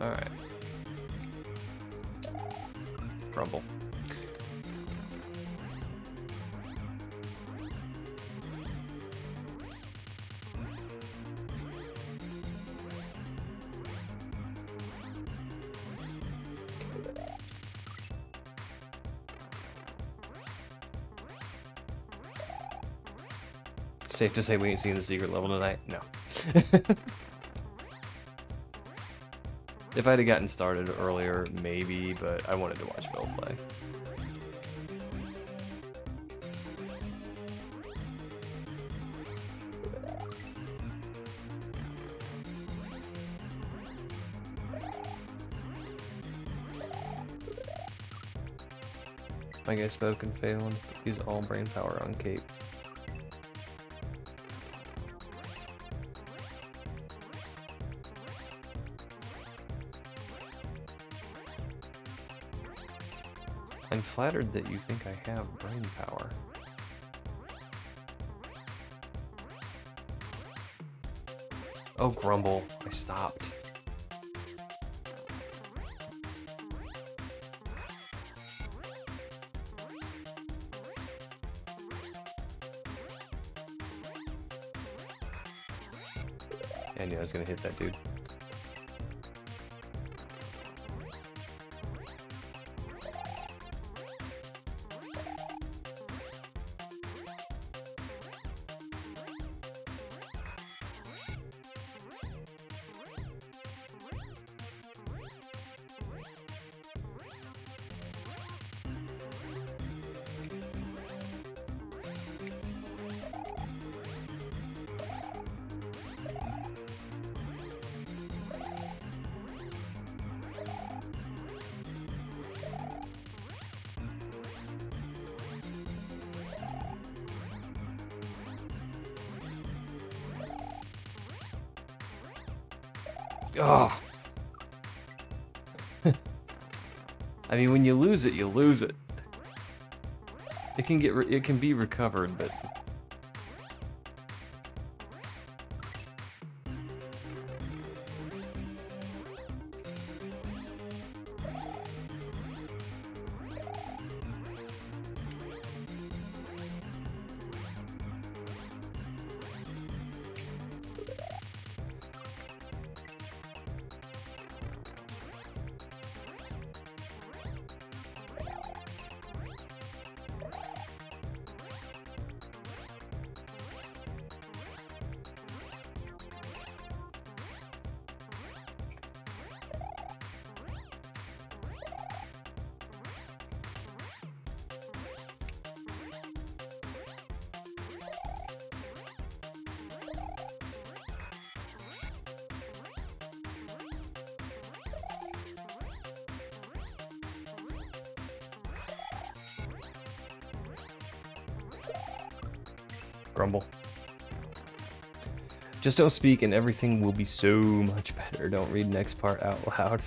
Alright. Crumble. Safe to say we ain't seeing the secret level tonight? No. If I'd have gotten started earlier, maybe, but I wanted to watch Phil play. My guy spoke and failed. Use all brain power on Cape. I'm flattered that you think I have brain power. Oh, Grumble. I stopped. I knew I was gonna hit that dude. Oh. I mean, when you lose it, you lose it. It can be recovered, but Grumble. Just don't speak and everything will be so much better. Don't read next part out loud.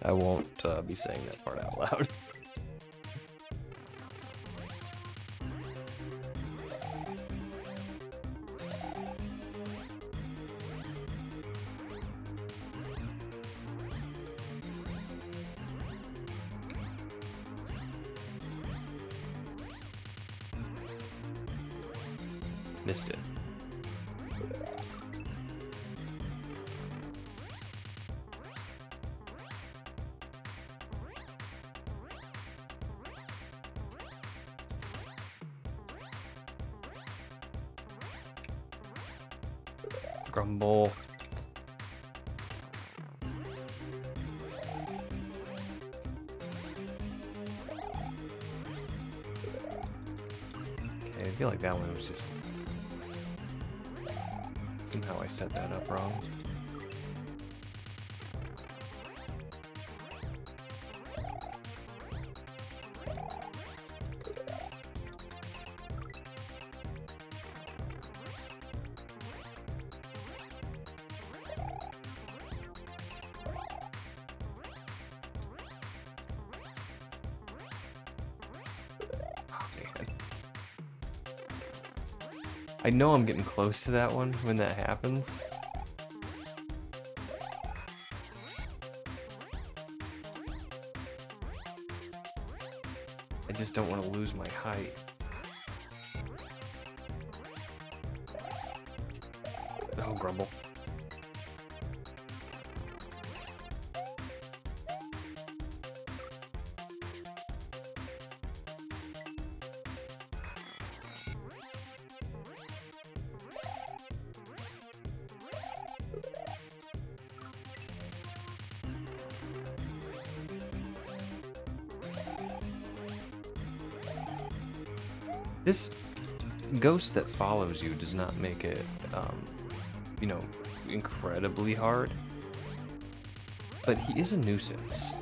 I won't be saying that part out loud. Missed it. Grumble. Okay, I feel like that one was just... Somehow I set that up wrong. I know I'm getting close to that one when that happens. I just don't want to lose my height. Oh, Grumble. This ghost that follows you does not make it, you know, incredibly hard. But he is a nuisance.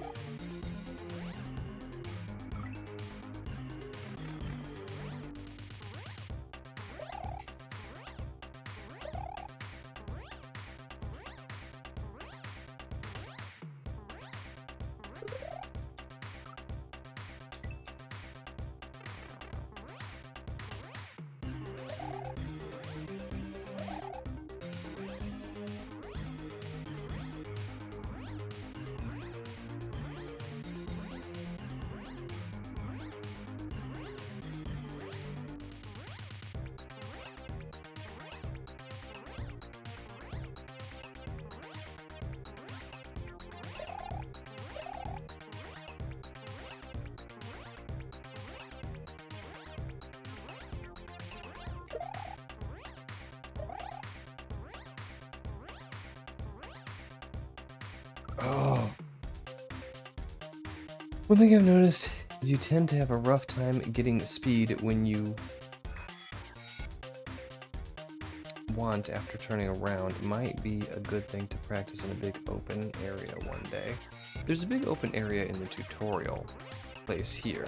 Oh. One thing I've noticed is you tend to have a rough time getting speed when you want after turning around. It might be a good thing to practice in a big open area one day. There's a big open area in the tutorial place here.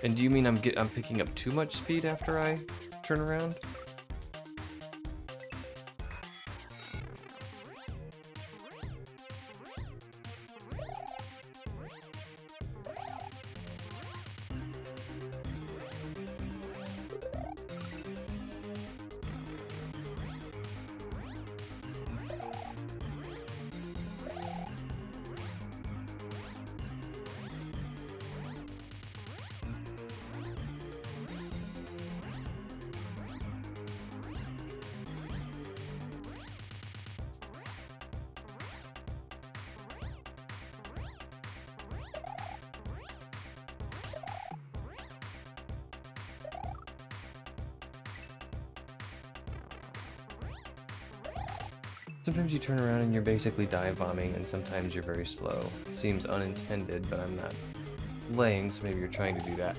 And do you mean I'm picking up too much speed after I turn around? Sometimes you turn around and you're basically dive bombing, and sometimes you're very slow. Seems unintended, but I'm not laying, so maybe you're trying to do that.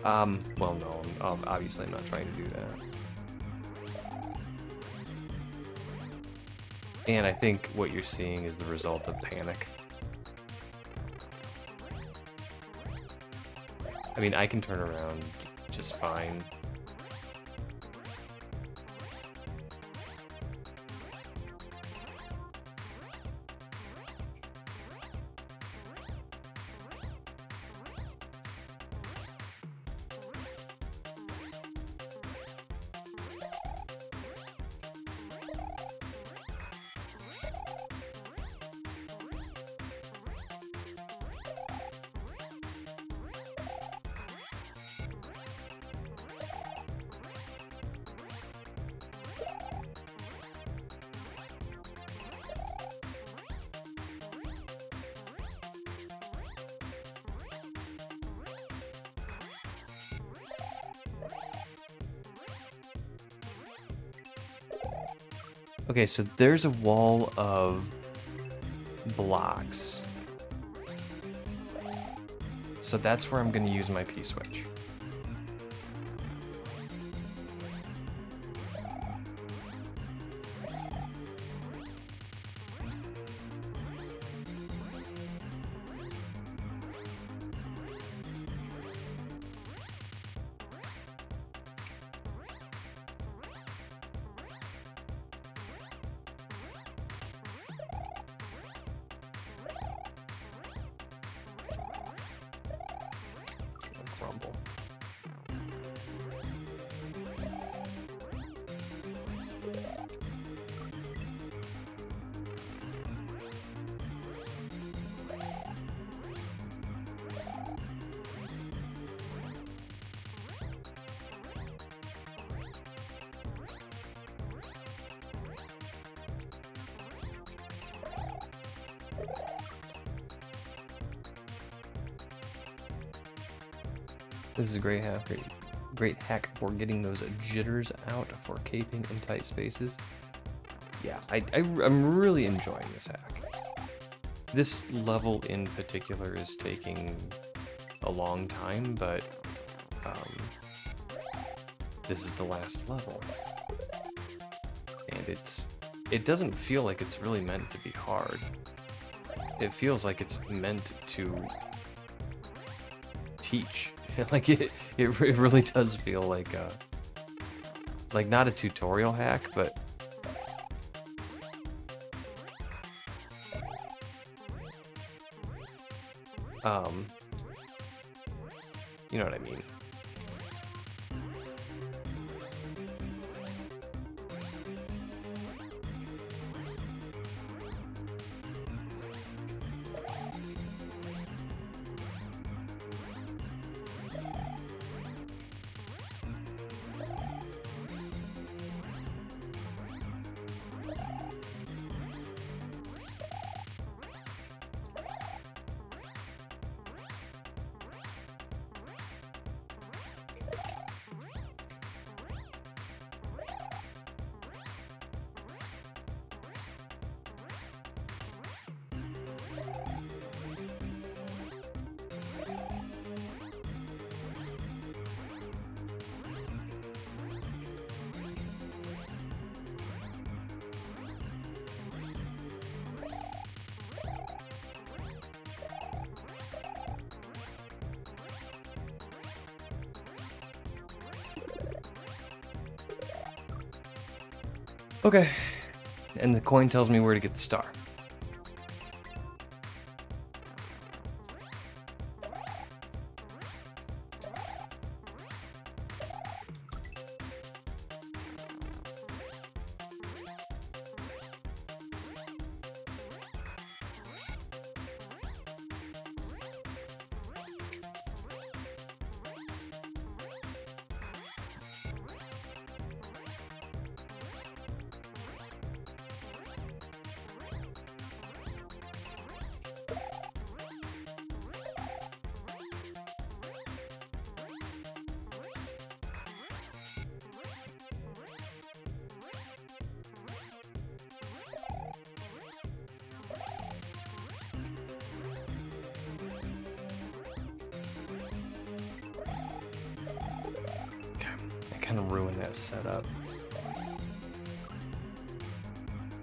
Well, no, obviously I'm not trying to do that. And I think what you're seeing is the result of panic. I mean, I can turn around just fine. Okay, so there's a wall of blocks. So that's where I'm going to use my P-switch. Rumble. This is a great hack for getting those jitters out for caping in tight spaces. Yeah, I'm really enjoying this hack. This level in particular is taking a long time, but this is the last level. And it doesn't feel like it's really meant to be hard. It feels like it's meant to teach. Like it really does feel like not a tutorial hack, but you know what I mean. Okay, and the coin tells me where to get the star. Kind of ruined that setup.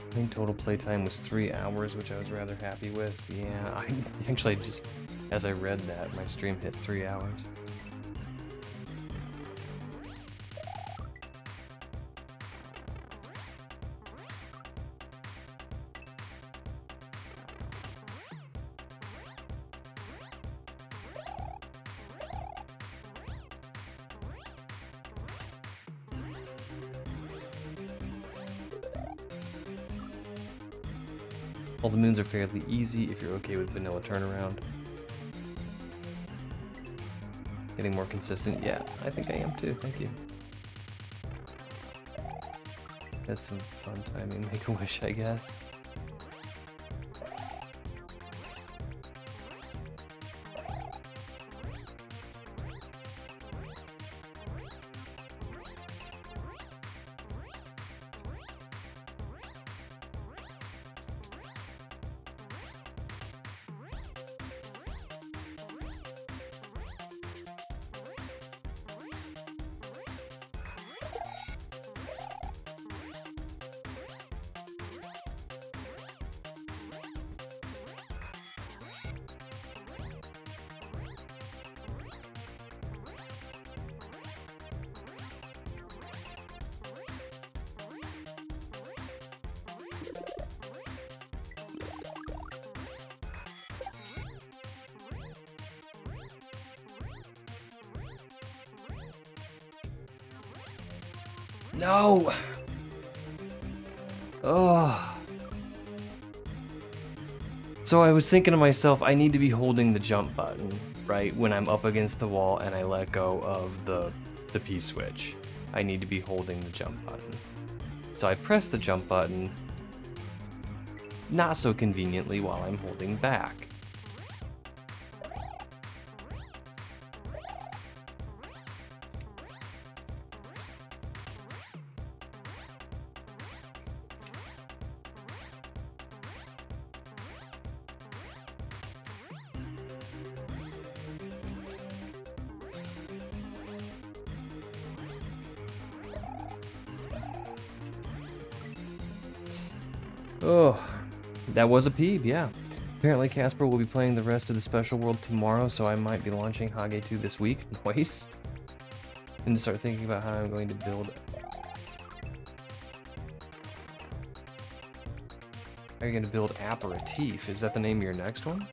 I think total playtime was 3 hours, which I was rather happy with. Yeah, I actually just, as I read that, my stream hit 3 hours. All the moons are fairly easy if you're okay with vanilla turnaround. Getting more consistent? Yeah, I think I am too, thank you. That's some fun timing, make a wish, I guess. No! Oh. So I was thinking to myself, I need to be holding the jump button, right? When I'm up against the wall and I let go of the P-switch. I need to be holding the jump button. So I press the jump button, not so conveniently while I'm holding back. Oh, that was a peep, yeah. Apparently Casper will be playing the rest of the special world tomorrow, so I might be launching Hage 2 this week. Nice. And to start thinking about how I'm going to build. How are you going to build Aperitif? Is that the name of your next one?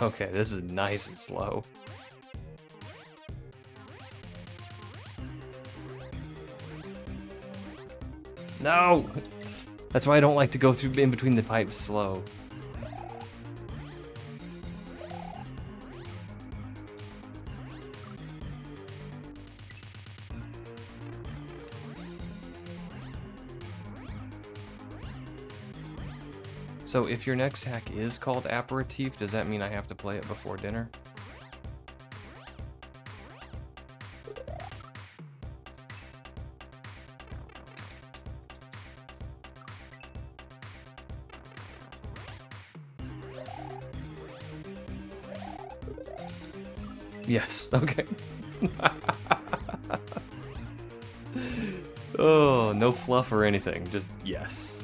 Okay, this is nice and slow. No! That's why I don't like to go through in between the pipes slow. So if your next hack is called Aperitif, does that mean I have to play it before dinner? Yes, okay. Oh, no fluff or anything, just yes.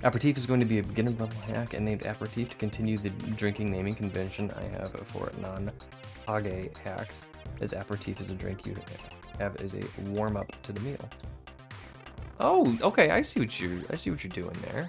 Aperitif is going to be a beginner level hack and named Aperitif to continue the drinking naming convention I have for non-Hage hacks, as Aperitif is a drink you have as a warm-up to the meal. Oh, okay, I see what you're doing there.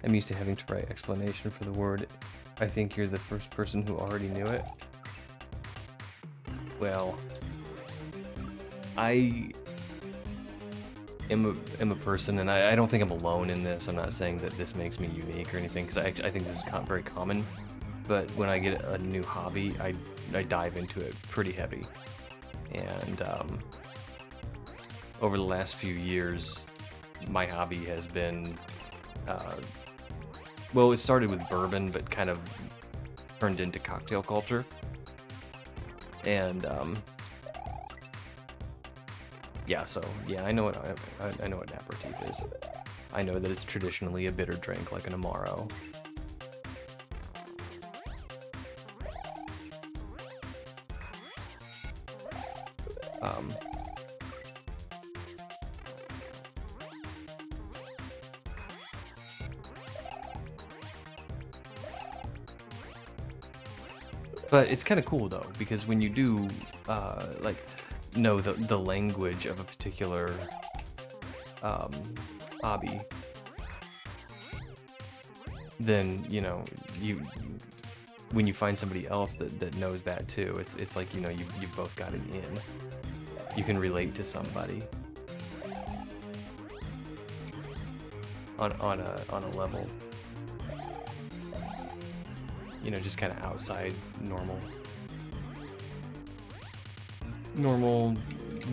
I'm used to having to write explanation for the word. I think you're the first person who already knew it. Well, I am a person, and I don't think I'm alone in this. I'm not saying that this makes me unique or anything, because I think this is very common. But when I get a new hobby, I dive into it pretty heavy. And over the last few years, my hobby has been, well, it started with bourbon, but kind of turned into cocktail culture. And yeah, so yeah, I know what aperitif is. I know that it's traditionally a bitter drink like an Amaro. But it's kind of cool though, because when you do like know the language of a particular hobby, then when you find somebody else that knows that too, it's like you've both got an in. You can relate to somebody on a level. you know, just kind of outside normal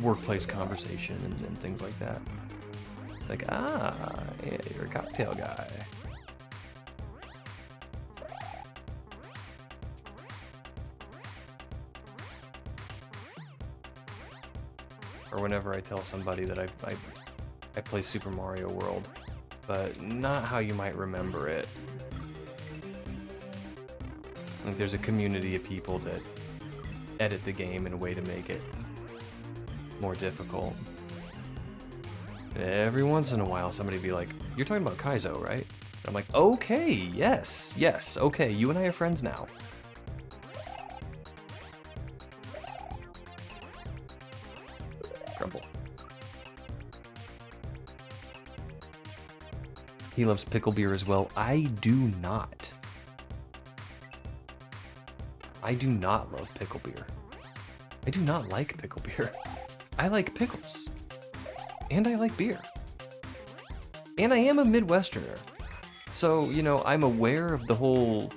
workplace conversation and things like that. Like, ah, yeah, you're a cocktail guy. Or whenever I tell somebody that I play Super Mario World, but not how you might remember it. Like, there's a community of people that edit the game in a way to make it more difficult. And every once in a while, somebody be like, "You're talking about Kaizo, right?" And I'm like, "Okay, yes, okay, you and I are friends now." Grumble. He loves pickle beer as well. I do not. I do not love pickle beer. I do not like pickle beer. I like pickles. And I like beer. And I am a Midwesterner. So, you know, I'm aware of the whole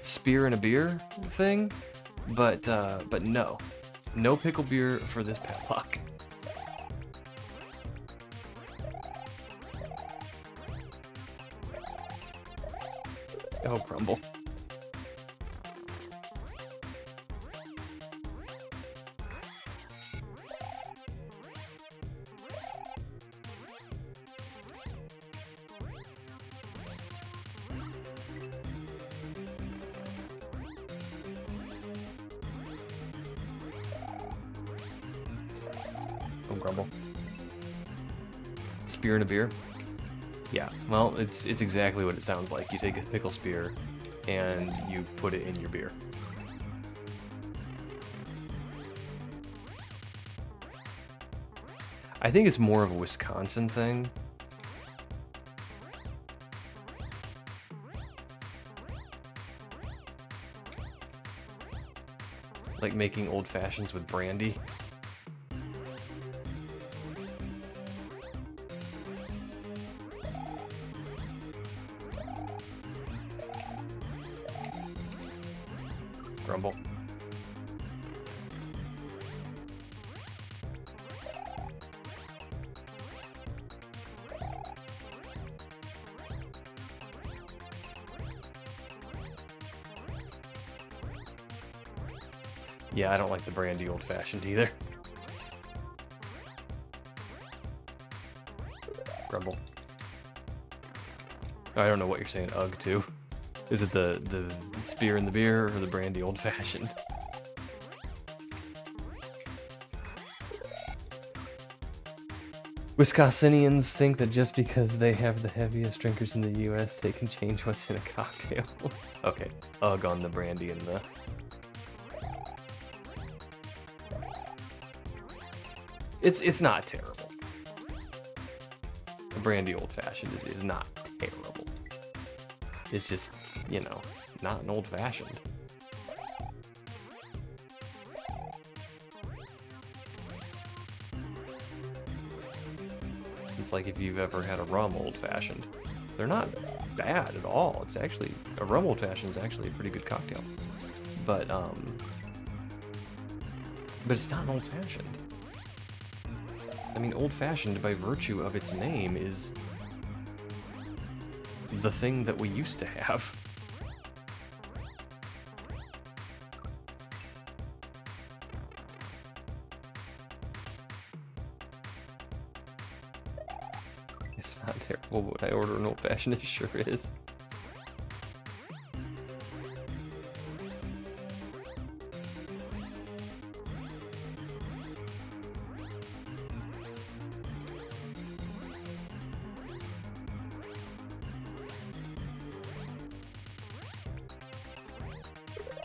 spear and a beer thing, but no. No pickle beer for this padlock. Oh, Grumble. Oh, Grumble. Spear and a beer? Yeah, well, it's exactly what it sounds like. You take a pickle spear and you put it in your beer. I think it's more of a Wisconsin thing. Like making old fashions with brandy. Grumble. Yeah, I don't like the brandy old-fashioned either. Grumble. I don't know what you're saying, ugh, to. Is it the spear in the beer or the brandy old-fashioned? Wisconsinians think that just because they have the heaviest drinkers in the US, they can change what's in a cocktail. Okay, ugh on the brandy and the... It's not terrible. The brandy old-fashioned is not terrible. It's just, you know, not an old-fashioned. It's like if you've ever had a rum old-fashioned. They're not bad at all. It's actually, a rum old-fashioned is actually a pretty good cocktail. But it's not an old-fashioned. I mean, old-fashioned, by virtue of its name, is the thing that we used to have. It's not terrible, but when I order an old-fashioned, it sure is.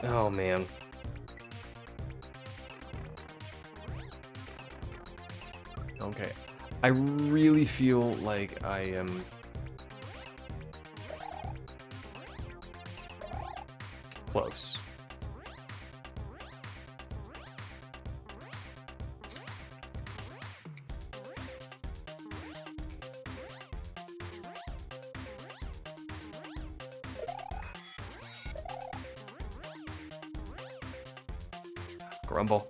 Oh, man. Okay. I really feel like I am close. Grumble.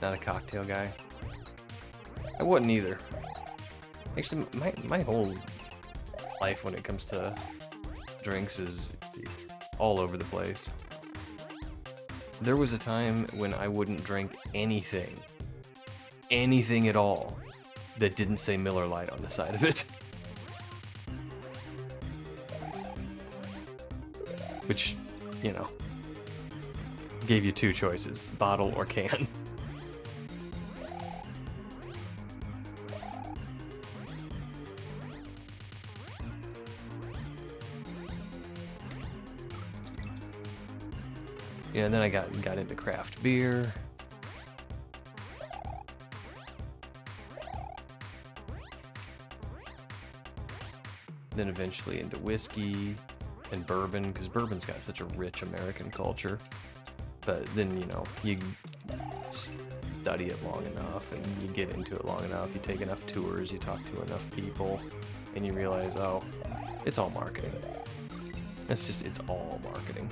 Not a cocktail guy. I wouldn't either. Actually, my whole life when it comes to drinks is all over the place. There was a time when I wouldn't drink anything at all, that didn't say Miller Lite on the side of it. Which, you know, gave you two choices, bottle or can. Yeah, and then I got into craft beer. Then eventually into whiskey and bourbon, because bourbon's got such a rich American culture. But then, you know, you study it long enough and you get into it long enough, you take enough tours, you talk to enough people, and you realize, oh, it's all marketing. It's all marketing.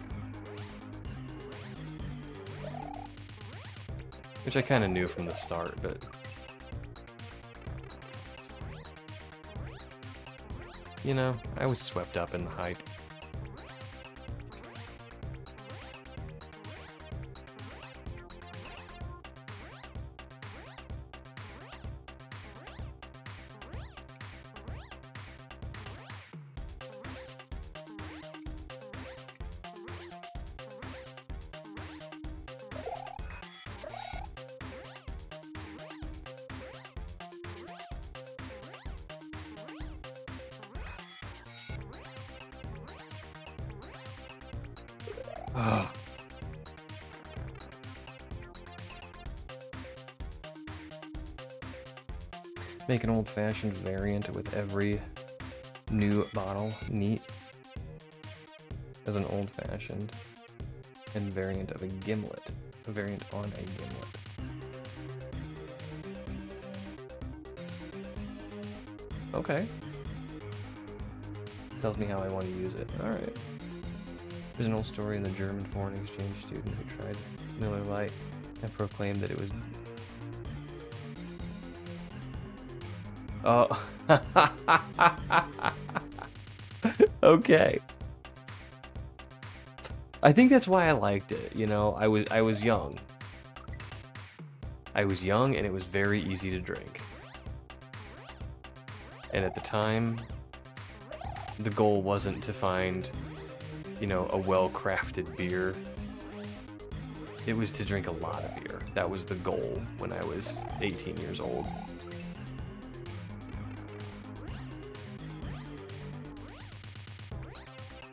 Which I kind of knew from the start, but you know, I was swept up in the hype. Ugh. Make an old-fashioned variant with every new bottle. Neat. As an old-fashioned. And variant of a gimlet. A variant on a gimlet. Okay. Tells me how I want to use it. Alright. There's an old story in the German foreign exchange student who tried Miller Lite and proclaimed that it was... Oh. Okay. I think that's why I liked it. You know, I was young. I was young and it was very easy to drink. And at the time, the goal wasn't to find, you know, a well-crafted beer. It was to drink a lot of beer. That was the goal when I was 18 years old.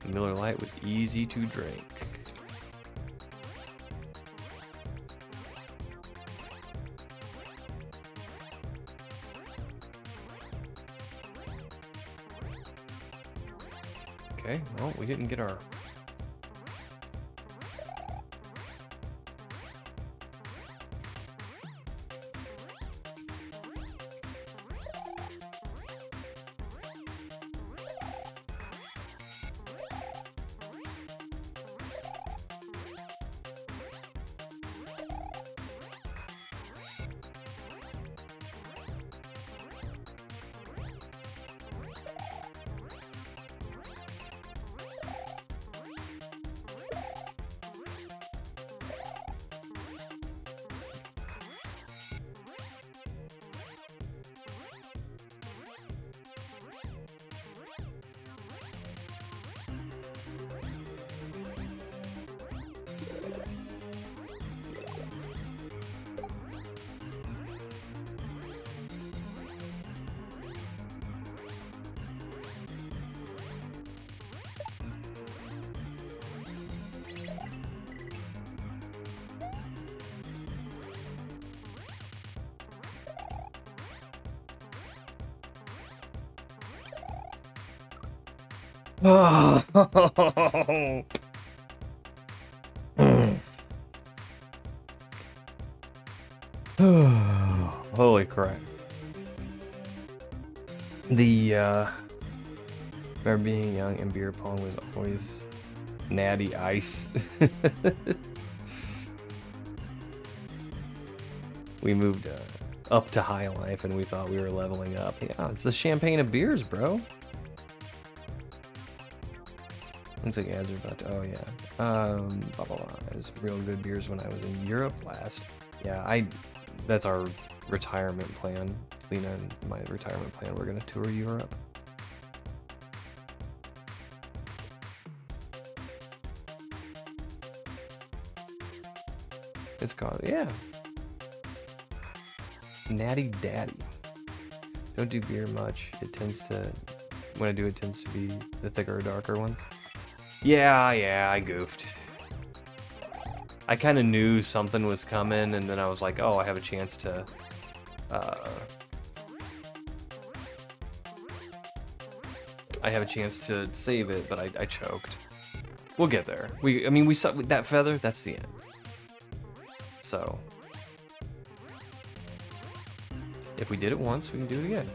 Miller Lite was easy to drink. Okay, well, we didn't get our... Holy crap. Remember being young and beer pong was always Natty Ice. We moved up to high life and we thought we were leveling up. Yeah, it's the champagne of beers, bro. Looks like ads are about to, oh yeah. Blah, blah, blah. It was real good beers when I was in Europe last. Yeah, that's our retirement plan. Lena and my retirement plan, we're gonna tour Europe. It's called, yeah. Natty Daddy. Don't do beer much. It tends to, when I do, it tends to be the thicker or darker ones. Yeah, I goofed. I kind of knew something was coming, and then I was like, oh, I have a chance to, save it, but I choked. We'll get there. I mean, we saw that feather, that's the end. So, if we did it once, we can do it again.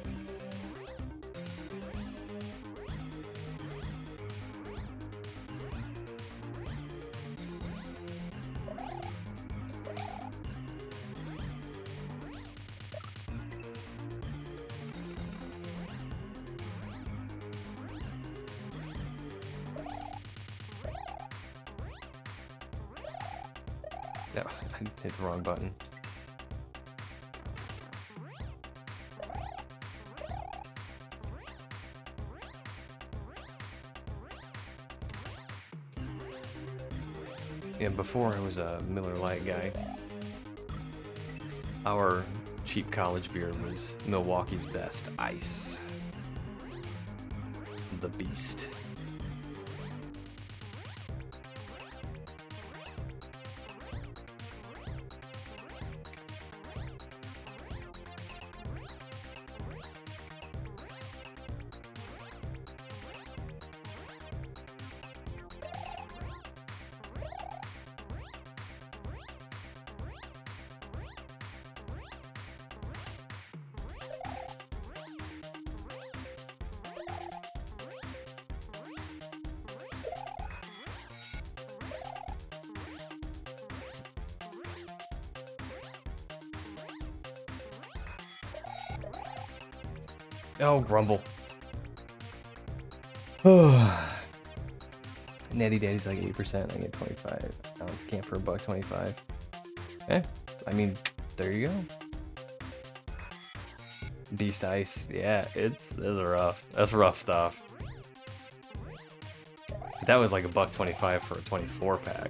No, I hit the wrong button. Yeah, before I was a Miller Lite guy. Our cheap college beer was Milwaukee's Best Ice. The Beast. Oh, grumble. Natty Daddy's like 8%. I get 25 ounce can for $1.25. Eh, I mean, there you go. Beast Ice, yeah, it's rough. That's rough stuff. But that was like $1.25 for a 24 pack.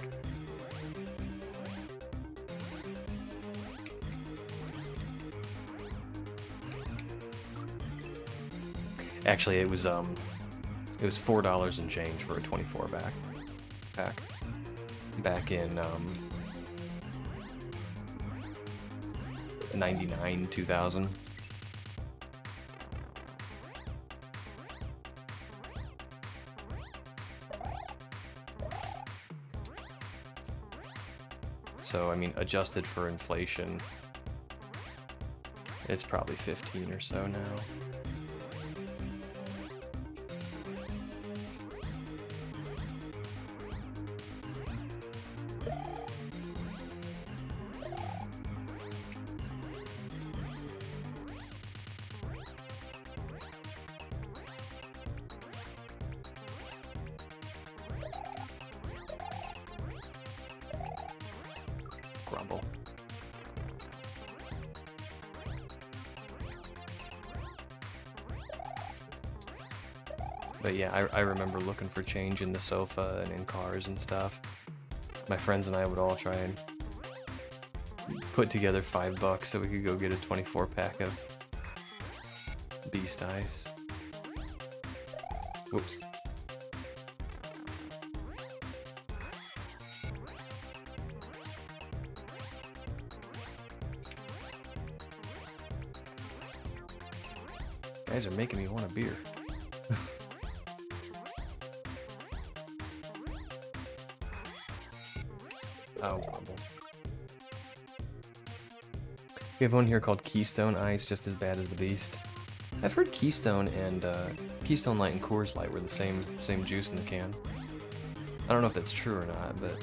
Actually, it was $4 and change for a 24 pack. Back in 99, 2000. So, I mean, adjusted for inflation, it's probably 15 or so now. Grumble. But yeah, I remember looking for change in the sofa and in cars and stuff. My friends and I would all try and put together $5 so we could go get a 24 pack of Beast Ice. Whoops. Guys are making me want a beer. Oh, grumble. We have one here called Keystone Ice, just as bad as the Beast. I've heard Keystone and Keystone Light and Coors Light were the same juice in the can. I don't know if that's true or not, but...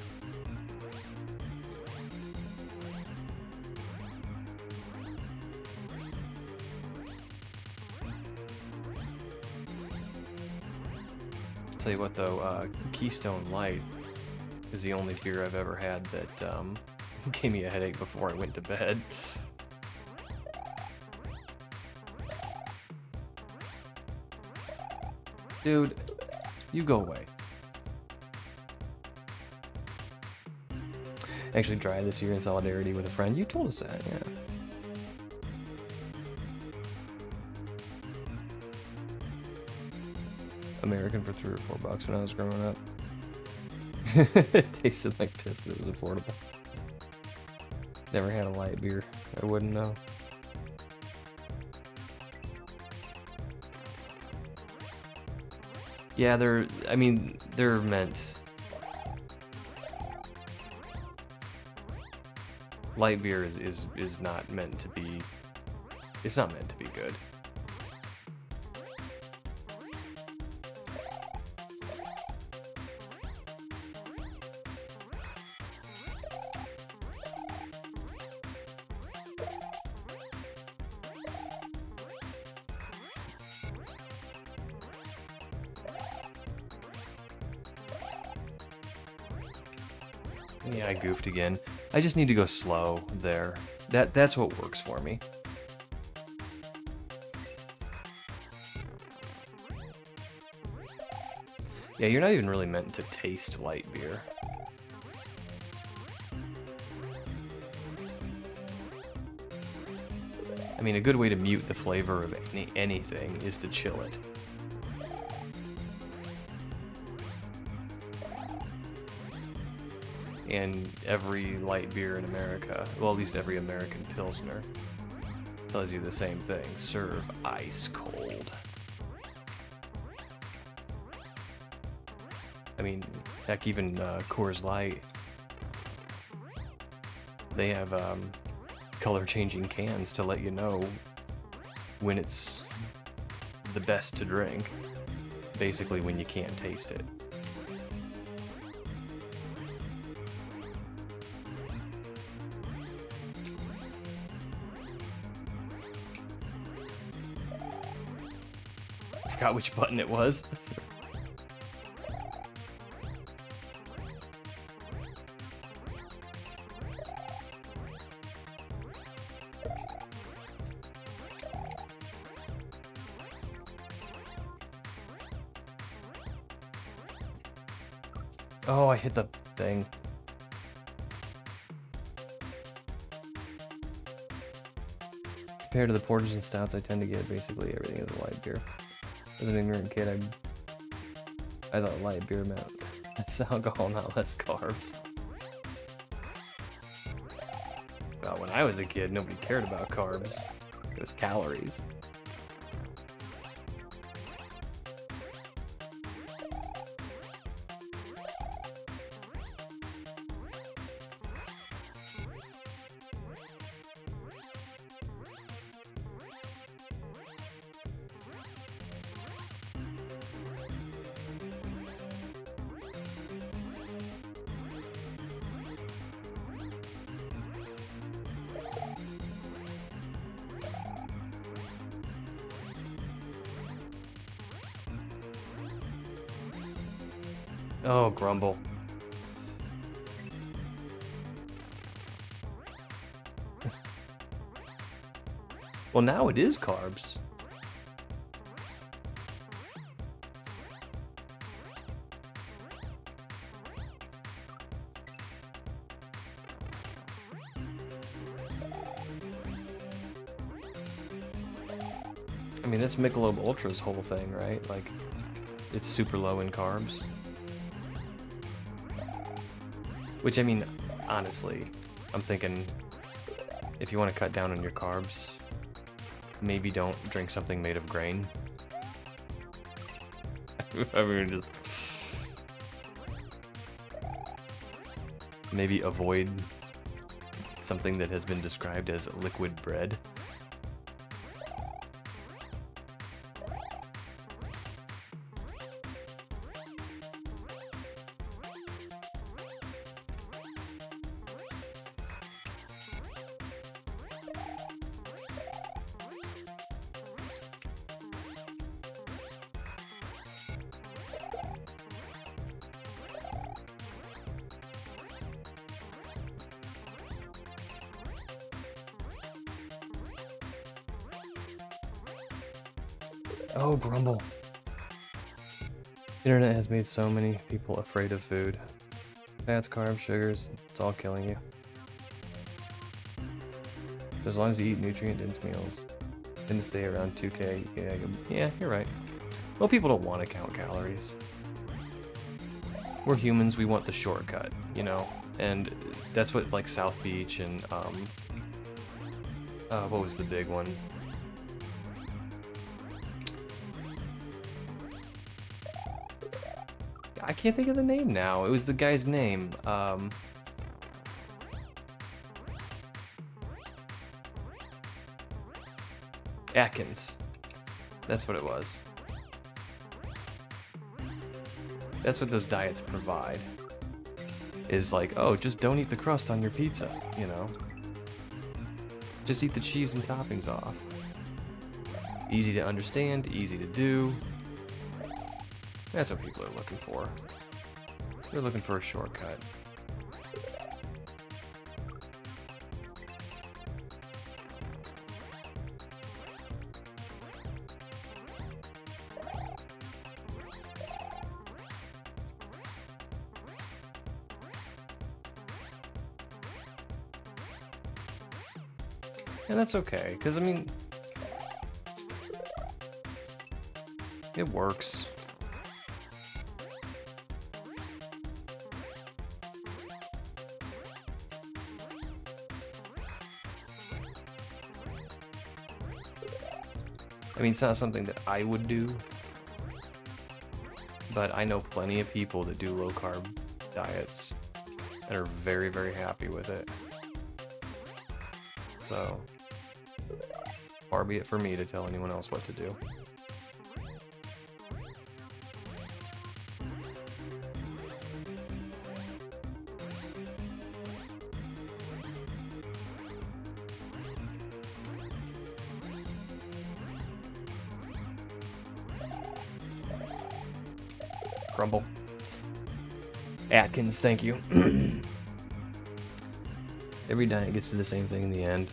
Tell you what though, Keystone Light is the only beer I've ever had that gave me a headache before I went to bed. Dude, you go away. Actually tried this year in solidarity with a friend. You told us that, yeah. American for $3 or $4 when I was growing up. It tasted like piss, but it was affordable. Never had a light beer. I wouldn't know. Yeah, they're meant... Light beer is not meant to be... It's not meant to be good. Yeah, I goofed again. I just need to go slow there. That's what works for me. Yeah, you're not even really meant to taste light beer. I mean, a good way to mute the flavor of anything is to chill it. And every light beer in America, well, at least every American Pilsner, tells you the same thing. Serve ice cold. I mean, heck, even Coors Light, they have color-changing cans to let you know when it's the best to drink. Basically, when you can't taste it. Forgot which button it was. Oh, I hit the thing. Compared to the porters and stouts, I tend to get basically everything as a light beer. As an ignorant kid, I thought light beer meant less alcohol, not less carbs. Well, when I was a kid, nobody cared about carbs. It was calories. Oh, grumble. Well, now it is carbs. I mean, that's Michelob Ultra's whole thing, right? Like, it's super low in carbs. Which, I mean, honestly, I'm thinking, if you want to cut down on your carbs, maybe don't drink something made of grain. I mean, just... Maybe avoid something that has been described as liquid bread. Oh, Grumble. Internet has made so many people afraid of food. Fats, carbs, sugars, it's all killing you. As long as you eat nutrient-dense meals and stay around 2K, yeah, you're right. Well, people don't want to count calories. We're humans, we want the shortcut, you know? And that's what, like, South Beach and, what was the big one? I can't think of the name now. It was the guy's name. Atkins. That's what it was. That's what those diets provide. Is like, oh, just don't eat the crust on your pizza, you know? Just eat the cheese and toppings off. Easy to understand, easy to do. That's what people are looking for. They're looking for a shortcut. And that's okay, because I mean, it works. I mean, it's not something that I would do, but I know plenty of people that do low-carb diets and are very, very happy with it. So, far be it for me to tell anyone else what to do. Grumble. Atkins, thank you. Every diet gets to the same thing in the end.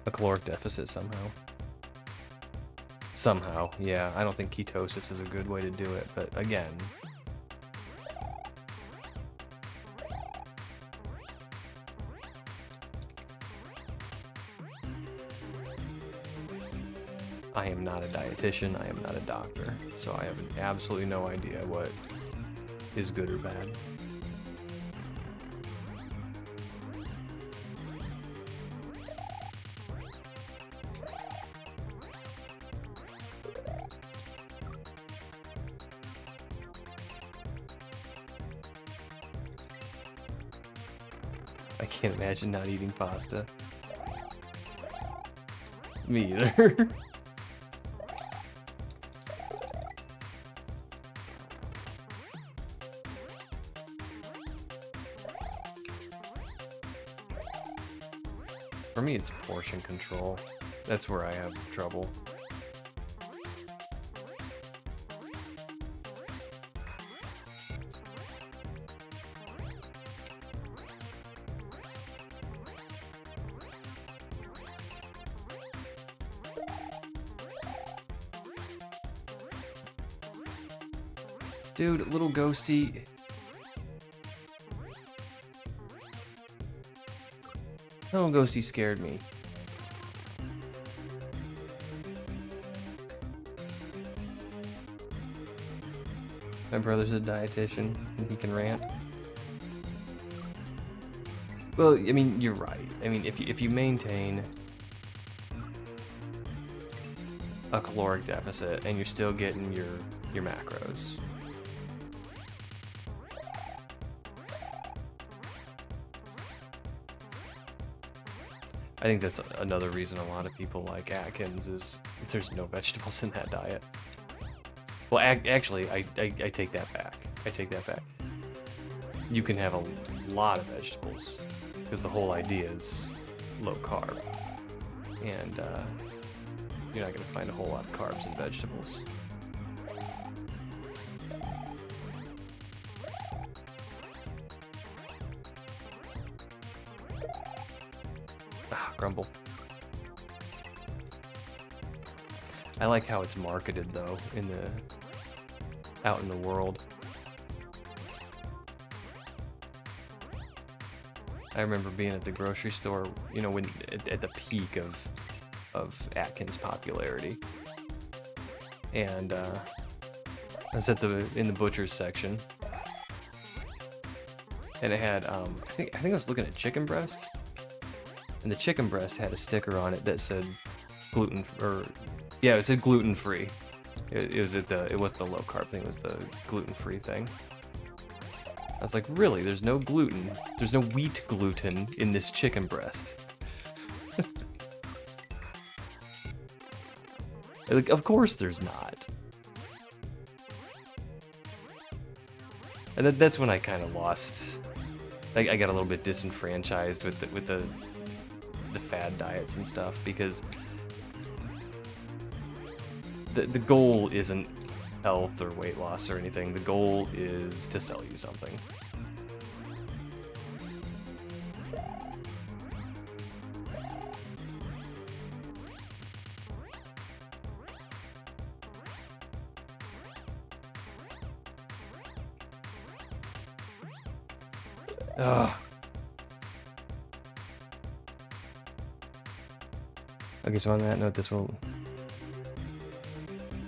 A caloric deficit somehow. Somehow, yeah. I don't think ketosis is a good way to do it, but again. I am not a dietitian, I am not a doctor, so I have absolutely no idea what is good or bad. I can't imagine not eating pasta. Me either. For me, it's portion control. That's where I have trouble. Dude, little ghosty. Little ghosty scared me. My brother's a dietitian and he can rant. Well, I mean, you're right. I mean, if you maintain a caloric deficit and you're still getting your macros. I think that's another reason a lot of people like Atkins is there's no vegetables in that diet. Well, actually, I take that back. I take that back. You can have a lot of vegetables because the whole idea is low carb. And you're not going to find a whole lot of carbs in vegetables. Grumble. I like how it's marketed though out in the world. I remember being at the grocery store, you know, when at the peak of Atkins popularity, and I was in the butcher's section, and it had I think I was looking at chicken breast, and the chicken breast had a sticker on it that said it said gluten free. It wasn't the low carb thing, it was the gluten free thing. I was like, really? There's no gluten. There's no wheat gluten in this chicken breast. Like, of course there's not. And that's when I kind of lost. I got a little bit disenfranchised with the fad diets and stuff, because the goal isn't health or weight loss or anything. The goal is to sell you something. Ugh. Okay, so on that note, this will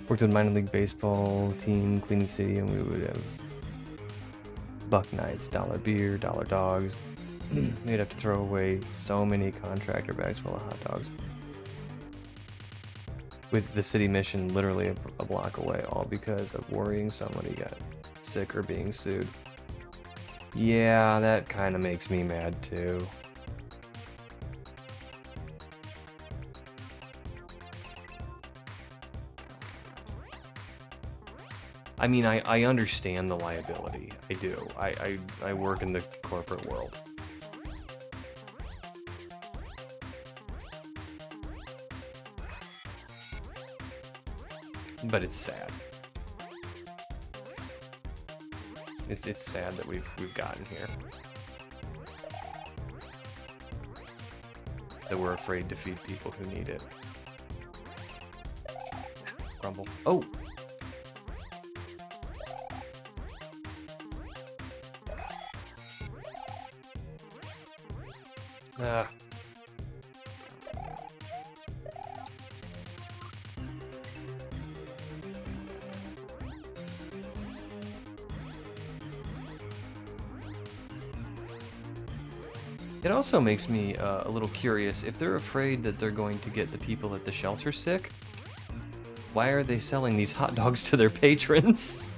worked with minor league baseball team, cleaning city, and we would have buck nights, dollar beer, dollar dogs. We'd have to throw away so many contractor bags full of hot dogs. With the city mission literally a block away, all because of worrying somebody got sick or being sued. Yeah, that kind of makes me mad too. I mean, I understand the liability. I do. I work in the corporate world. But it's sad. It's sad that we've gotten here. That we're afraid to feed people who need it. Grumble. Oh! Ah. It also makes me a little curious. If they're afraid that they're going to get the people at the shelter sick, why are they selling these hot dogs to their patrons?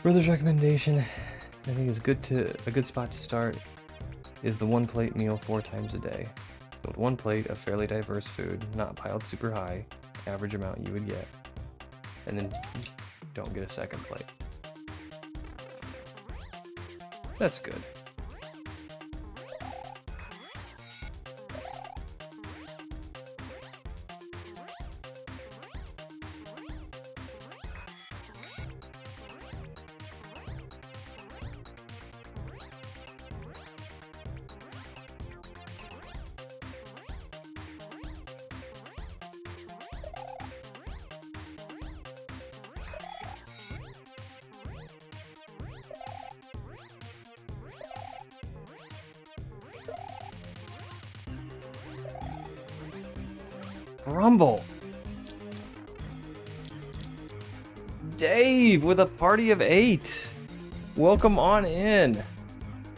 Brother's recommendation, I think, is a good spot to start is the one plate meal 4 times a day. Build one plate of fairly diverse food, not piled super high, average amount you would get, and then don't get a second plate. That's good. Rumble. Dave with a party of 8. Welcome on in.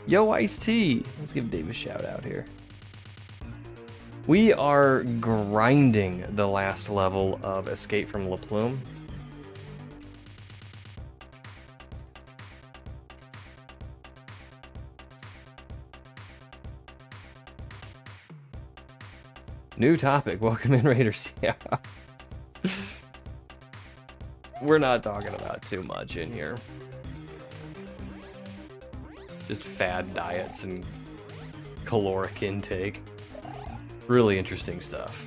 Yo, Ice-T. Let's give Dave a shout out here. We are grinding the last level of Escape from Plume. New topic. Welcome in, Raiders. Yeah. We're not talking about too much in here. Just fad diets and caloric intake. Really interesting stuff.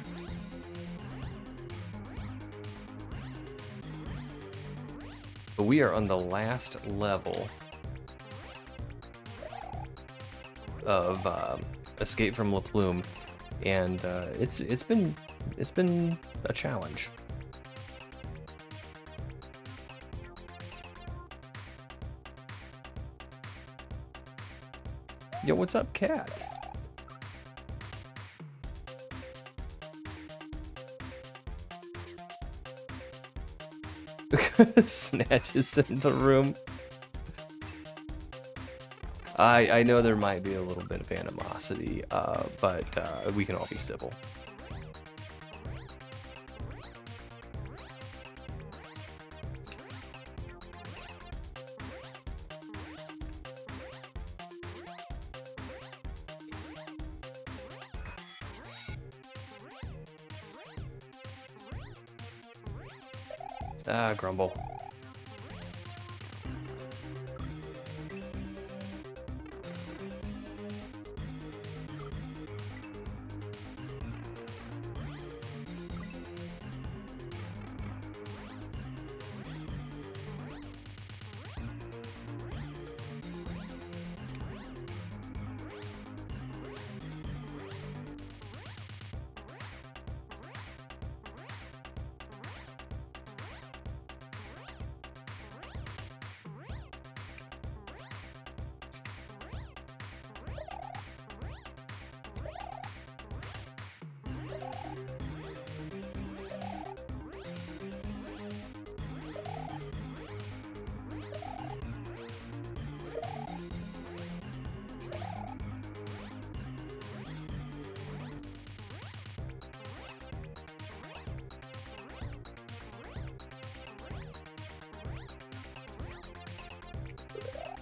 But we are on the last level of Escape from Plume, and it's been a challenge. Yo, what's up, cat? Snatch is in the room. I know there might be a little bit of animosity, but we can all be civil. Ah, grumble.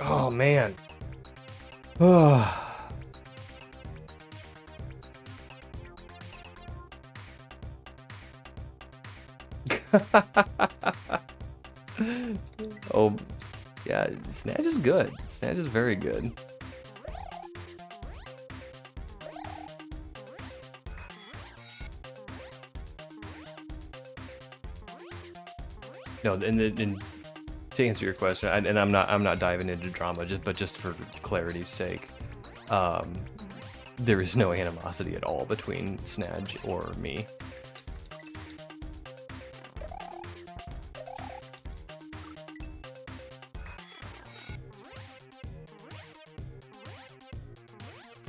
Oh man. Oh, yeah, Snatch is good. Snatch is very good. No, and to answer your question, and I'm not diving into drama, but just for clarity's sake, there is no animosity at all between Snatch or me.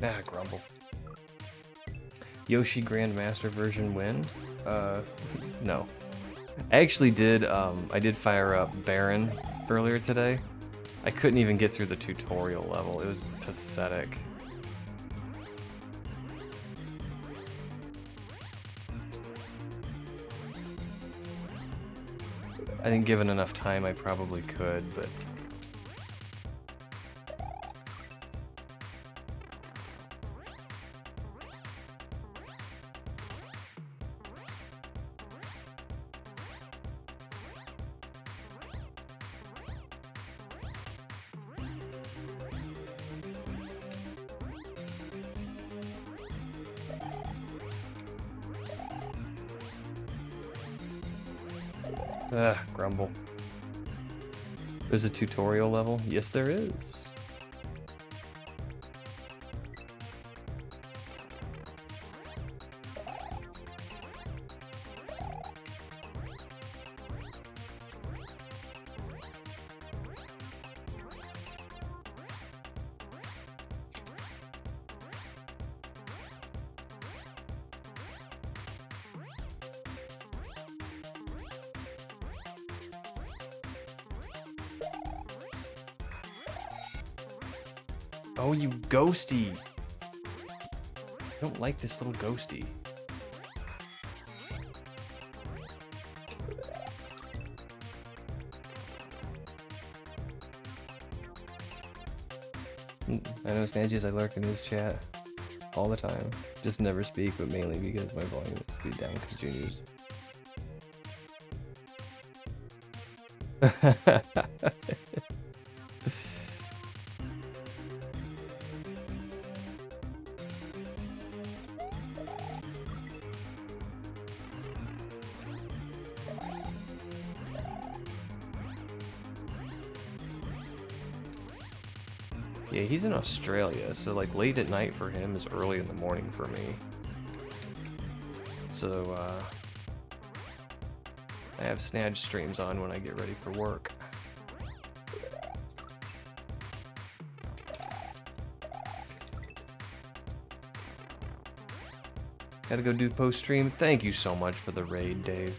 Ah, grumble. Yoshi Grandmaster version win? No. I actually did, I did fire up Baron earlier today. I couldn't even get through the tutorial level. It was pathetic. I think given enough time I probably could, but... grumble. There's a tutorial level? Yes, there is. Oh, you ghosty. I don't like this little ghosty. I know Snadges, I lurk in his chat. all the time. Just never speak, but mainly because my volume is pretty down because Junior's. Yeah, he's in Australia, so like late at night for him is early in the morning for me. So, I have Snatch streams on when I get ready for work. Gotta go do post stream. Thank you so much for the raid, Dave.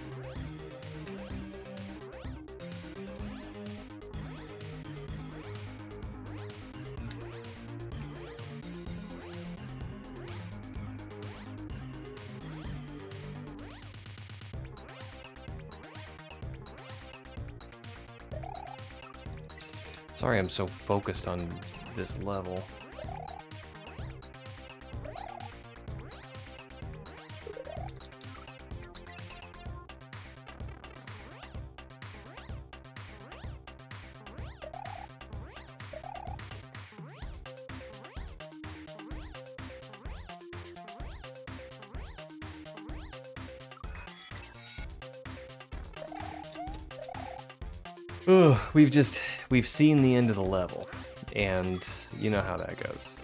Sorry I'm so focused on this level. Ugh, we've seen the end of the level, and you know how that goes.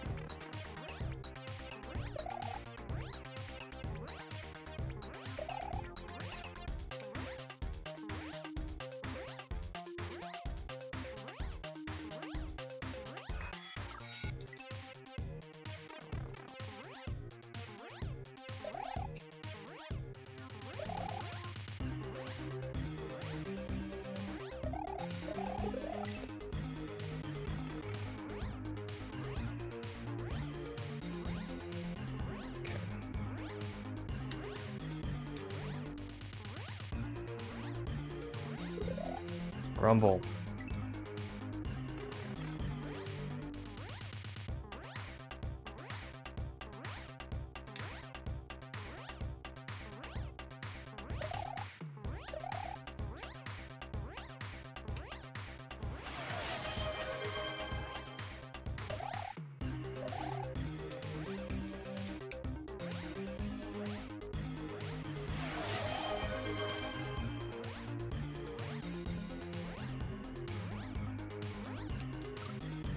Grumble.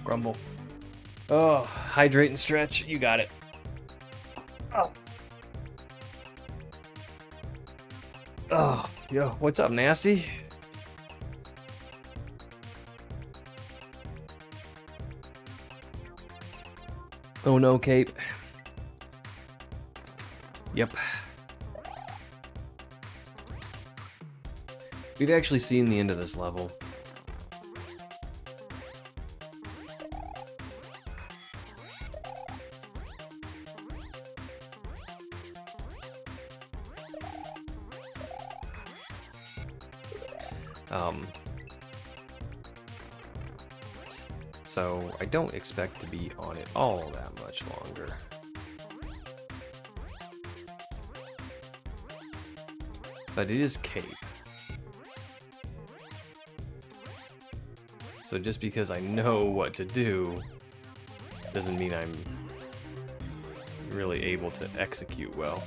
Grumble. Oh, hydrate and stretch. You got it. Oh. Oh, yo, what's up, Nasty? Oh no, Cape. Yep. We've actually seen the end of this level. So I don't expect to be on it all that much longer. But it is Cape. So just because I know what to do doesn't mean I'm really able to execute well.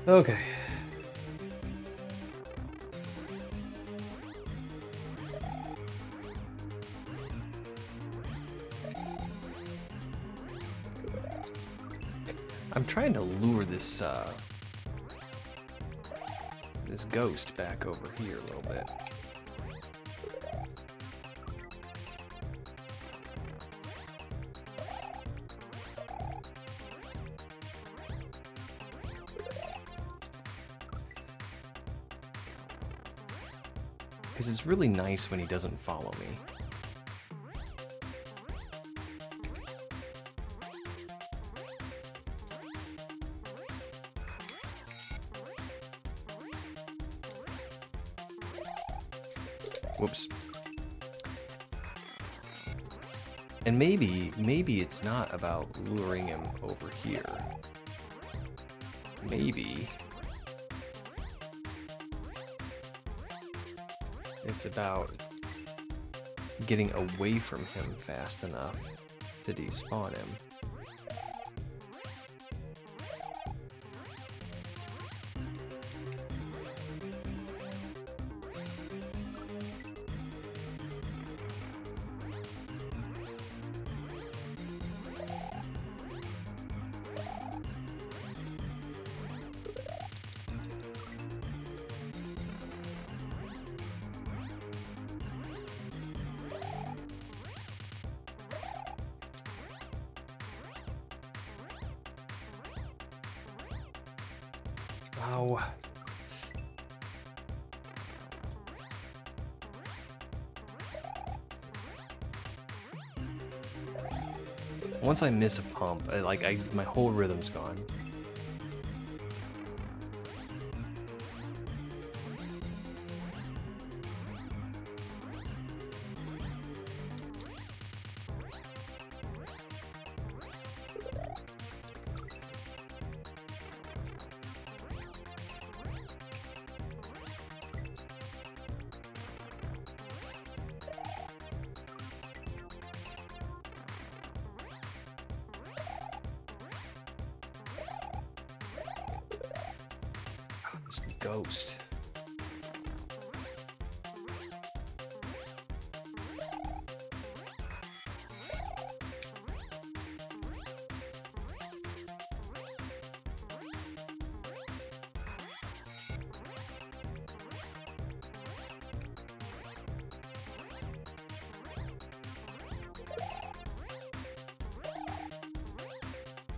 Okay. I'm trying to lure this this ghost back over here a little bit. Because it's really nice when he doesn't follow me. Whoops. And maybe it's not about luring him over here. Maybe it's about getting away from him fast enough to despawn him. Ow. Once I miss a pump, my whole rhythm's gone. This ghost.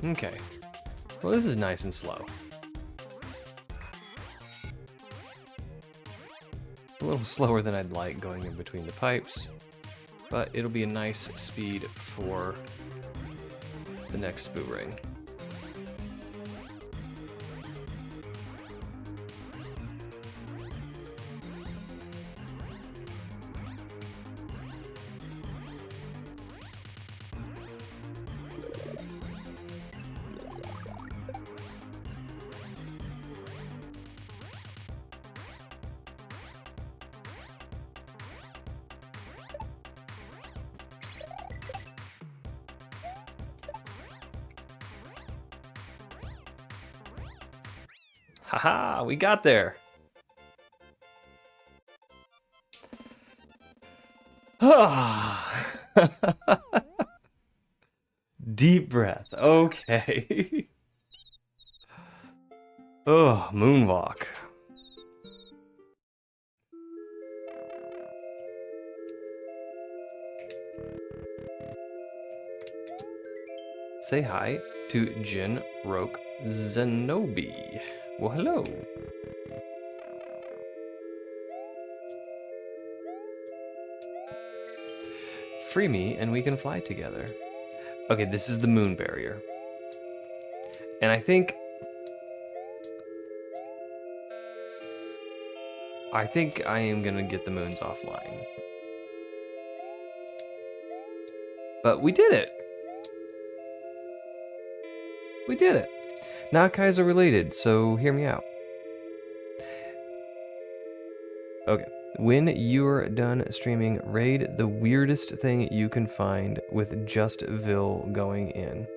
Okay. Well, this is nice and slow. A little slower than I'd like going in between the pipes, but it'll be a nice speed for the next boo ring. Haha, we got there. Deep breath. Okay. Oh, moonwalk. Say hi to Jin Roke Zenobi. Well, hello. Free me and we can fly together. Okay, this is the moon barrier. And I think I am gonna get the moons offline. But we did it. We did it. Not kaizo related, so hear me out. Okay. When you're done streaming, raid the weirdest thing you can find with just Vil going in.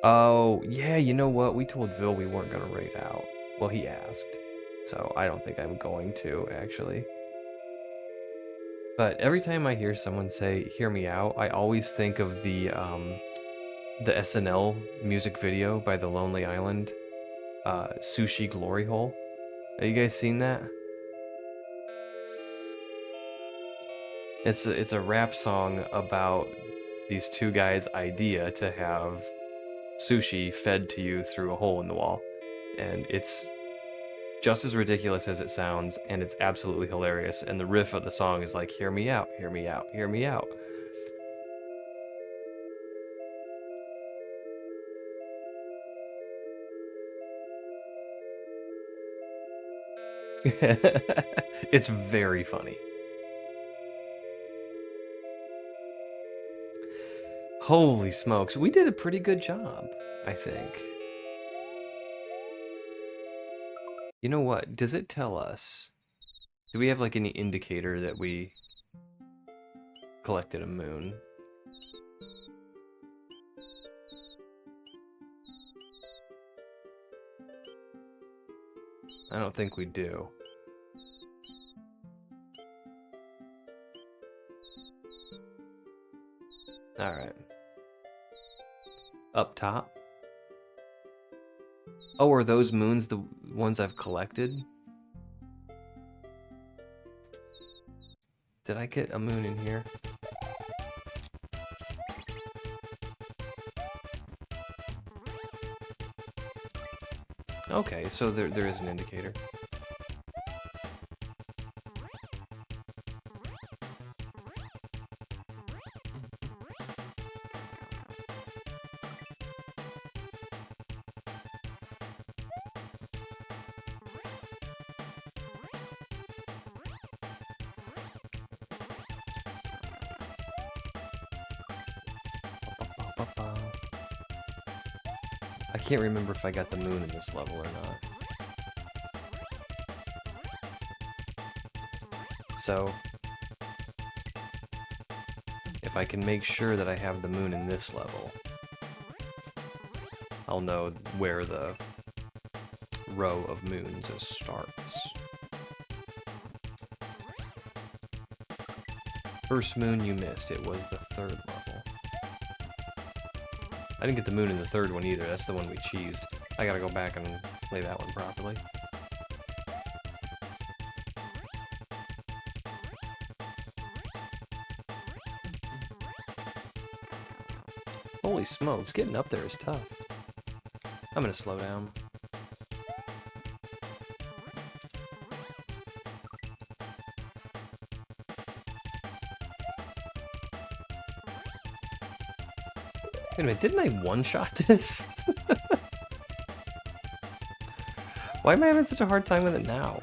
Oh, yeah, you know what? We told Vil we weren't going to raid out. Well, he asked. So I don't think I'm going to, actually. But every time I hear someone say, hear me out, I always think of the SNL music video by The Lonely Island, Sushi Glory Hole. Have you guys seen that? It's a rap song about these two guys' idea to have sushi fed to you through a hole in the wall, and it's just as ridiculous as it sounds, and it's absolutely hilarious. And the riff of the song is like, hear me out, hear me out, hear me out. It's very funny. Holy smokes, we did a pretty good job, I think. You know what? Does it tell us? Do we have like any indicator that we collected a moon? I don't think we do. All right. Up top. Oh, are those moons the ones I've collected? Did I get a moon in here? Okay, so there is an indicator. I can't remember if I got the moon in this level or not. So, if I can make sure that I have the moon in this level, I'll know where the row of moons starts. First moon you missed, it was the third level. I didn't get the moon in the third one either, that's the one we cheesed. I gotta go back and play that one properly. Holy smokes, getting up there is tough. I'm gonna slow down. Wait a minute, didn't I one-shot this? Why am I having such a hard time with it now?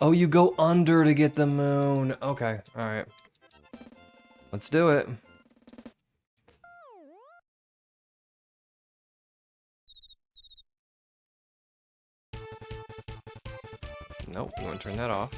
Oh, you go under to get the moon. Okay, alright. Let's do it. Nope, you want to turn that off.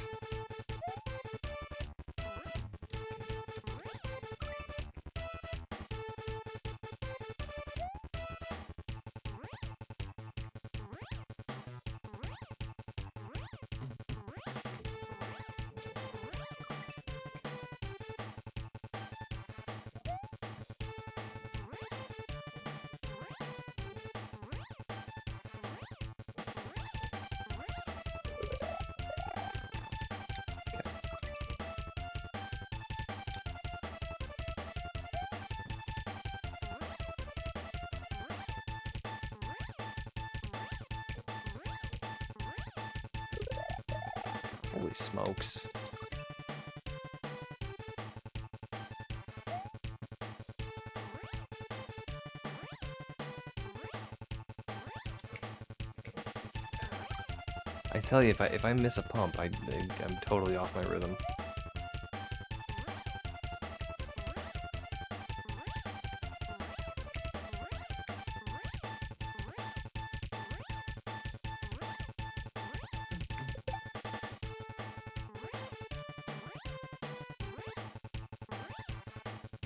Holy smokes. I tell you, if I miss a pump, I'm totally off my rhythm.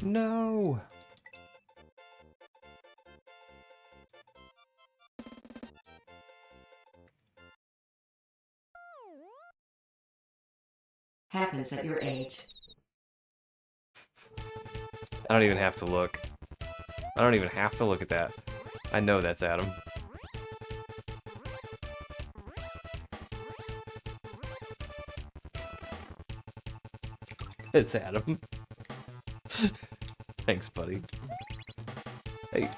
No! Happens at your age. I don't even have to look. I don't even have to look at that. I know that's Adam. It's Adam. Thanks, buddy. Hey.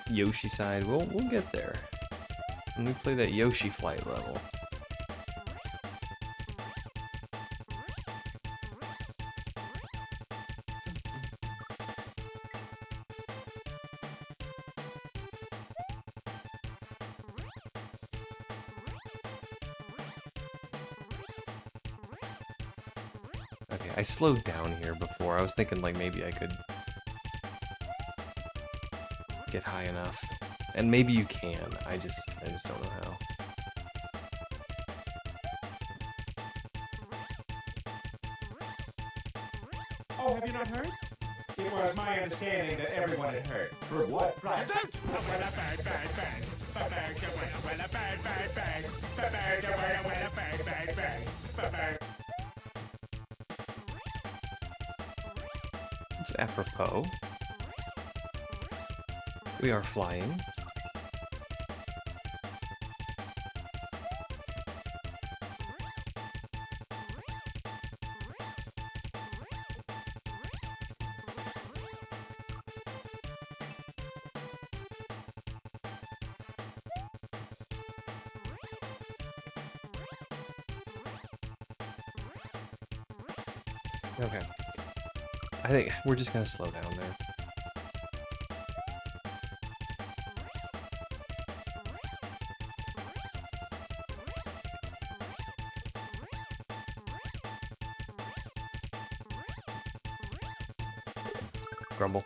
Yoshi side, we'll get there. When we play that Yoshi flight level. Okay, I slowed down here before. I was thinking like maybe I could get high enough. And maybe you can. I just don't know how. Oh, have you not heard? It was my understanding that everyone had heard. Heard what? Right. It's apropos. We are flying. Okay. I think we're just gonna slow down there. Grumble.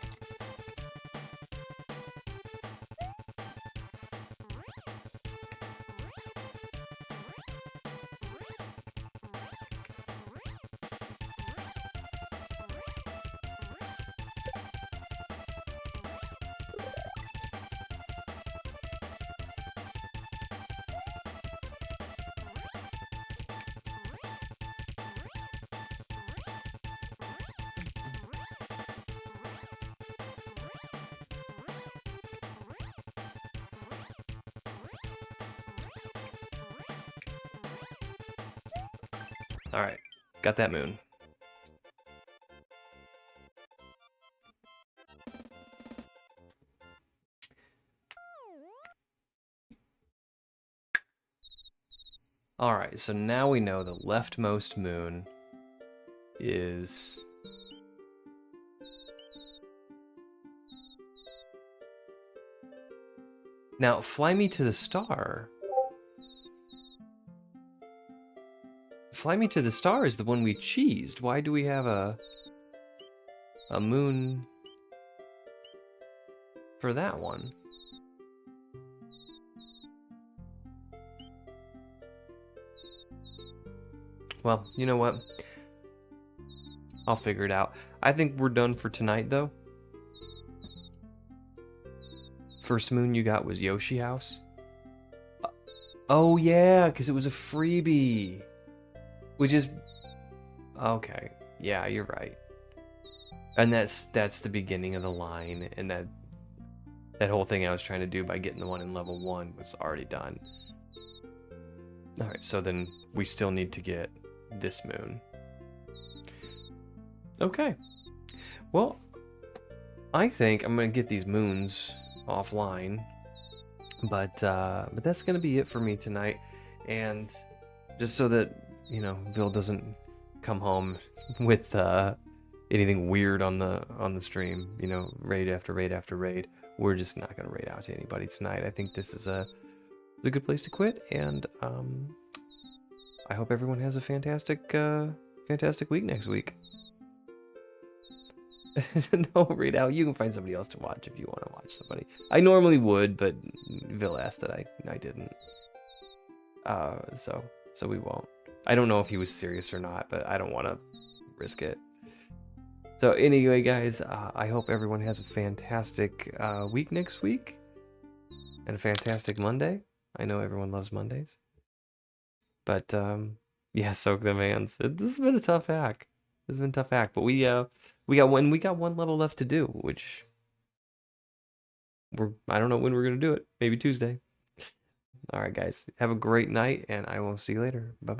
Alright, got that moon. Alright, so now we know the leftmost moon is... Now, Fly Me to the Star... Fly Me to the Star is the one we cheesed. Why do we have a moon for that one? Well, you know what? I'll figure it out. I think we're done for tonight, though. First moon you got was Yoshi House. Oh, yeah, because it was a freebie. Which is... Okay. Yeah, you're right. And that's the beginning of the line. And that whole thing I was trying to do by getting the one in level 1 was already done. Alright, so then we still need to get this moon. Okay. Well, I think I'm going to get these moons offline. But that's going to be it for me tonight. And just so that you know, Vil doesn't come home with anything weird on the stream, you know, raid after raid after raid, we're just not gonna raid out to anybody tonight. I think this is a good place to quit, and I hope everyone has a fantastic week next week. No, raid out. You can find somebody else to watch if you want to watch somebody. I normally would, but Vil asked that I didn't. So we won't. I don't know if he was serious or not, but I don't want to risk it. So anyway, guys, I hope everyone has a fantastic week next week, and a fantastic Monday. I know everyone loves Mondays, but yeah, soak them hands. This has been a tough hack. This has been a tough hack, but we got one level left to do, which I don't know when we're gonna do it. Maybe Tuesday. All right, guys, have a great night, and I will see you later. Bye.